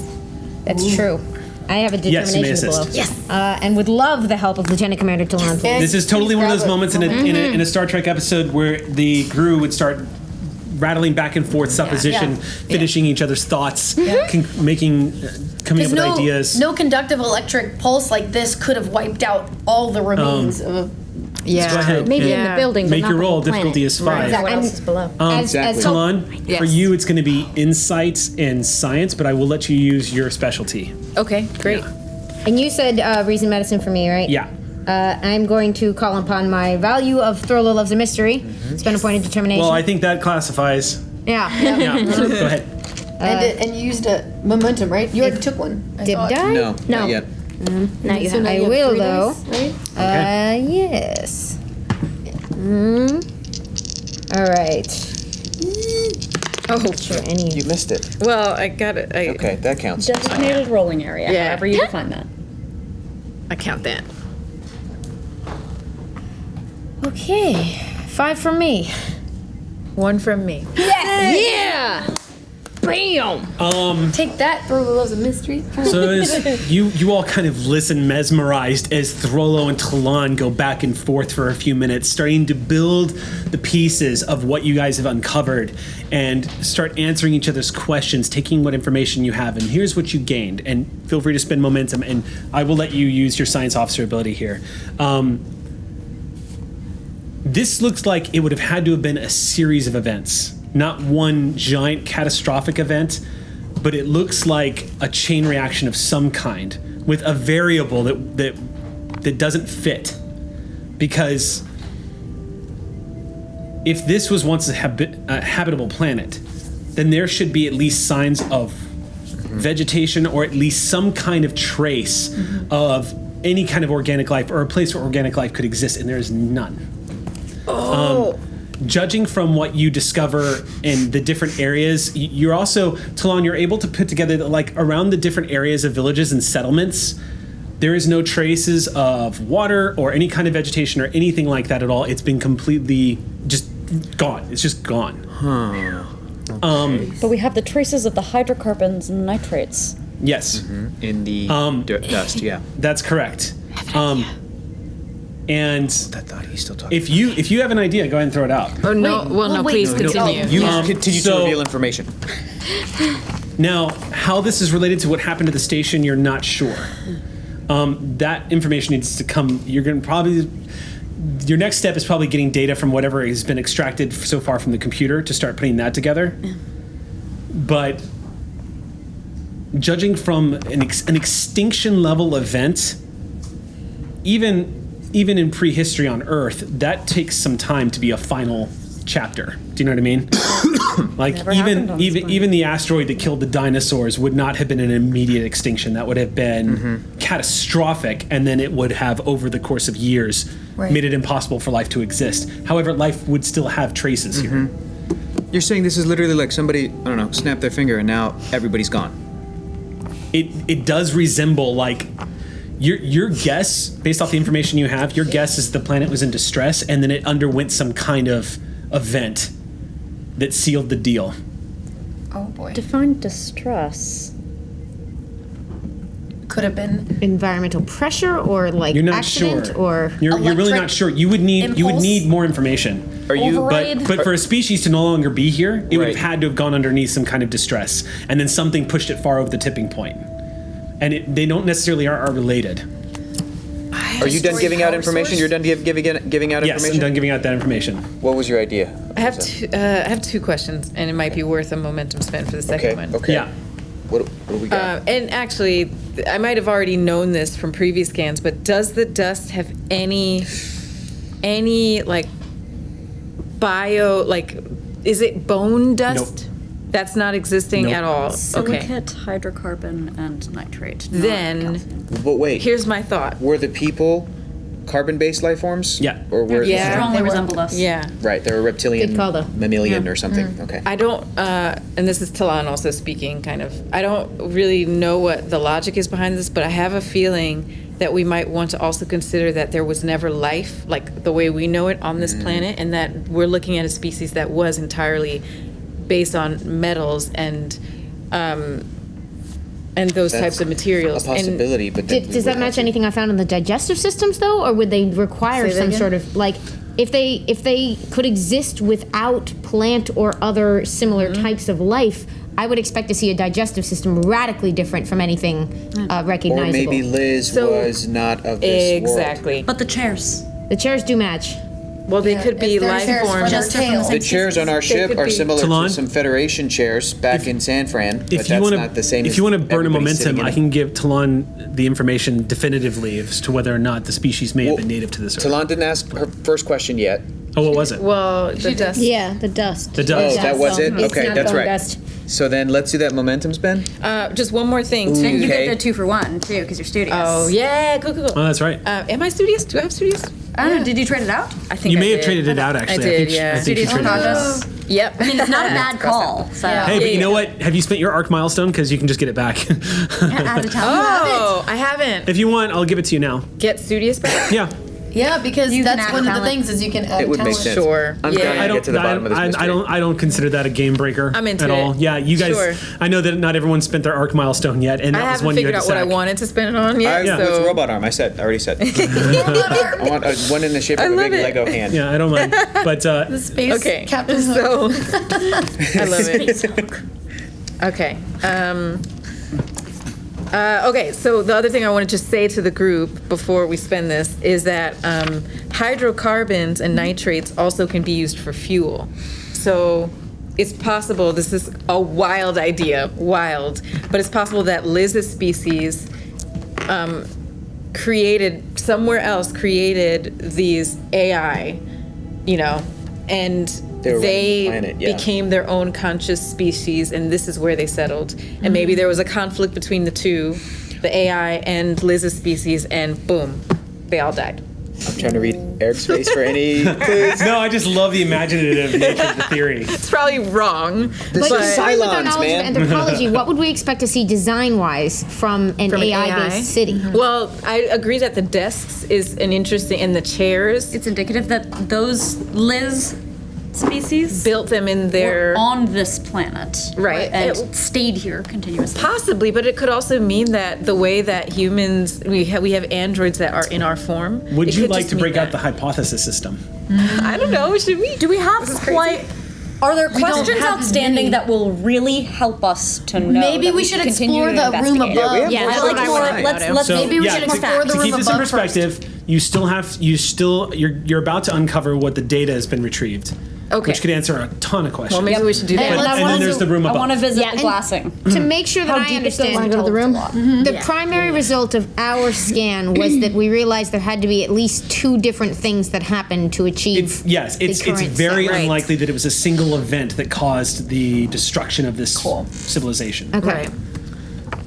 That's true. I have a Yes, you may determination to blow. assist. Yes. And would love the help of Lieutenant Commander Talon. And This is totally please one of those grab it. moments in a Star Trek episode where the crew would start rattling back and forth supposition, Yeah. finishing each other's thoughts, coming up with ideas. No conductive electric pulse like this could have wiped out all the remains of. Yeah. Go ahead. Maybe in Yeah. the building, but Make not your the roll. whole planet. Difficulty is 5. What else is below? Exactly. Talon, Yes. for you it's going to be insights and science, but I will let you use your specialty. Okay, great. And you said reason medicine for me, right? Yeah. I'm going to call upon my value of Thorlo loves a mystery. Spend a point of determination. Well, I think that classifies. yeah. Yeah. Go ahead. And you used a momentum, right? You already took one. Did thought. I? No, No. not yet. Now you So have. now I you have will, 3 though. dice, right? Yes. All right. Oh, Sure, any. You missed it. well, I got it. Okay, that counts. Designated rolling area, Yeah. however you define that. I count that. Okay. 5 from me. 1 from me. Yeah! Bam! Take that, Throw the Loves of Mystery. So as you all kind of listen mesmerized as Throlo and Talon go back and forth for a few minutes, starting to build the pieces of what you guys have uncovered and start answering each other's questions, taking what information you have, and here's what you gained. And feel free to spend momentum, and I will let you use your science officer ability here. This looks like it would have had to have been a series of events, not one giant catastrophic event, but it looks like a chain reaction of some kind with a variable that doesn't fit. Because if this was once a habitable planet, then there should be at least signs of vegetation or at least some kind of trace of any kind of organic life or a place where organic life could exist, and there is none. Judging from what you discover in the different areas, you're also, Talon, you're able to put together that, like, around the different areas of villages and settlements, there is no traces of water or any kind of vegetation or anything like that at all. It's been completely just gone. It's just gone. But we have the traces of the hydrocarbons and nitrates. Yes, In the dust, yeah. that's correct. And I thought he's still talking. if you have an idea, go ahead and throw it out. Oh, no. Well, no, wait, please no, continue. You continue so- to reveal information. Now, how this is related to what happened to the station, you're not sure. That information needs to come. You're going to probably. Your next step is probably getting data from whatever has been extracted so far from the computer to start putting that together. But judging from an extinction level event, even in prehistory on Earth, that takes some time to be a final chapter. Do you know what I mean? Like Never happened on this planet. even the asteroid that killed the dinosaurs would not have been an immediate extinction. That would have been catastrophic, and then it would have, over the course of years, made it impossible for life to exist. However, life would still have traces here. You're saying this is literally like somebody, I don't know, snapped their finger and now everybody's gone. It does resemble, like, your guess, based off the information you have, your guess is the planet was in distress and then it underwent some kind of event that sealed the deal. Oh boy. Define distress. Could have been. Environmental pressure or like You're not accident sure. or. You're really Electric not sure. You would impulse? need more information. Are you? Override? But for a species to no longer be here, it would have Right. had to have gone underneath some kind of distress, and then something pushed it far over the tipping point. And they don't necessarily are related. Are you done giving out power information? source? You're done giving out Yes, information? I'm done giving out that information. What was your idea? I have two questions, and it might be worth a momentum spend for the second Okay, one. okay. Yeah. What do we got? And actually, I might have already known this from previous scans, but does the dust have any like is it bone dust? Nope. That's not existing Nope. at all. Okay. Silicate, hydrocarbon, and nitrate. not Then calcium. But wait, here's my thought. were the people carbon-based life forms? Yeah. Or were Yeah. Strongly They were- resembled us. Yeah. Right, they were reptilian, Good call, though. mammalian or something. Okay. I don't, and this is Talon also speaking, kind of. I don't really know what the logic is behind this, but I have a feeling that we might want to also consider that there was never life, like the way we know it, on this planet, and that we're looking at a species that was entirely based on metals and those That's types of materials. a possibility, but then we Does that would match have to- anything I found in the digestive systems though, or would they require Say that some again? sort of like if they could exist without plant or other similar types of life, I would expect to see a digestive system radically different from anything recognizable. Or maybe Liz was not of this world. Exactly. But the chairs. The chairs do match. Well, they could be life forms. The chairs on our ship could are be- similar Talon? to some Federation chairs back in San Fran, but If that's you want not the same. if you want to burn a everybody sitting momentum, in I it. can give Talon the information definitively as to whether or not the species may have been native to this Earth. Talon didn't ask her first question yet. Oh, what was it? Well, the dust. Yeah, the dust. The Oh, dust. that was it? It's Okay, not that's bone right. dust. So then let's do that momentum spin. Just one more thing, too. And you Okay. get the 2 for 1 too, because you're studious. Oh, yeah, cool. Oh, that's right. Am I studious? Do I have studious? I don't know. Did you trade it out? I think You I may have did. traded it out, actually. I did, think, yeah. I think you traded it out. Yep. I mean, it's not a bad call. So Hey, but you know what? Have you spent your arc milestone? Because you can just get it back. out of town. Oh, I haven't. If you want, I'll give it to you now. Get studious back? Yeah. Yeah, because You can that's add one of the talent. things is you can add It would make talent. sense. Sure. I'm Yeah. trying to get to the bottom of this mystery. I don't consider that a game breaker. I'm into at all. it. Yeah, you guys. Sure. I know that not everyone spent their arc milestone yet, and I that was haven't one you figured had out to what I sack. wanted to spend it on yet. It's So robot arm. I already said. I want one in the shape of a love big it. Lego hand. Yeah, I don't mind. But Space Okay. Captain Hook. So I love it. Okay. Okay, so the other thing I wanted to say to the group before we spend this is that hydrocarbons and nitrates also can be used for fuel. So it's possible, this is a wild idea, but it's possible that Liz's species created these AI, and They were running the they planet, yeah. became their own conscious species, and this is where they settled. And maybe there was a conflict between the two, the AI and Liz's species, and boom, they all died. I'm trying to read Eric's face for any clues. no, I just love the imaginative nature of the theory. It's probably wrong, This but is Going with our Cylons, knowledge man. of anthropology, what would we expect to see design-wise from an AI-based city? Well, I agree that the desks is an interesting, and the chairs It's indicative that those Liz species built them in their were on this planet. Right. And It- stayed here continuously. possibly, but it could also mean that the way that humans we have androids that are in our form. Would it you could like just to mean break out that. the hypothesis system? I don't know. Should we? Do we have quite... Are there don't questions have outstanding many. that will really help us to know? Maybe that we should continue explore to the room investigate? above. Yeah, that's I what like I more. wanna Let's So Maybe we yeah, should to, explore the to room keep this in above first. perspective, you're about to uncover what the data has been retrieved, Okay. which could answer a ton of questions. Well, maybe we should do that. And But- let's and then also- there's the room I above. want to visit Yeah, the and- glassing. To make sure that I deep it goes understand, into the room? the primary result of our scan was that we realized there had to be at least 2 different things that happened to achieve. It's current very state. Right. unlikely that it was a single event that caused the destruction of this civilization. Okay. Right.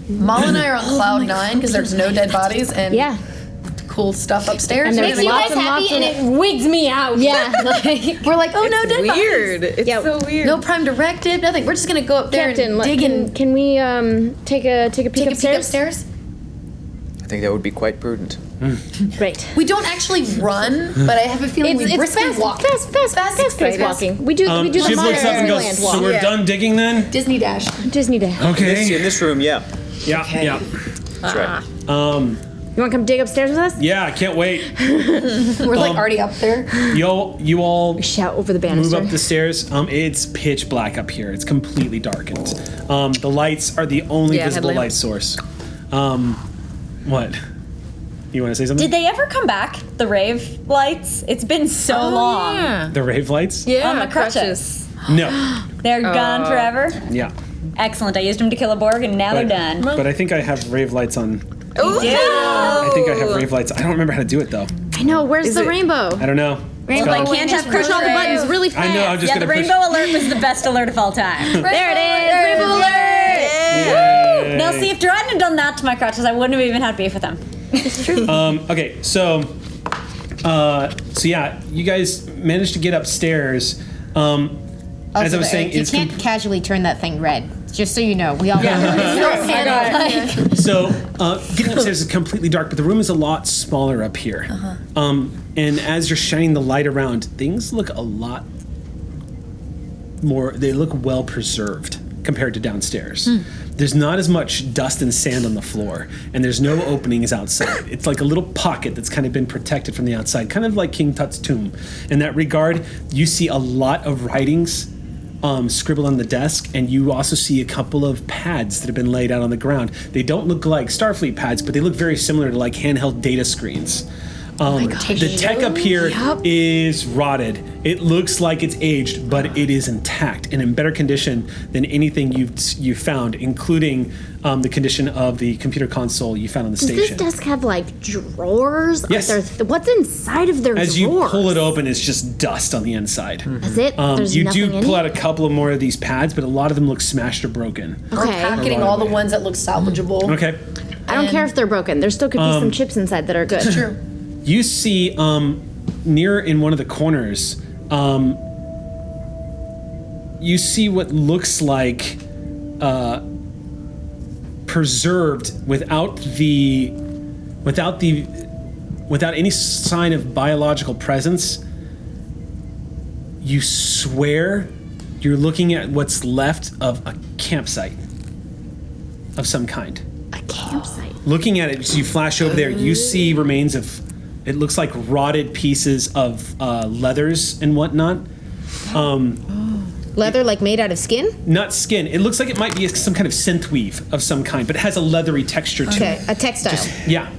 Mal and I are on cloud 9 because there's no dead bodies and Yeah. cool stuff upstairs. And there's Maybe lots and lots of it wigs me out. Yeah. We're like, oh no, dead Weird. It's Yeah. so weird. bodies. No prime directive, nothing. We're just gonna go up there Captain, and dig and can we take a peek take a peek upstairs? upstairs. I think that would be quite prudent. Great. We don't actually run, but I have a feeling we briskly walk. Fast walking. We do the Shiv looks up and goes, Disneyland so walk. we're done digging then? Disney Dash. Disney Day. Okay. In this room, yeah. Yeah. That's right. You want to come dig upstairs with us? Yeah, I can't wait. We're like already up there. You all Shout over the move banister. up the stairs. It's pitch black up here. It's completely darkened. The lights are the only Yeah, visible headlamp. light source. What? You want to say something? Did they ever come back, the rave lights? It's been so long. Yeah. The rave lights? Yeah. On the crutches. No. They're gone forever? Yeah. Excellent. I used them to kill a Borg and now they're done. But I think I have rave lights on. Ooh. I think I have rave lights. I don't remember how to do it though. I know. Where's the it- rainbow? I don't know. Rainbow. Spell. Can't have Push all the rave. buttons really fast. I know. I'm just Yeah, the gonna push. rainbow alert was the best alert of all time. There it is. Rainbow alert. Yay. Now, see, if Duran had done that to my crutches, I wouldn't have even had beef with him. Okay, so yeah, you guys managed to get upstairs. As I was saying, you it's can't casually turn that thing red. Just so you know, we all so getting upstairs is completely dark, but the room is a lot smaller up here. And as you're shining the light around, things look a lot more. They look well preserved compared to downstairs. There's not as much dust and sand on the floor, and there's no openings outside. It's like a little pocket that's kind of been protected from the outside, kind of like King Tut's tomb. In that regard, you see a lot of writings scribbled on the desk, and you also see a couple of pads that have been laid out on the ground. They don't look like Starfleet pads, but they look very similar to like handheld data screens. The tech up here is rotted. It looks like it's aged, but it is intact and in better condition than anything you've found, including the condition of the computer console you found on the Does station. this desk have like drawers? Yes. What's inside of their drawers? As you pull it open, it's just dust on the inside. That's it? There's You nothing do in pull it? out a couple of more of these pads, but a lot of them look smashed or broken. Okay. Packing all the ones that look salvageable. Okay. I don't care if they're broken. There still could be some chips inside that are good. True. You see, near in one of the corners, you see what looks like preserved without any sign of biological presence. You swear you're looking at what's left of a campsite of some kind. A campsite. Looking at it, as you flash over there, you see remains of, it looks like rotted pieces of leathers and whatnot. Leather, like made out of skin? Not skin. It looks like it might be some kind of synth weave of some kind, but it has a leathery texture to Okay, it. a textile. Yeah.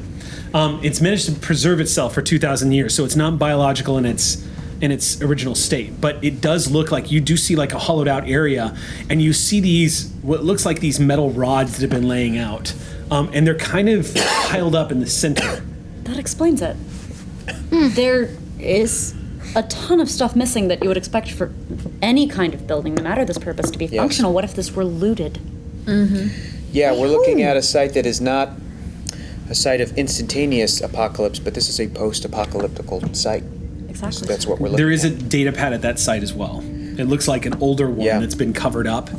It's managed to preserve itself for 2,000 years, so it's not biological in its original state. But it does look like, you do see like a hollowed out area, and you see these, what looks like these metal rods that have been laying out. And they're kind of piled up in the center. That explains it. There is a ton of stuff missing that you would expect for any kind of building, no matter this purpose, to be functional. What if this were looted? Yeah, we're looking at a site that is not a site of instantaneous apocalypse, but this is a post-apocalyptical site. Exactly. So that's what we're looking There is a at. data pad at that site as well. It looks like an older one Yeah. that's been covered up,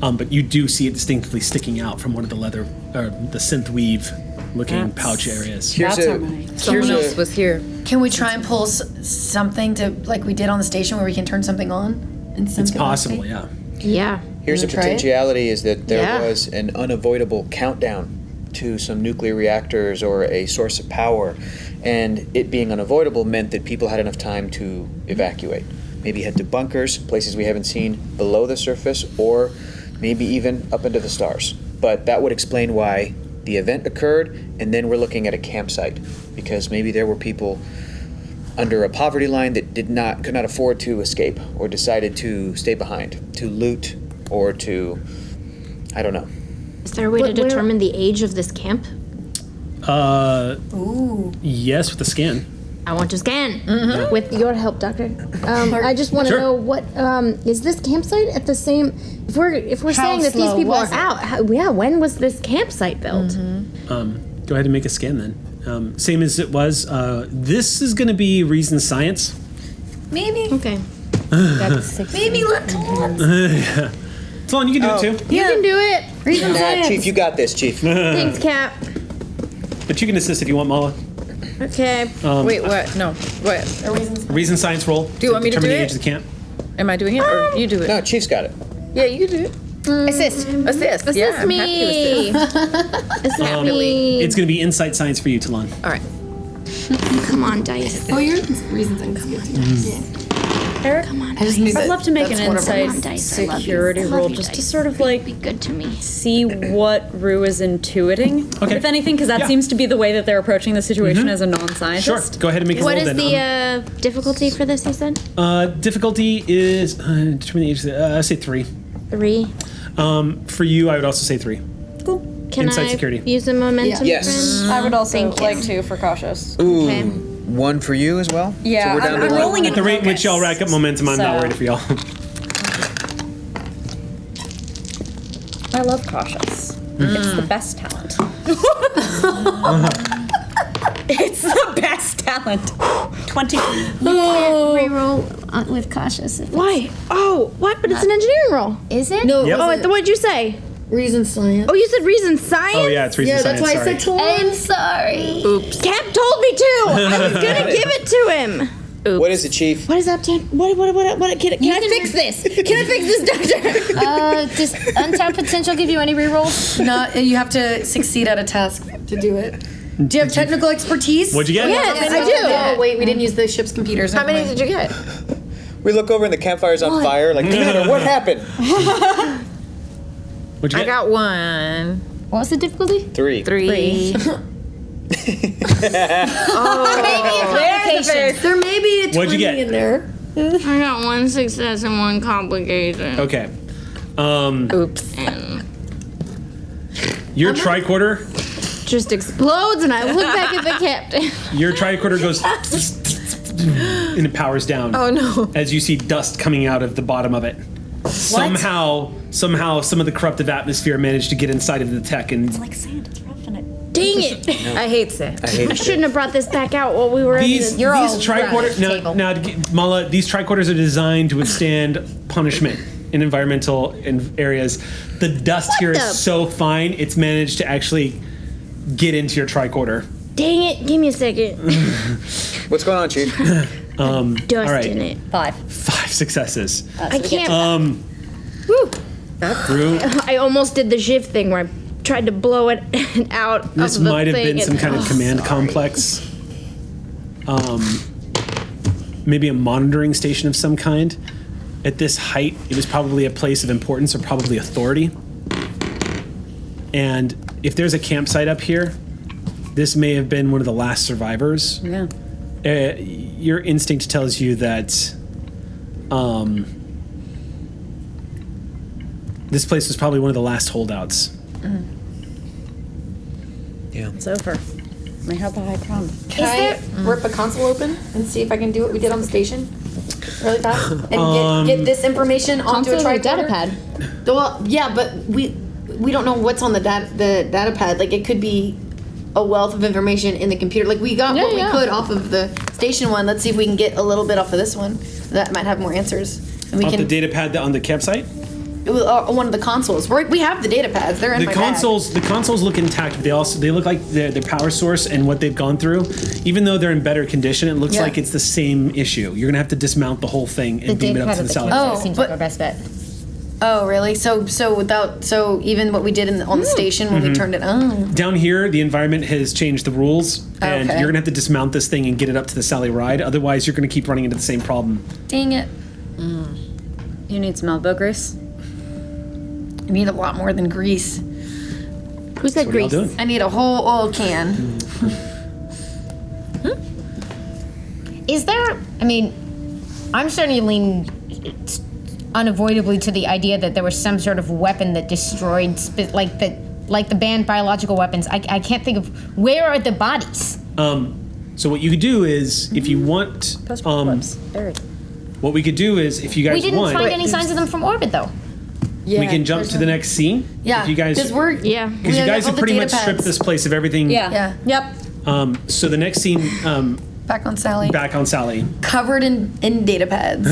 but you do see it distinctly sticking out from one of the leather, or the synth weave looking pouch areas. Someone else was here. Can we try and pull something to, like we did on the station, where we can turn something on? And It's something possible, yeah. Yeah. Here's the Wanna try it? potentiality is that there Yeah. was an unavoidable countdown to some nuclear reactors or a source of power, and it being unavoidable meant that people had enough time to evacuate. Maybe head to bunkers, places we haven't seen below the surface, or maybe even up into the stars. But that would explain why the event occurred, and then we're looking at a campsite, because maybe there were people under a poverty line that could not afford to escape, or decided to stay behind, to loot, or to, I don't know. Is there a way to determine the age of this camp? Yes, with the scan. I want to scan. With your help, Doctor. I just want to Sure. know what is this campsite at the same? If we're saying that these slow people are was it? out, when was this campsite built? Go ahead and make a scan then. Same as it was. This is going to be reason science. Maybe. Okay. Maybe let's. Sloan, you can do it too. You can do it. Reason Nah, science. Chief, you got this, Chief. Thanks, Cap. But you can assist if you want, Mala. Okay. Wait, what? No. What? Reason science roll. Do you want me to determine do the it? age of the camp. Am I doing it or you do it? No, Chief's got it. Yeah, you can do it. Assist. Assist. Yeah, I'm happy to assist. Assist me. It's going to be insight science for you, Talon. All right. Come on, dice. Oh, your reasons and Eric, I just need I'd love to make an insight Come on, dice. I love you. security I love roll you, just to dice. sort of like Be good to me. see what Rue is intuiting, Okay. if anything, because that Yeah. seems to be the way that they're approaching the situation as a non-scientist. Sure. Go ahead and make a What roll is then. the difficulty for this, you said? Difficulty is determine the age. I say 3. 3. For you, I would also say 3. Can Inside I security. use a momentum? Yes. friend? I would also Thank you. like to for cautious. Ooh, Okay. 1 for you as well? Yeah, so we're down I'm to 1. rolling At the rate in which y'all rack up momentum, I'm not So- worried for y'all. I love cautious. It's the best talent. It's the best talent. 20. Reroll with cautious. Why? Oh, what? But it's an engineering roll. Is it? No, Yep. Oh, what'd you say? reason science. Oh, you said reason science? Oh yeah, it's reason Yeah, science. that's why I sorry. said Talon. I'm sorry. Cap told me to. I was gonna give it to him. What is it, Chief? What is up, Jen? What, can I fix this? Can I fix this, Doctor? Does untapped potential give you any rerolls? No, you have to succeed at a task to do it. Do you have technical expertise? What'd you get? Yes, I do. Oh, wait, we didn't use the ship's computers. How many did you get? We look over and the campfire's on fire. Like, Commander, what happened? What'd you I get? got 1. What was the difficulty? 3. 3. There may be a 20 What'd you get? in there. I got 1 success and 1 complication. Okay. Oops. And Your tricorder. just explodes, and I look back at the captain. Your tricorder goes and it powers down. Oh no. As you see dust coming out of the bottom of it. Somehow, some of the corruptive atmosphere managed to get inside of the tech and Like sand, it's rough in it. Dang it! I hate sand. I shouldn't have brought this back out while we were these in the... tricorders. Now, Mala, these tricorders are designed to withstand punishment in environmental areas. The dust here is so fine; it's managed to actually get into your tricorder. Dang it! Give me a second. What's going on, Chief? Dust all right. in it. 5. 5 successes. I can't... Woo! Through. I almost did the shift thing where I tried to blow it out. This of the might have thing been some and- kind of command complex. Maybe a monitoring station of some kind. At this height, it was probably a place of importance or probably authority. And if there's a campsite up here, this may have been one of the last survivors. Yeah. Your instinct tells you that this place was probably one of the last holdouts. Yeah. It's over. I have the high ground. Can I rip a console open and see if I can do what we did on the station? Really fast? And get this information onto a Console or tricorder? data pad? Well, yeah, but we don't know what's on the data pad. Like, it could be a wealth of information in the computer. Like, we got what we could off of the station one. Let's see if we can get a little bit off of this one. That might have more answers. And we Off can the data pad on the campsite? one of the consoles. We have the data pads. They're in The my consoles look intact, but they look like their power source and what they've gone through. Even though they're in better condition, it looks like it's the same issue. You're gonna have to dismount the whole thing and beam it up to the Sally Ride. seems but- like our best bet. bag. Oh, really? So even what we did on the station when we turned it on. Down here, the environment has changed the rules, and Okay. you're gonna have to dismount this thing and get it up to the Sally Ride. Otherwise, you're gonna keep running into the same problem. Dang it. You need some elbow grease? I need a lot more than grease. Who said What are y'all grease? doing? I need a whole oil can. Is there? I mean, I'm starting to lean unavoidably to the idea that there was some sort of weapon that destroyed, like the banned biological weapons. I can't think of where are the bodies. So what you could do is, if you want, Buried. what we could do is, if you guys We didn't want, find any signs of them from orbit, though. we can jump to the next scene. Yeah, If you guys, because we're Yeah. because you have guys all have the pretty data much stripped pads. this place of everything. Yeah, Yep. So the next scene, back on Sally. back on Sally. Covered in data pads.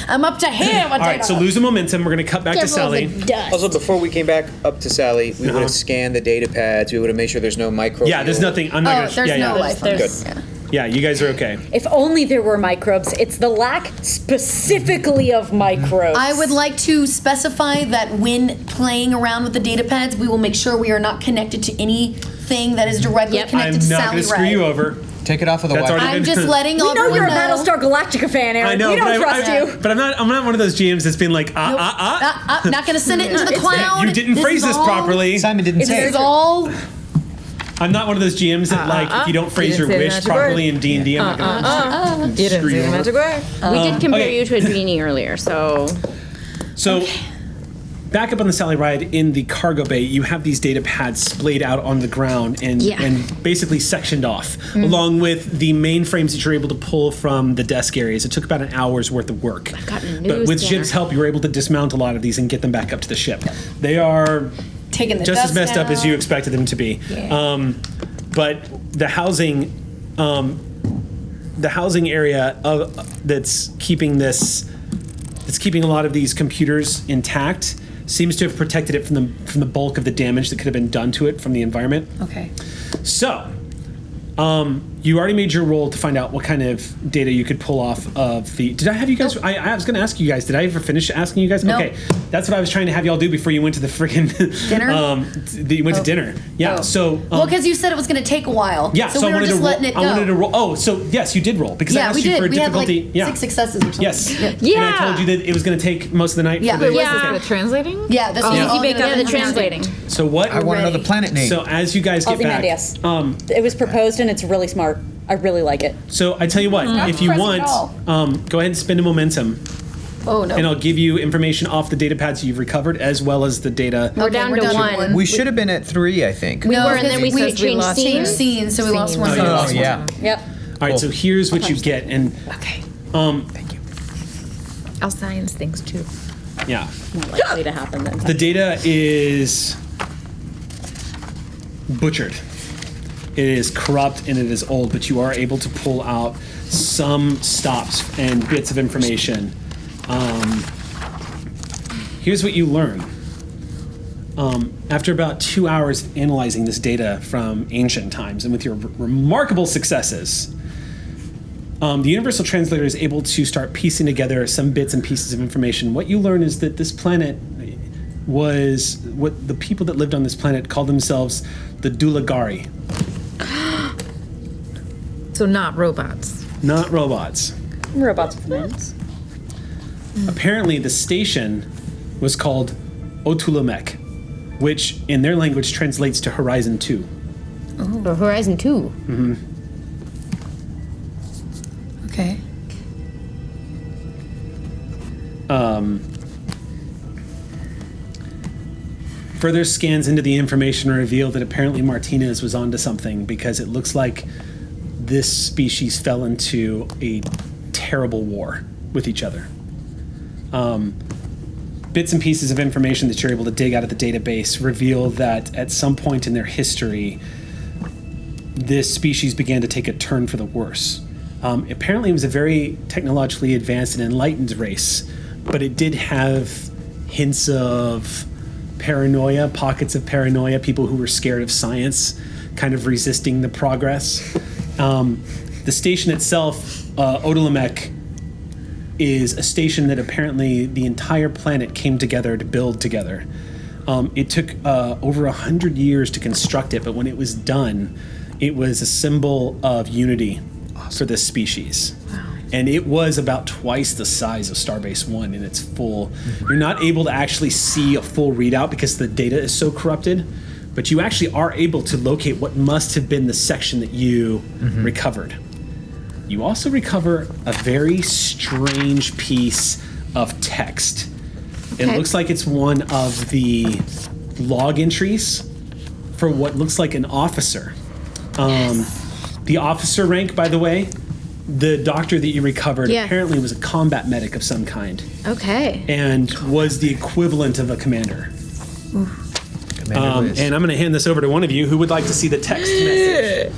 I'm up to here with All data. right, so losing momentum. We're gonna cut back to Careful of Sally. the dust. Also, before we came back up to Sally, we would have scanned the data pads. We would have made sure there's no micro. Yeah, there's nothing. I'm not Oh, gonna. there's yeah, no yeah. life. Good. Yeah, you guys are okay. If only there were microbes. It's the lack specifically of microbes. I would like to specify that when playing around with the data pads, we will make sure we are not connected to anything that is directly Yep. connected I'm to not Sally gonna screw Ride. you over. Take it off of the That's Wi-Fi. already I'm been- just letting we know everyone you're a know. Battlestar Galactica fan, Aaron. I know, We don't but trust you. but I'm not one of those GMs that's been like, Not gonna send it into the cloud. you didn't phrase this properly. Simon didn't This say is it. all. I'm not one of those GMs that like if you don't phrase your didn't say wish magic properly in D&D, I'm not gonna You didn't screw say you the over. magic word. We did compare okay. you to a genie earlier, so... So, back up on the Sally Ride in the cargo bay, you have these data pads splayed out on the ground and basically sectioned off, along with the mainframes that you're able to pull from the desk areas. It took about an hour's worth of work. gotten a But news with scanner. Jib's help, you were able to dismount a lot of these and get them back up to the ship. They are Taking the just as dust messed up as down. you expected them to be. But the housing area that's keeping a lot of these computers intact seems to have protected it from the bulk of the damage that could have been done to it from the environment. Okay. So, you already made your roll to find out what kind of data you could pull off of the. Did I have you guys? I was going to ask you guys. Did I ever finish asking you guys? No. Okay, that's what I was trying to have y'all do before you went to the freaking Dinner? You went to dinner. Yeah. Oh. So. Well, because you said it was going to take a while. Yeah. So, So we I were wanted just to roll. letting it go. I wanted to roll. Oh, so yes, you did roll because I Yeah, asked we you did. for We had difficulty. like Yeah. 6 successes or something. Yes. Yeah. And I told you that it was going to take most of the night. Yeah. For the, But Was this the translating? Yeah, this was Yeah. all Easy bake gonna oven be translating. So what? I want to know the ready. planet name. So as you guys get back, Ozymandias. It was proposed and it's really smart. I really like it. so I tell you what, if you pressing at all. want, go ahead and spend a momentum, Oh no. and I'll give you information off the data pads you've recovered as well as the data. We're down to one. we should have been at 3, I think. We were, and then we changed changed changed scenes, so we lost one. Oh, yeah. Yep. All right, so here's what you get, and Okay. Thank you. I'll science things too. yeah, More likely to happen than the data is butchered. It is corrupt and it is old, but you are able to pull out some stops and bits of information. Here's what you learn. After about 2 hours of analyzing this data from ancient times and with your remarkable successes, the Universal Translator is able to start piecing together some bits and pieces of information. What you learn is that this planet was what the people that lived on this planet called themselves the Dulagari, So not robots. not robots. robots with names. Apparently, the station was called Otulamek, which in their language translates to Horizon 2. Or Horizon 2. Okay. Further scans into the information reveal that apparently Martinez was onto something because it looks like this species fell into a terrible war with each other. Bits and pieces of information that you're able to dig out of the database reveal that at some point in their history, this species began to take a turn for the worse. Apparently, it was a very technologically advanced and enlightened race, but it did have hints of paranoia, pockets of paranoia, people who were scared of science, kind of resisting the progress. The station itself, Otulamek, is a station that apparently the entire planet came together to build together. It took over 100 years to construct it, but when it was done, it was a symbol of unity for this species. Wow. And it was about twice the size of Starbase 1 in its full. You're not able to actually see a full readout because the data is so corrupted, but you actually are able to locate what must have been the section that you recovered. You also recover a very strange piece of text. It looks like it's one of the log entries for what looks like an officer. The officer rank, by the way, the doctor that you recovered apparently was a combat medic of some kind Okay. and was the equivalent of a commander. And I'm going to hand this over to one of you who would like to see the text message.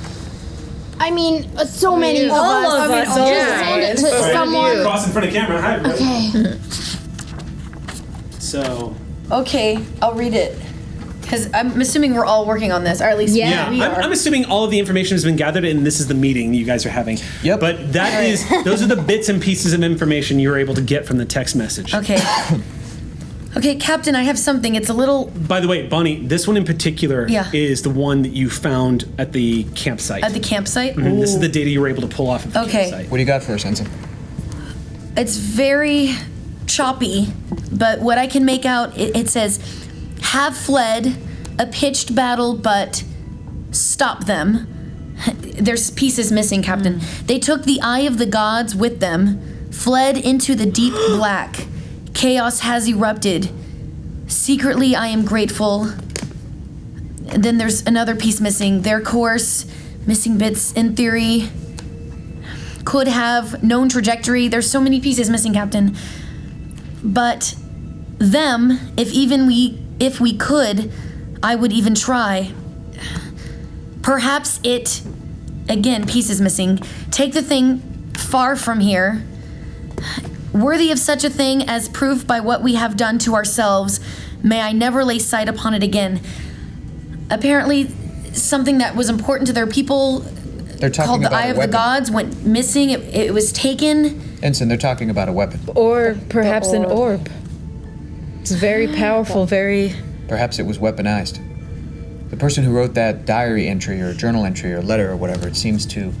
I mean, so many of All us. of us. Just hand it to someone. Cross in front of camera. Hi, everybody. Okay. So, Okay, I'll read it. Because I'm assuming we're all working on this, or at least yeah, we are. I'm assuming all of the information has been gathered, and this is the meeting you guys are having. Yep. But that is, those are the bits and pieces of information you were able to get from the text message. Okay. Okay, Captain, I have something. It's a little. By the way, Bonnie, this one in particular is the one that you found at the campsite. At the campsite? Mhm. This is the data you were able to pull off of the Okay. campsite. What do you got for us, Ensign? It's very choppy, but what I can make out, it says, have fled, a pitched battle, but stop them. There's pieces missing, Captain. They took the eye of the gods with them, fled into the deep black. Chaos has erupted. Secretly, I am grateful. And then there's another piece missing. Their course, missing bits in theory. Could have known trajectory. There's so many pieces missing, Captain. But them, if we could, I would even try. Perhaps it, again, pieces missing. Take the thing far from here. Worthy of such a thing as proof by what we have done to ourselves, may I never lay sight upon it again. Apparently, something that was important to their people They're talking called the about Eye a of the weapon. Gods went missing. It was taken. Ensign, they're talking about a weapon. Or perhaps an orb. It's very powerful, very... Perhaps it was weaponized. The person who wrote that diary entry or journal entry or letter or whatever, it seems to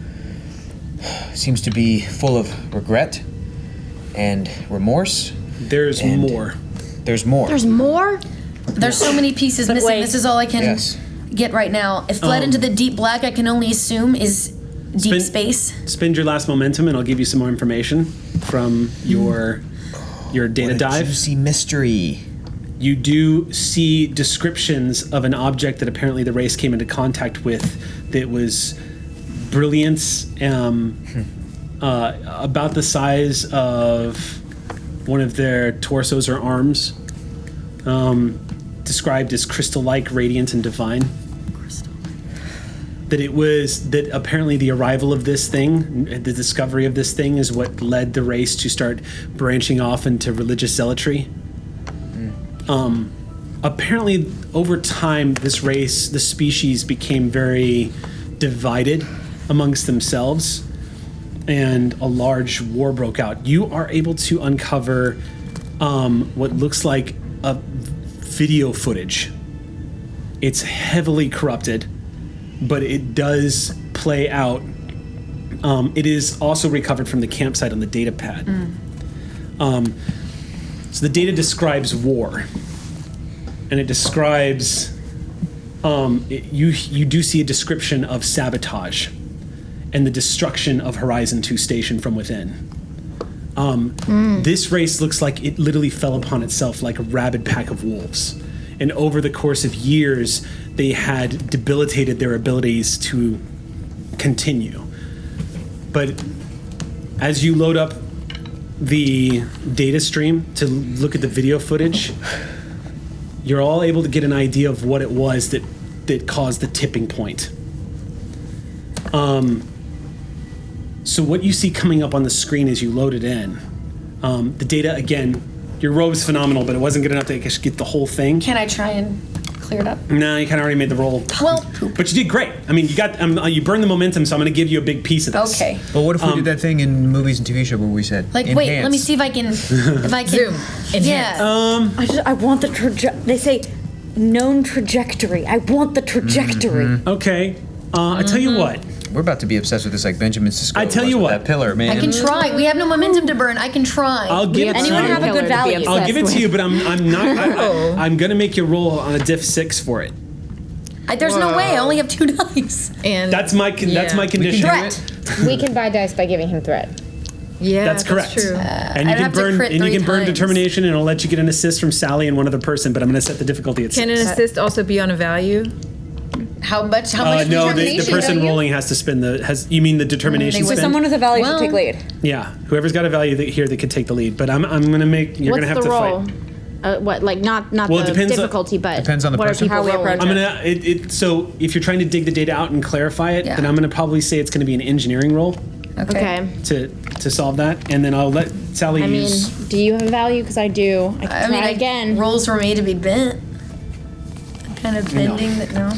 be full of regret and remorse. There's And more. There's more. There's more? There's so many pieces missing. wait. This is all I can Yes. get right now. It fled into the deep black. I can only assume is deep space. Spend your last momentum, and I'll give you some more information from your data What a dive. juicy mystery. You do see descriptions of an object that apparently the race came into contact with that was brilliance, about the size of one of their torsos or arms, described as crystal-like, radiant, and divine. That apparently the arrival of this thing, the discovery of this thing, is what led the race to start branching off into religious zealotry. Apparently, over time, this race, the species, became very divided amongst themselves, and a large war broke out. You are able to uncover what looks like a video footage. It's heavily corrupted, but it does play out. It is also recovered from the campsite on the data pad. So the data describes war, and it describes. You do see a description of sabotage and the destruction of Horizon 2 Station from within. This race looks like it literally fell upon itself like a rabid pack of wolves. And over the course of years, they had debilitated their abilities to continue. But as you load up the data stream to look at the video footage, you're all able to get an idea of what it was that caused the tipping point. So what you see coming up on the screen as you load it in, the data, again, your robe's phenomenal, but it wasn't good enough to get the whole thing. Can I try and clear it up? No, you kind of already made the roll. Well, But you did great. I mean, you got you burned the momentum, so I'm going to give you a big piece of this. okay. But what if we did that thing in movies and TV show where we said, Like, wait, let me see if I can. Zoom. Yeah. I want the trajectory. They say known trajectory. I want the trajectory. Okay. I tell you what. We're about to be obsessed with this like Benjamin Sisko. I tell was you with what. That pillar, man. I can try. We have no momentum to burn. I can try. I'll give it to Anyone you. have a good value? I'll give it to you, but I'm not. I'm going to make you roll on a diff 6 for it. There's no way. I only have 2 dice. And That's my condition. Threat. We can buy dice by giving him threat. yeah, That's correct. True. And you I'd can have to burn crit and you 3 can burn times. determination, and I'll let you get an assist from Sally and one other person. But I'm going to set the difficulty at 6. Can an assist also be on a value? How much? No, the determination person value? rolling has to spin the. You mean the determination They would- spin? Someone with a value Well- should take lead. Yeah, whoever's got a value here that could take the lead. But I'm going to make. You're going What's to have the to roll? fight. What, like, not Well, it the depends on- difficulty, but Depends on the what person. are people How we rolling? approach I'm gonna. So if you're trying to dig the data out and clarify it, Yeah. then I'm going to probably say it's going to be an engineering roll Okay. to solve that, and then I'll let Sally I mean, use. do you have a value? Because I do. I can try again. Rolls were made to be bent. Kind of bending that. No.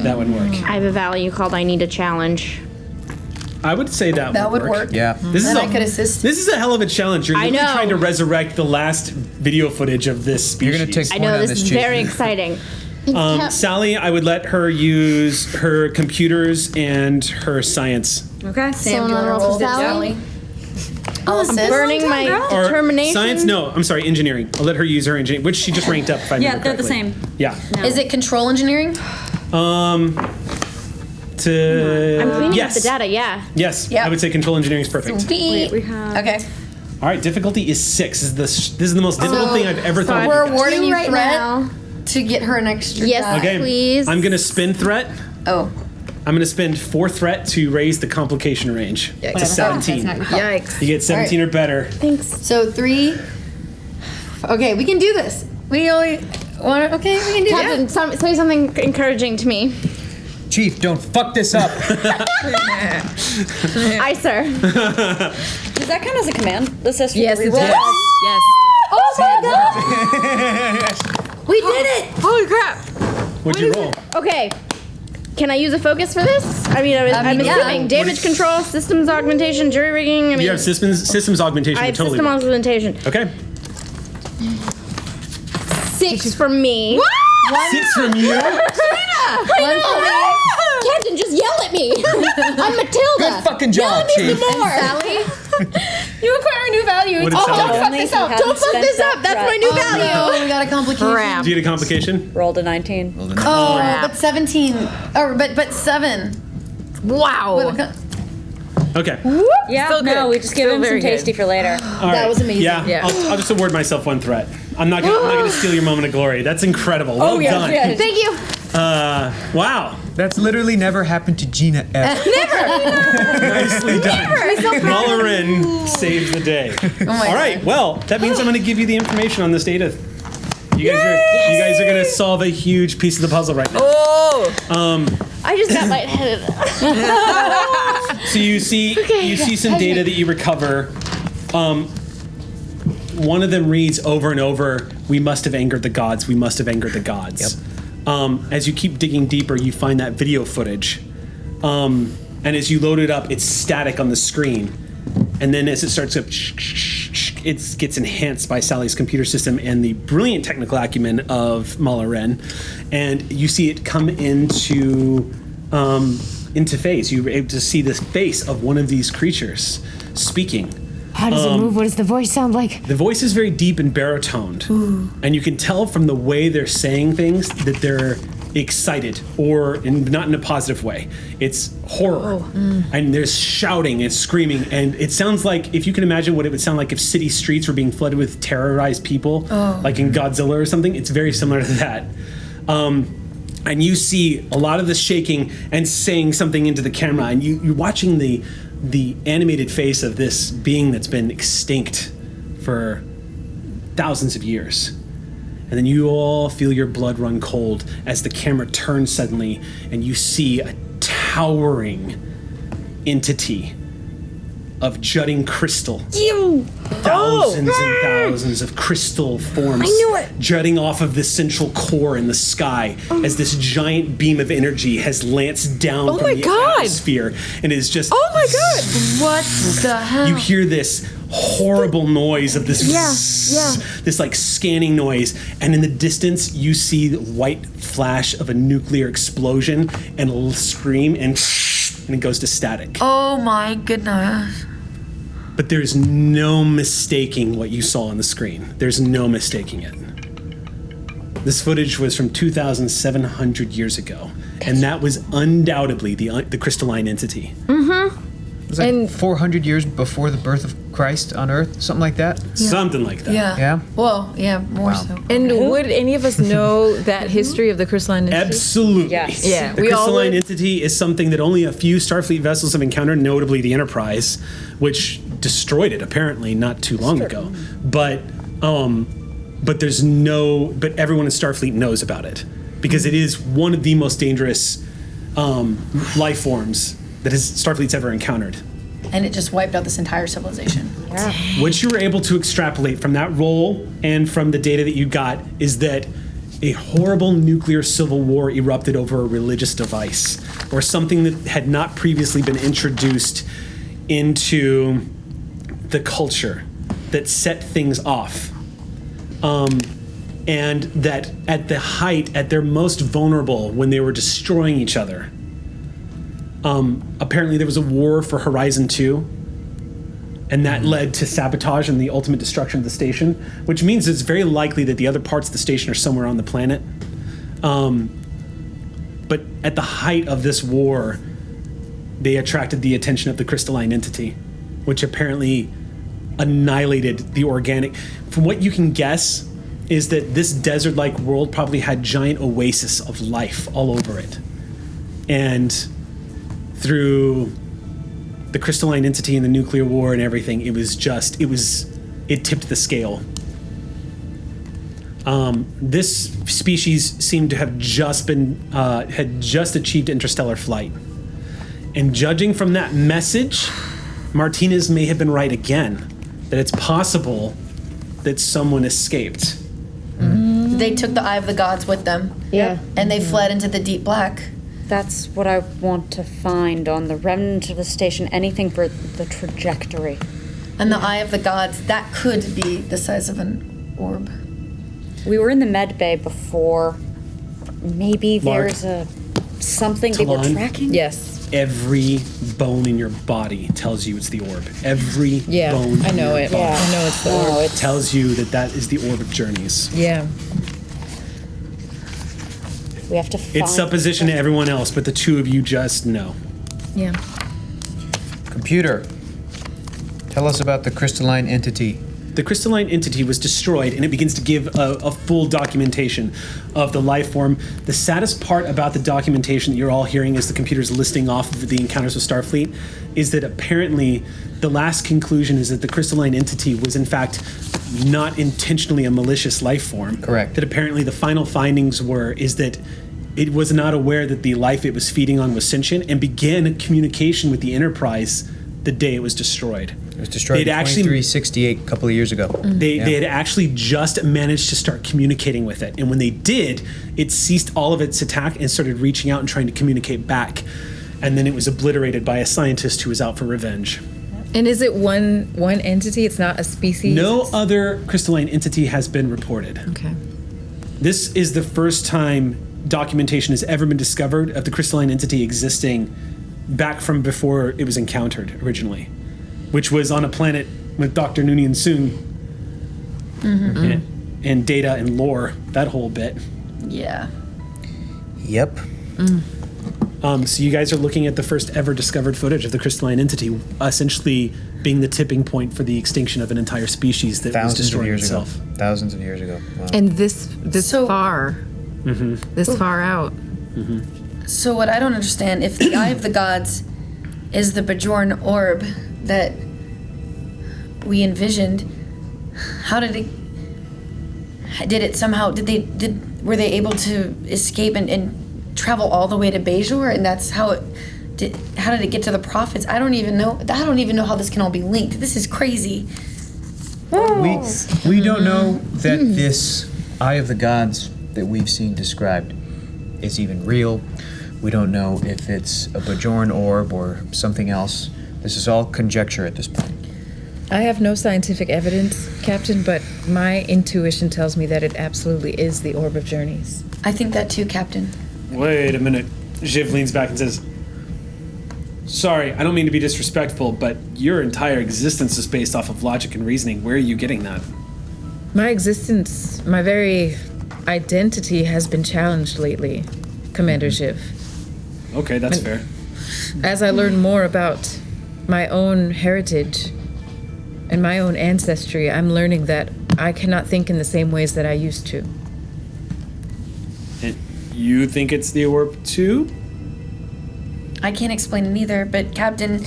That would work. I have a value called I need a challenge. I would say that would work. Yeah. This is Then I could assist. This is a hell of a challenge. You're I literally know. trying to resurrect the last video footage of this species. You're gonna take I point know on this this, is Chief. very exciting. Sally, I would let her use her computers and her science. Okay. Sam, do you want to Someone roll for for Sally? I'll assist. Burning my Or determination. science? No, I'm sorry, engineering. I'll let her use her engineering, which she just ranked up. If I Yeah, remember they're the correctly. same. Yeah. Is it control engineering? I'm cleaning yes. up the data. Yeah. Yes, Yeah. I would say control engineering is perfect. Wait, we have- Okay. All right, difficulty is 6. This is the most difficult thing I've ever thought. We're of. awarding you right threat now. to get her an extra Yes. die. Okay, Please. I'm gonna spin threat. Oh. I'm gonna spend 4 threat to raise the complication range to 17. Yikes. You get 17 or better. So 3. Okay, we can do this. We only want. Okay, we can do Captain, say something encouraging to me. Chief, don't fuck this up. Aye, sir. Does that count as a command? This says Yes, it reroll. does. Yes. Oh my god! We did it! Holy crap. What'd you roll? Okay. Can I use a focus for this? I'm assuming damage control, systems augmentation, jury rigging. You have systems augmentation. I have totally system augmentation. Okay. 6 from me. What? 6 from you. Captain, just yell at me. I'm Matilda. Good fucking job, Yell at me Chief. some more. Sally? You acquire a new value. What did Oh, Sally don't get? fuck this up. Don't fuck this up. That's my new value. No, we got a complication. Crap. Do you get a complication? Rolled a 19. Oh, but 17. Or but 7. Wow. Okay. Yeah, Still no, good. we just give Still him some very good. tasty for later. All right. That was amazing. Yeah. I'll just award myself 1 threat. I'm not gonna steal your moment of glory. That's incredible. Well done. Thank you. Wow. That's literally never happened to Gina ever. Nicely done. Mullerin saves the day. All right. Well, that means I'm going to give you the information on this data. You guys are going to solve a huge piece of the puzzle right now. I just got lightheaded. So you see some data that you recover. One of them reads over and over, "We must have angered the gods. We must have angered the gods." Yep. As you keep digging deeper, you find that video footage. And as you load it up, it's static on the screen. And then as it starts up, it gets enhanced by Sally's computer system and the brilliant technical acumen of Mullerin. And you see it come into phase. You're able to see the face of one of these creatures speaking. How does it move? What does the voice sound like? The voice is very deep and baritoned. And you can tell from the way they're saying things that they're excited, or not in a positive way. It's horror. And there's shouting and screaming, and it sounds like, if you can imagine what it would sound like if city streets were being flooded with terrorized people, like in Godzilla or something, it's very similar to that. And you see a lot of the shaking and saying something into the camera, and you're watching the animated face of this being that's been extinct for thousands of years. And then you all feel your blood run cold as the camera turns suddenly and you see a towering entity of jutting crystal. Thousands and thousands of crystal forms jutting off of this central core in the sky as this giant beam of energy has lanced down from the atmosphere and is just... Oh my god! What the hell? You hear this horrible noise of this this like scanning noise, and in the distance you see the white flash of a nuclear explosion and a scream, and it goes to static. Oh my goodness. But there's no mistaking what you saw on the screen. There's no mistaking it. This footage was from 2,700 years ago, and that was undoubtedly the crystalline entity. It was like 400 years before the birth of Christ on Earth, something like that. Something like that. Yeah? Well, yeah, more so. And would any of us know that history of the crystalline entity? Absolutely. Yes. Yeah, The we all crystalline would. entity is something that only a few Starfleet vessels have encountered, notably the Enterprise, which destroyed it apparently not too long ago. But everyone in Starfleet knows about it because it is one of the most dangerous life forms that Starfleet's ever encountered. And it just wiped out this entire civilization. What you were able to extrapolate from that roll and from the data that you got is that a horrible nuclear civil war erupted over a religious device or something that had not previously been introduced into the culture that set things off. And that at the height, at their most vulnerable, when they were destroying each other, apparently there was a war for Horizon 2, and that led to sabotage and the ultimate destruction of the station, which means it's very likely that the other parts of the station are somewhere on the planet. But at the height of this war, they attracted the attention of the crystalline entity, which apparently annihilated the organic. From what you can guess, is that this desert-like world probably had giant oases of life all over it. And through the crystalline entity and the nuclear war and everything, it tipped the scale. This species seemed to have had just achieved interstellar flight. And judging from that message, Martinez may have been right again, that it's possible that someone escaped. They took the Eye of the Gods with them. Yeah. And they fled into the deep black. That's what I want to find on the remnant of the station. Anything for the trajectory. And the Eye of the Gods, that could be the size of an orb. We were in the med bay before. Maybe Mark. there's something they were Talon. tracking? Yes. Every bone in your body tells you it's the orb. Every Yeah. bone I in know your it. body I know it's the orb. tells you that is the orb of journeys. Yeah. We have to find It's supposition to everyone else, but the two of you just know. Yeah. Computer, tell us about the crystalline entity. The crystalline entity was destroyed, and it begins to give a full documentation of the life form. The saddest part about the documentation that you're all hearing as the computer's listing off of the encounters with Starfleet is that apparently the last conclusion is that the crystalline entity was in fact not intentionally a malicious life form. Correct. That apparently the final findings is that it was not aware that the life it was feeding on was sentient and began communication with the Enterprise the day it was destroyed. It was destroyed in 2368, a couple of years ago. They had actually just managed to start communicating with it. And when they did, it ceased all of its attack and started reaching out and trying to communicate back. And then it was obliterated by a scientist who was out for revenge. And is it one entity? It's not a species? No other crystalline entity has been reported. Okay. This is the first time documentation has ever been discovered of the crystalline entity existing back from before it was encountered originally, which was on a planet with Dr. Noonien Soong and data and lore, that whole bit. Yeah. Yep. So you guys are looking at the first ever discovered footage of the crystalline entity, essentially being the tipping point for the extinction of an entire species that was destroying itself. Thousands of years ago. Wow. And this So- far, this far out. So what I don't understand, if the Eye of the Gods is the Bajoran orb that we envisioned, how did it were they able to escape and travel all the way to Bajor, and that's how it did? How did it get to the prophets? I don't even know how this can all be linked. This is crazy. We don't know that this Eye of the Gods that we've seen described is even real. We don't know if it's a Bajoran orb or something else. This is all conjecture at this point. I have no scientific evidence, Captain, but my intuition tells me that it absolutely is the Orb of Journeys. I think that too, Captain. Wait a minute. Jiv leans back and says, sorry, I don't mean to be disrespectful, but your entire existence is based off of logic and reasoning. Where are you getting that? My existence, my very identity has been challenged lately, Commander Jiv. Okay, that's fair. As I learn more about my own heritage and my own ancestry, I'm learning that I cannot think in the same ways that I used to. And you think it's the orb too? I can't explain it either, but Captain,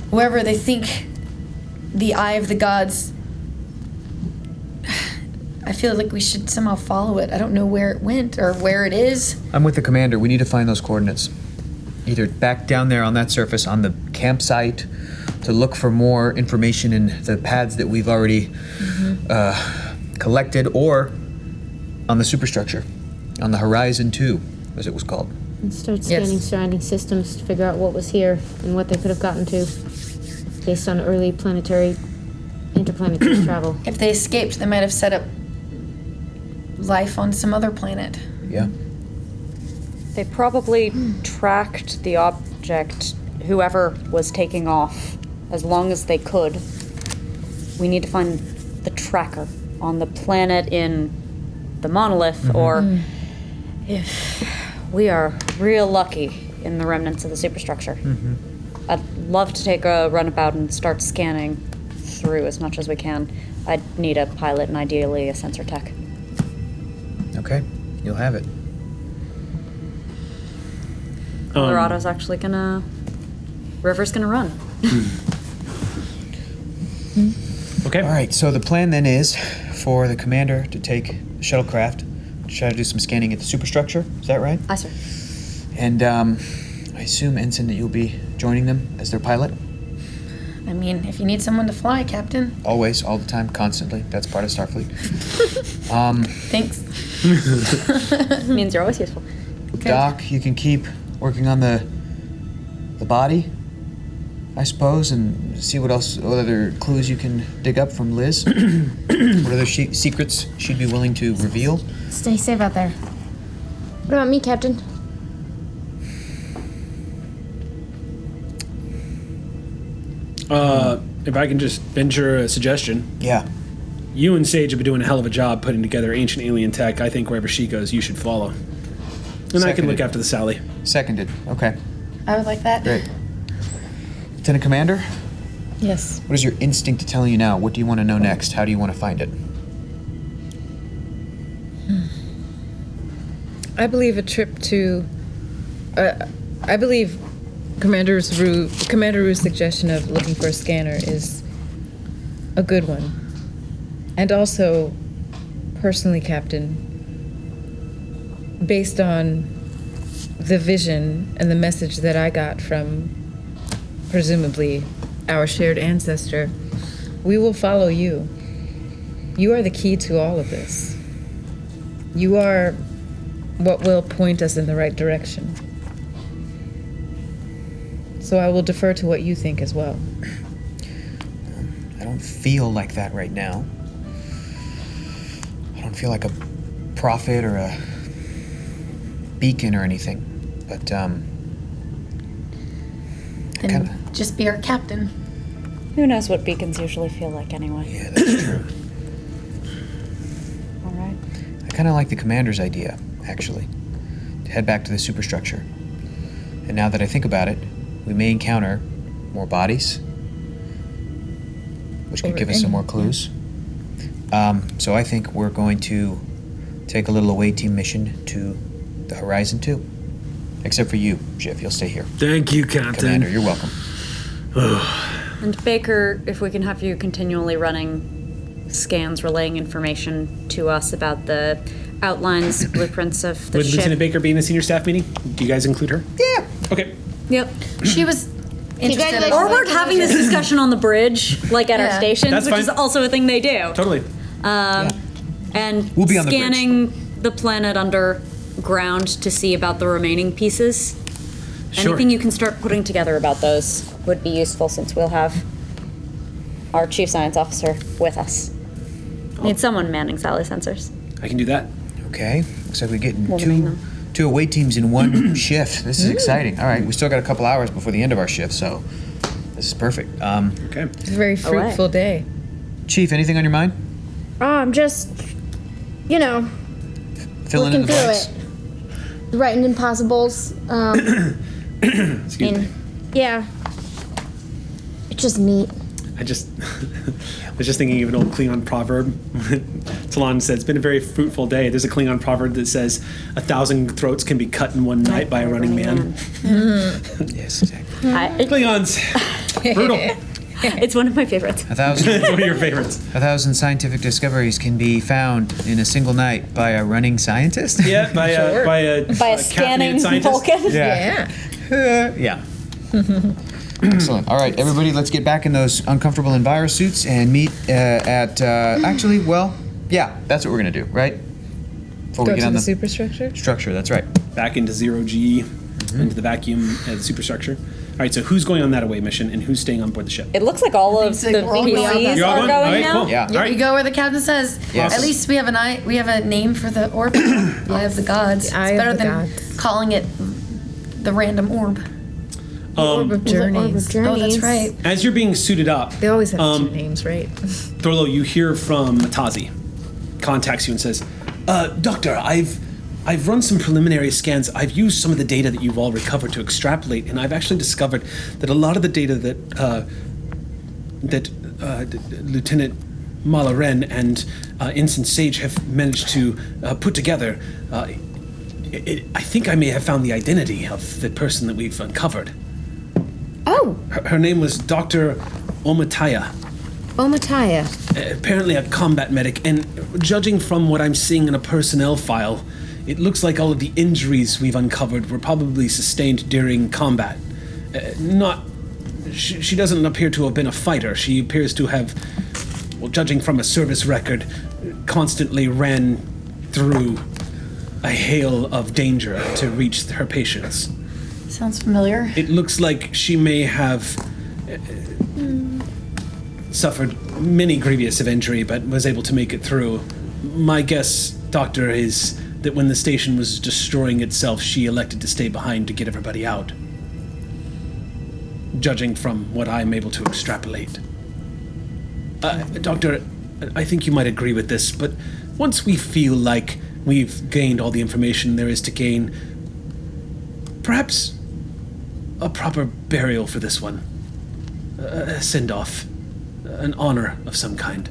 whoever they think the Eye of the Gods, I feel like we should somehow follow it. I don't know where it went or where it is. I'm with the commander. We need to find those coordinates. Either back down there on that surface on the campsite to look for more information in the paths that we've already collected, or on the superstructure, on the Horizon 2, as it was called. And start scanning surrounding systems to figure out what was here and what they could have gotten to based on early interplanetary travel. If they escaped, they might have set up life on some other planet. Yeah. They probably tracked the object, whoever was taking off, as long as they could. We need to find the tracker on the planet in the monolith, or if we are real lucky in the remnants of the superstructure. I'd love to take a runabout and start scanning through as much as we can. I'd need a pilot and ideally a sensor tech. Okay, you'll have it. Colorado's actually River's gonna run. Okay. All right, so the plan then is for the commander to take the shuttlecraft, to try to do some scanning at the superstructure. Is that right? Aye, sir. And I assume, Ensign, that you'll be joining them as their pilot? I mean, if you need someone to fly, Captain. Always, all the time, constantly. That's part of Starfleet. Thanks. Means you're always useful. Doc, you can keep working on the body, I suppose, and see what other clues you can dig up from Liz. What other secrets she'd be willing to reveal? Stay safe out there. What about me, Captain? If I can just venture a suggestion. Yeah. You and Sage have been doing a hell of a job putting together ancient alien tech. I think wherever she goes, you should follow. And I can look after the Sally. Seconded. Okay. I would like that. Great. Lieutenant Commander, Yes. what is your instinct telling you now? What do you want to know next? How do you want to find it? I believe a trip to. I believe Commander Rue's suggestion of looking for a scanner is a good one. And also, personally, Captain, based on the vision and the message that I got from, presumably, our shared ancestor, we will follow you. You are the key to all of this. You are what will point us in the right direction. So I will defer to what you think as well. I don't feel like that right now. I don't feel like a prophet or a beacon or anything. But, And just be our captain. Who knows what beacons usually feel like anyway? yeah, that's true. All right. I kind of like the commander's idea, actually, to head back to the superstructure. And now that I think about it, we may encounter more bodies, which could give us some more clues. So I think we're going to take a little away team mission to the Horizon 2. Except for you, Jiff, you'll stay here. Thank you, Captain. Commander, you're welcome. And Baker, if we can have you continually running scans, relaying information to us about the outlines, blueprints of the Would ship. Lieutenant Baker be in the senior staff meeting? Do you guys include her? Yeah. Okay. Yep. She was interested in Or we're having this discussion on the bridge, like at our Yeah. stations, That's which fine. is also a thing they do. Totally. And We'll be on the bridge. scanning the planet underground to see about the remaining pieces. Sure. Anything you can start putting together about those would be useful, since we'll have our chief science officer with us. Need someone manning Sally sensors. I can do that. Okay. Looks like we're getting We'll make them. two away teams in one shift. This is exciting. All right, we still got a couple hours before the end of our shift, so this is perfect. Okay. It's a very fruitful day. Chief, anything on your mind? I'm just, Filling in looking the through blanks? it. Writing impossibles. Excuse me. Yeah. It's just neat. I was just thinking of an old Klingon proverb. Talon said, it's been a very fruitful day. There's a Klingon proverb that says, 1,000 throats can be cut in one night by a running man. Yes, exactly. Klingons. Brutal. It's one of my favorites. 1,000 It's one of your favorites. 1,000 scientific discoveries can be found in a single night by a running scientist? Yeah, by a By a scanning caffeinated scientist. Vulcan. Yeah. Yeah. Excellent. All right, everybody, let's get back in those uncomfortable enviro suits and meet at, actually, well, yeah, that's what we're going to do, right? Before Go we get to on the the superstructure. structure, that's right. Back into 0G, into the vacuum at the superstructure. All right, so who's going on that away mission and who's staying on board the ship? It looks like all of so the we're all going. PCs You're all are going? going All right, now. cool. Yeah. All right. We go where the captain says. Yes. At least we have a name for the orb. The Eye of the Gods. The Eye It's of better the than Gods. calling it the random orb. Orb of Journeys. Oh, that's right. As you're being suited up, They always have two names, right? Thorlo, you hear from Matazi. Contacts you and says, Doctor, I've run some preliminary scans. I've used some of the data that you've all recovered to extrapolate, and I've actually discovered that a lot of the data that Lieutenant Malaren and Ensign Sage have managed to put together, I think I may have found the identity of the person that we've uncovered. Oh, Her name was Dr. Omataya. Omataya. Apparently a combat medic, and judging from what I'm seeing in a personnel file, it looks like all of the injuries we've uncovered were probably sustained during combat. She doesn't appear to have been a fighter. She appears to have, well, judging from a service record, constantly ran through a hail of danger to reach her patients. Sounds familiar. It looks like she may have suffered many grievous of injury, but was able to make it through. My guess, Doctor, is that when the station was destroying itself, she elected to stay behind to get everybody out. Judging from what I'm able to extrapolate. Doctor, I think you might agree with this, but once we feel like we've gained all the information there is to gain, perhaps a proper burial for this one. A send-off. An honor of some kind.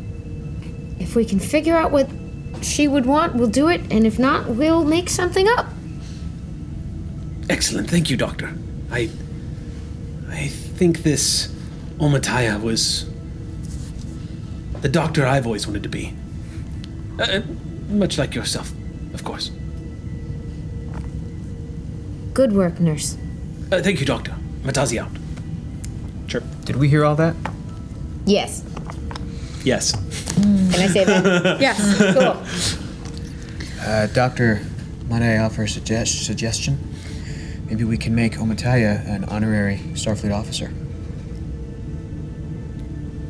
If we can figure out what she would want, we'll do it, and if not, we'll make something up. Excellent, thank you, Doctor. I think this Omataya was the doctor I've always wanted to be. Much like yourself, of course. Good work, nurse. Thank you, Doctor. Matazi out. Sure. Did we hear all that? Yes. Yes. Can I say that? Yes. Cool. Doctor, might I offer a suggestion? Maybe we can make Omataya an honorary Starfleet officer.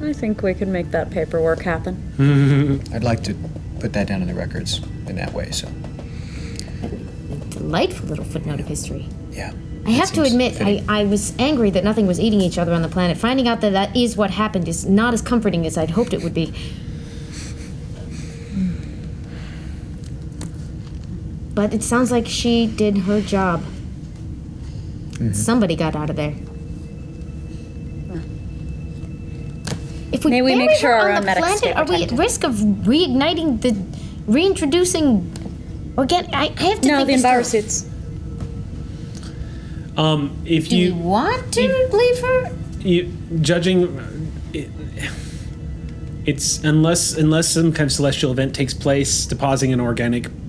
I think we could make that paperwork happen. I'd like to put that down in the records in that way, so. Delightful little footnote of history. Yeah. I have to admit, I was angry that nothing was eating each other on the planet. Finding out that that is what happened is not as comforting as I'd hoped it would be. But it sounds like she did her job. Somebody got out of there. If we May we bury make sure her our on own the medics planet, stay are we at protected? risk of reintroducing organic? I have to No, think the this enviro through. suits. If Do you want to leave her? judging, it's unless some kind of celestial event takes place, depositing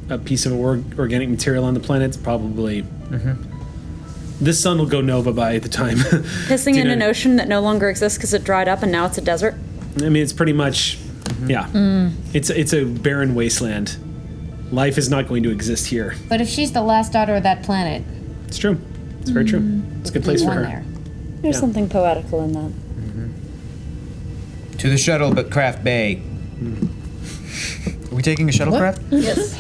a piece of organic material on the planet, it's probably. This sun will go nova by the time. Pissing in an ocean that no longer exists because it dried up and now it's a desert. I mean, it's pretty much, yeah. It's a barren wasteland. Life is not going to exist here. But if she's the last daughter of that planet, It's true. It's very true. It's a good place for one her. there. There's something poetical in that. To the shuttle, but craft bay. Are we taking a shuttlecraft? Yes.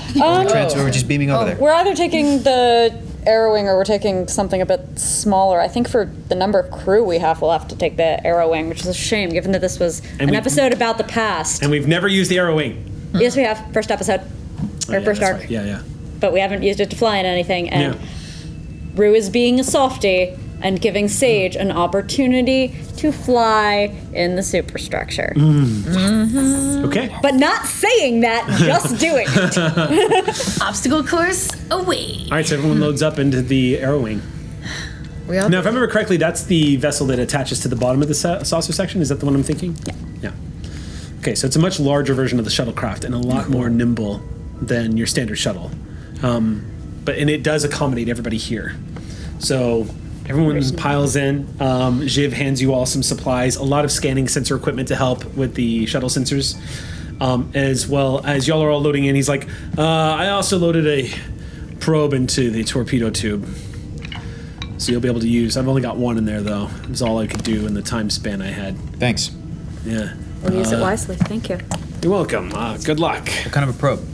We're just beaming over there. We're either taking the Arrowwing or we're taking something a bit smaller. I think for the number of crew we have, we'll have to take the Arrowwing, which is a shame given that this was an episode about the past. And we've never used the Arrow Wing. Yes, we have. First episode. Or first that's arc. right. Yeah. But we haven't used it to fly in anything. And Yeah. Rue is being a softie and giving Sage an opportunity to fly in the superstructure. Okay. But not saying that, just doing it. Obstacle course away. All right, so everyone loads up into the Arrow Wing. We all Now, if I remember correctly, that's the vessel that attaches to the bottom of the saucer section. Is that the one I'm thinking? Yeah. Okay, so it's a much larger version of the shuttlecraft and a lot more nimble than your standard shuttle. And it does accommodate everybody here. So everyone piles in. Jiv hands you all some supplies, a lot of scanning sensor equipment to help with the shuttle sensors. As well as y'all are all loading in, he's like, I also loaded a probe into the torpedo tube. So you'll be able to use, I've only got one in there though. It's all I could do in the time span I had. Thanks. Yeah. We'll use it wisely. Thank you. You're welcome. Good luck. What kind of a probe?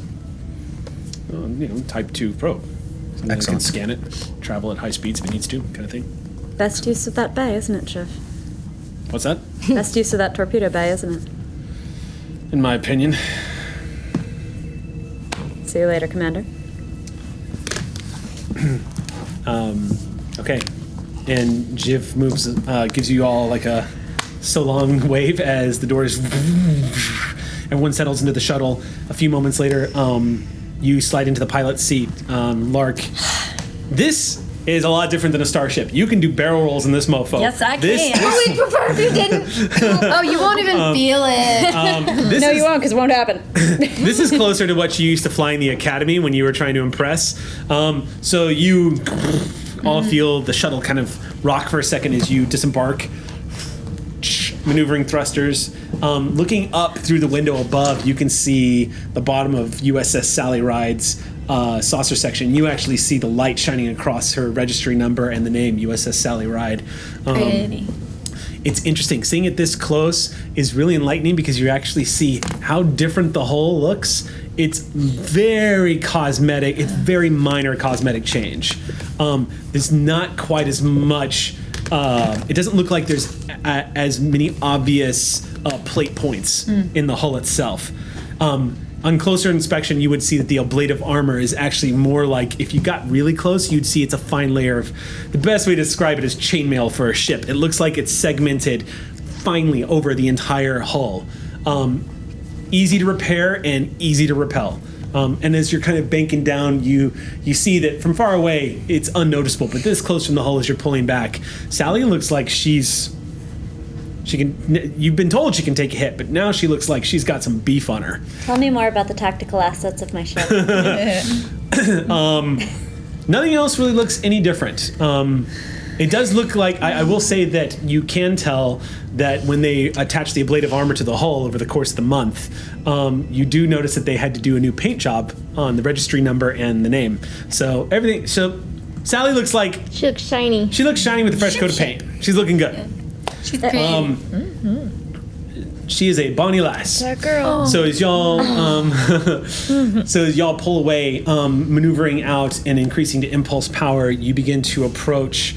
Type 2 probe. Something that can Excellent. scan it, travel at high speeds if it needs to, kind of thing. Best use of that bay, isn't it, Shiv? What's that? Best use of that torpedo bay, isn't it? In my opinion. See you later, Commander. Okay. And Jiv moves, gives you all like a so long wave as the doors. Everyone settles into the shuttle. A few moments later, you slide into the pilot's seat. Lark, this is a lot different than a starship. You can do barrel rolls in this mofo. Yes, I This- can. we'd prefer if you didn't. Oh, you won't even feel it. This No, is, you won't, because it won't happen. This is closer to what you used to fly in the academy when you were trying to impress. So you all feel the shuttle kind of rock for a second as you disembark, maneuvering thrusters. Looking up through the window above, you can see the bottom of USS Sally Ride's saucer section. You actually see the light shining across her registry number and the name USS Sally Ride. It's interesting. Seeing it this close is really enlightening because you actually see how different the hull looks. It's very cosmetic. It's very minor cosmetic change. There's not quite as much. It doesn't look like there's as many obvious plate points in the hull itself. On closer inspection, you would see that the ablative armor is actually more like, if you got really close, you'd see it's a fine layer of, the best way to describe it is chainmail for a ship. It looks like it's segmented finely over the entire hull. Easy to repair and easy to repel. And as you're kind of banking down, you see that from far away, it's unnoticeable, but this close from the hull as you're pulling back, Sally looks like you've been told she can take a hit, but now she looks like she's got some beef on her. Tell me more about the tactical assets of my ship. Nothing else really looks any different. It does look like, I will say that you can tell that when they attach the ablative armor to the hull over the course of the month, you do notice that they had to do a new paint job on the registry number and the name. So Sally looks like... She looks shiny. She looks shiny with a fresh coat of paint. She's looking good. She's pretty. She is a bonny lass. That girl. So as y'all, pull away, maneuvering out and increasing to impulse power, you begin to approach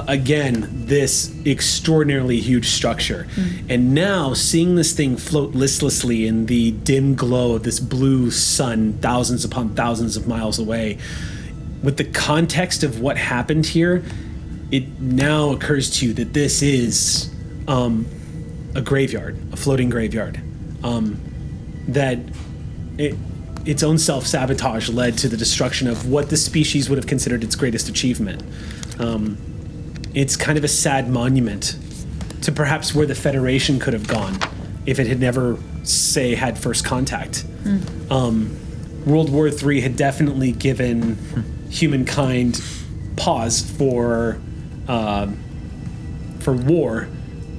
again this extraordinarily huge structure. And now, seeing this thing float listlessly in the dim glow of this blue sun, thousands upon thousands of miles away, with the context of what happened here, it now occurs to you that this is a graveyard, a floating graveyard. That its own self-sabotage led to the destruction of what the species would have considered its greatest achievement. It's kind of a sad monument to perhaps where the Federation could have gone if it had never, say, had first contact. World War III had definitely given humankind pause for war,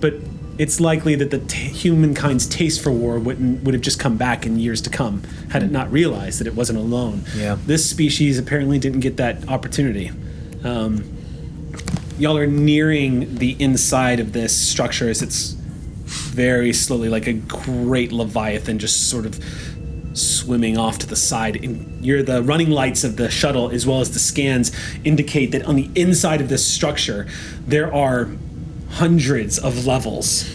but it's likely that humankind's taste for war would have just come back in years to come had it not realized that it wasn't alone. Yeah. This species apparently didn't get that opportunity. Y'all are nearing the inside of this structure as it's very slowly, like a great leviathan, just sort of swimming off to the side. And the running lights of the shuttle, as well as the scans, indicate that on the inside of this structure, there are hundreds of levels.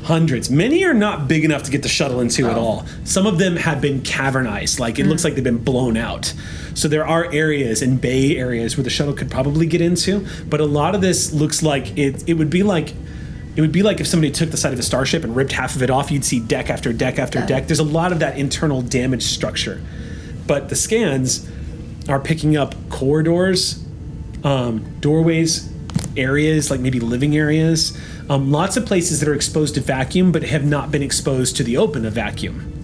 Hundreds. Many are not big enough to get the shuttle into at all. Some of them have been cavernized, like it looks like they've been blown out. So there are areas and bay areas where the shuttle could probably get into, but a lot of this looks like it would be like if somebody took the side of a starship and ripped half of it off. You'd see deck after deck after deck. There's a lot of that internal damage structure. But the scans are picking up corridors, doorways, areas, like maybe living areas, lots of places that are exposed to vacuum but have not been exposed to the open of vacuum.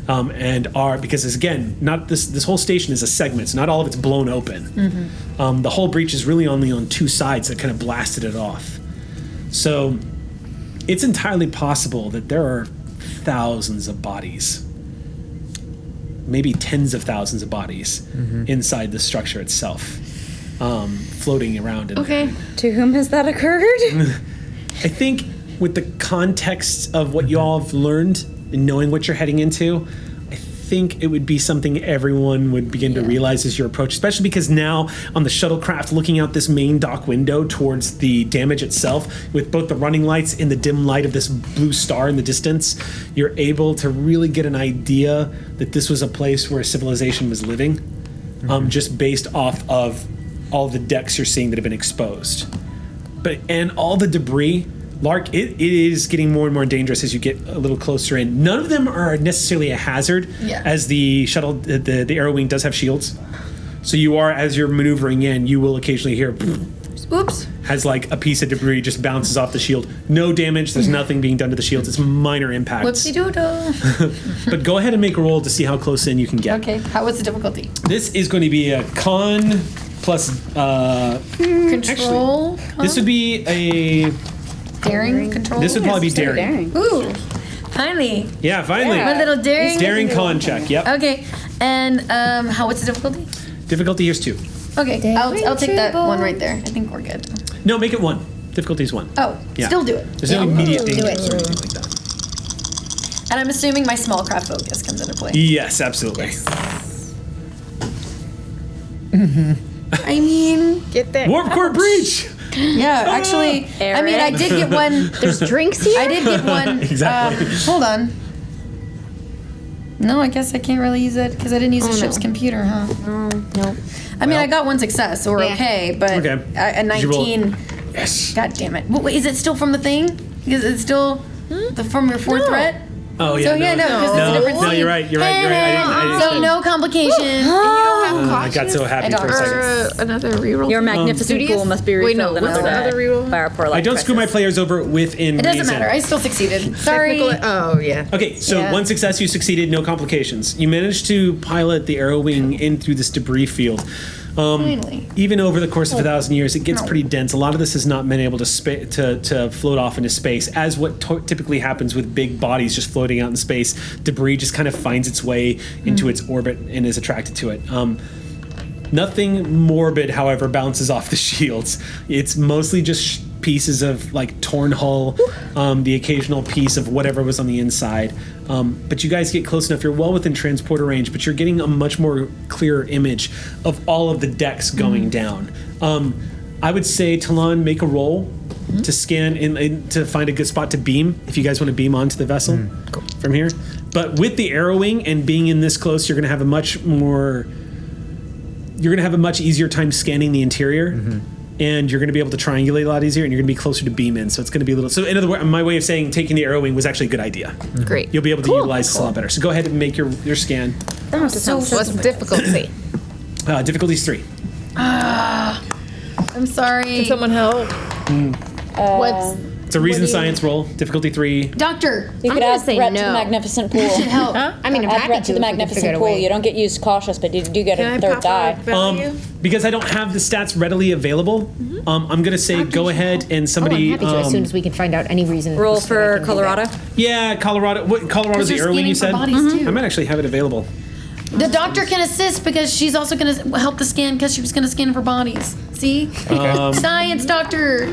And are, because again, not this whole station is a segment, so not all of it's blown open. The whole breach is really only on two sides that kind of blasted it off. So it's entirely possible that there are thousands of bodies, maybe tens of thousands of bodies inside the structure itself, floating around in there. To whom has that occurred? I think with the context of what you all have learned and knowing what you're heading into, I think it would be something everyone would begin to realize as you approach, especially because now on the shuttlecraft looking out this main dock window towards the damage itself, with both the running lights and the dim light of this blue star in the distance, you're able to really get an idea that this was a place where civilization was living, just based off of all the decks you're seeing that have been exposed. And all the debris, Lark, it is getting more and more dangerous as you get a little closer in. None of them are necessarily a hazard, as the shuttle, the Arrow Wing does have shields. So you are, as you're maneuvering in, you will occasionally hear, Oops. as like a piece of debris just bounces off the shield. No damage, there's nothing being done to the shields, it's minor impacts. Whoopsie-doodle. But go ahead and make a roll to see how close in you can get. Okay, what's the difficulty? This is going to be a con plus... Control? This would be a... Daring control? This would probably be daring. Ooh, finally. Yeah, finally. My little daring. Daring con check, yep. Okay, and what's the difficulty? Difficulty here's 2. Okay, I'll take that one right there. I think we're good. No, make it 1. Difficulty is 1. Oh, Yeah. still do it. There's no immediate do danger it. or anything like that. And I'm assuming my small craft focus comes into play. Yes, absolutely. I mean, Get that. Warp core breach. yeah, actually, I mean, I did get one. There's drinks here? I did get one. Exactly. Hold on. No, I guess I can't really use it because I didn't use the ship's computer, huh? No. I mean, I got one success, so we're Yeah. okay. But Okay. a Did you roll- 19. Yes. God damn it! Wait, is it still from the thing? Is it still from your fourth threat? Oh yeah. So yeah, no, because it's a different No, scene. you're right. You're right. Hey, You're right. I didn't so no complications. I got so happy for a second. Another reroll. Your magnificent pool must be Wait, refilled no, what's another the day other reroll? by our poor life I don't screw my crisis. players over within It doesn't reason. matter. I still succeeded. Sorry. Oh yeah. Okay, so Yeah. 1 success, you succeeded, no complications. You managed to pilot the arrow wing in through this debris field. Finally. Even over the course of 1,000 years, it gets pretty dense. A lot of this has not been able to to float off into space, as what typically happens with big bodies just floating out in space. Debris just kind of finds its way into its orbit and is attracted to it. Nothing morbid, however, bounces off the shields. It's mostly just pieces of like torn hull, the occasional piece of whatever was on the inside. But you guys get close enough. You're well within transporter range, but you're getting a much more clearer image of all of the decks going down. I would say, Talon, make a roll to scan and to find a good spot to beam, if you guys want to beam onto the vessel from here. But with the arrowing and being in this close, you're going to have a much easier time scanning the interior. And you're going to be able to triangulate a lot easier, and you're going to be closer to beam in. So it's going to be a little. So in other words, my way of saying taking the arrowing was actually a good idea. Great. You'll be able to utilize this a lot better. So go ahead and make your scan. What's difficulty? Difficulty is 3. I'm sorry. Can someone help? What's It's a reason science roll. Difficulty 3. Doctor. You I'm could gonna add say threat to no. the magnificent pool. Should help. I mean, I'm Add happy threat to the if we can figure magnificent out a pool. way. You don't get used cautious, but you do get Can a I third pop die. value? Because I don't have the stats readily available, I'm going to say go ahead and Oh, I'm somebody. happy to as soon as we can find out any reason. Roll that I for can do Colorado. that. Yeah, Colorado. What Colorado's the Because arrowing you they're said? scanning for bodies, too. I might actually have it available. The doctor can assist because she's also going to help the scan because she was going to scan for bodies. See? Science doctor.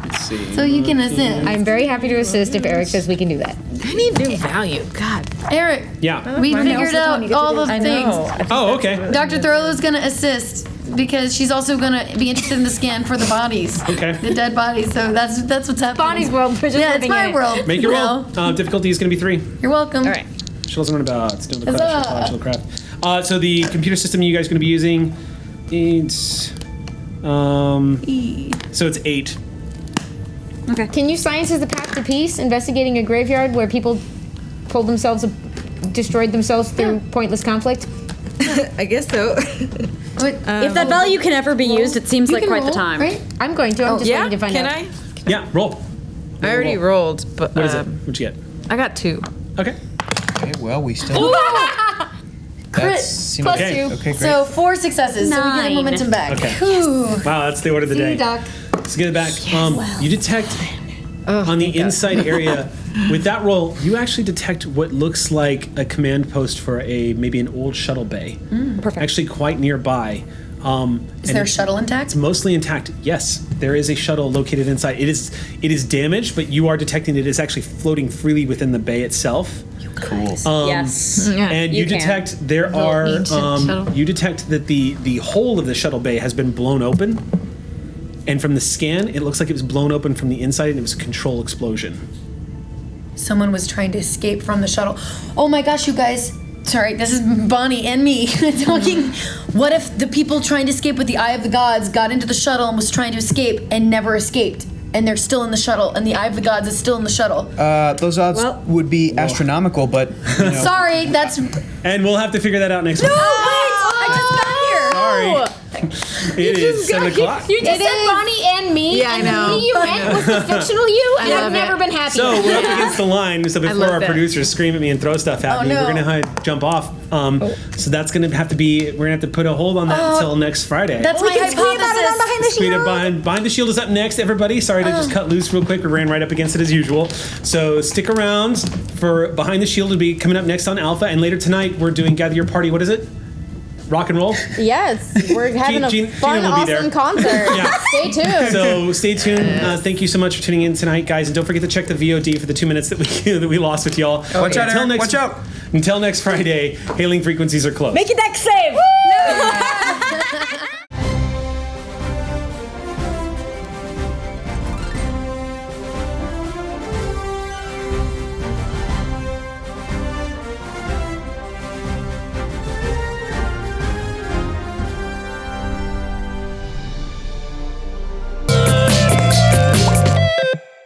Let's see. So you can assist. I'm very happy to assist if Eric says we can do that. I need new value. God. Eric, Yeah. we figured out all the I things. know. Oh, okay. Dr. Thurlow's going to assist because she's also going to be interested in the scan for the bodies. Okay. The dead bodies. So that's what's happening. Bonnie's world. We're just Yeah, it's living my in it. world. Make your you roll. know. Difficulty is going to be 3. You're welcome. All right. Shuttles runabouts. Doing the Huzzah. craft. So the computer system you guys are going to be using, it's so it's 8. Can you science is the path to peace? Investigating a graveyard where people destroyed themselves through pointless conflict? I guess so. If that value can ever be used, it seems You like can quite roll, the time. Right? I'm going to. I'm just Yeah. waiting to find Can out. I? Yeah, roll. I already rolled, but What is it? What'd you get? I got 2. Okay. Okay, well, we still. Crit. seems Plus okay. 2. Okay, great. So 4 successes. So we get 9. momentum back. Okay. Whew. Wow, that's the order of the See day. you, Doc. Let's get it back. You detect on the inside area with that roll. You actually detect what looks like a command post for maybe an old shuttle bay. Perfect. Actually, quite nearby. Is there a shuttle intact? It's mostly intact. Yes, there is a shuttle located inside. It is damaged, but you are detecting it is actually floating freely within the bay itself. Cool. Yes. And you can. detect there are ancient shuttle. you detect that the whole of the shuttle bay has been blown open, and from the scan it looks like it was blown open from the inside and it was a control explosion. Someone was trying to escape from the shuttle. Oh my gosh, you guys. Sorry, this is Bonnie and me talking. What if the people trying to escape with the Eye of the Gods got into the shuttle and was trying to escape and never escaped? And they're still in the shuttle, and the Eye of the Gods is still in the shuttle. Those odds would be astronomical, but you know, Sorry, that's. And we'll have to figure that out next week. Oh, wait! I just got here! Sorry. It is 7 o'clock. You just said Bonnie and me. Yeah, I and know. the me you meant was the fictional you, and I've love never it. been happy. So we're up against the line. So before love our that. producers scream at me and throw stuff at me, no. we're gonna jump off. So that's gonna have to be. We're gonna have to put a hold on that until next Friday. That's my hypothesis. Speed up behind the shield is up next, everybody. Sorry to just cut loose real quick. We ran right up against it as usual. So stick around for Behind the Shield to be coming up next on Alpha, and later tonight we're doing Gather Your Party. What is it? rock and roll. Yes, we're having a Gina fun, will be there. awesome concert. Yeah. Stay tuned. So stay tuned. Thank you so much for tuning in tonight, guys, and don't forget to check the VOD for the 2 minutes that we lost with y'all. Watch out, Eric. Watch out. Until next Friday, hailing frequencies are closed. Make your deck save!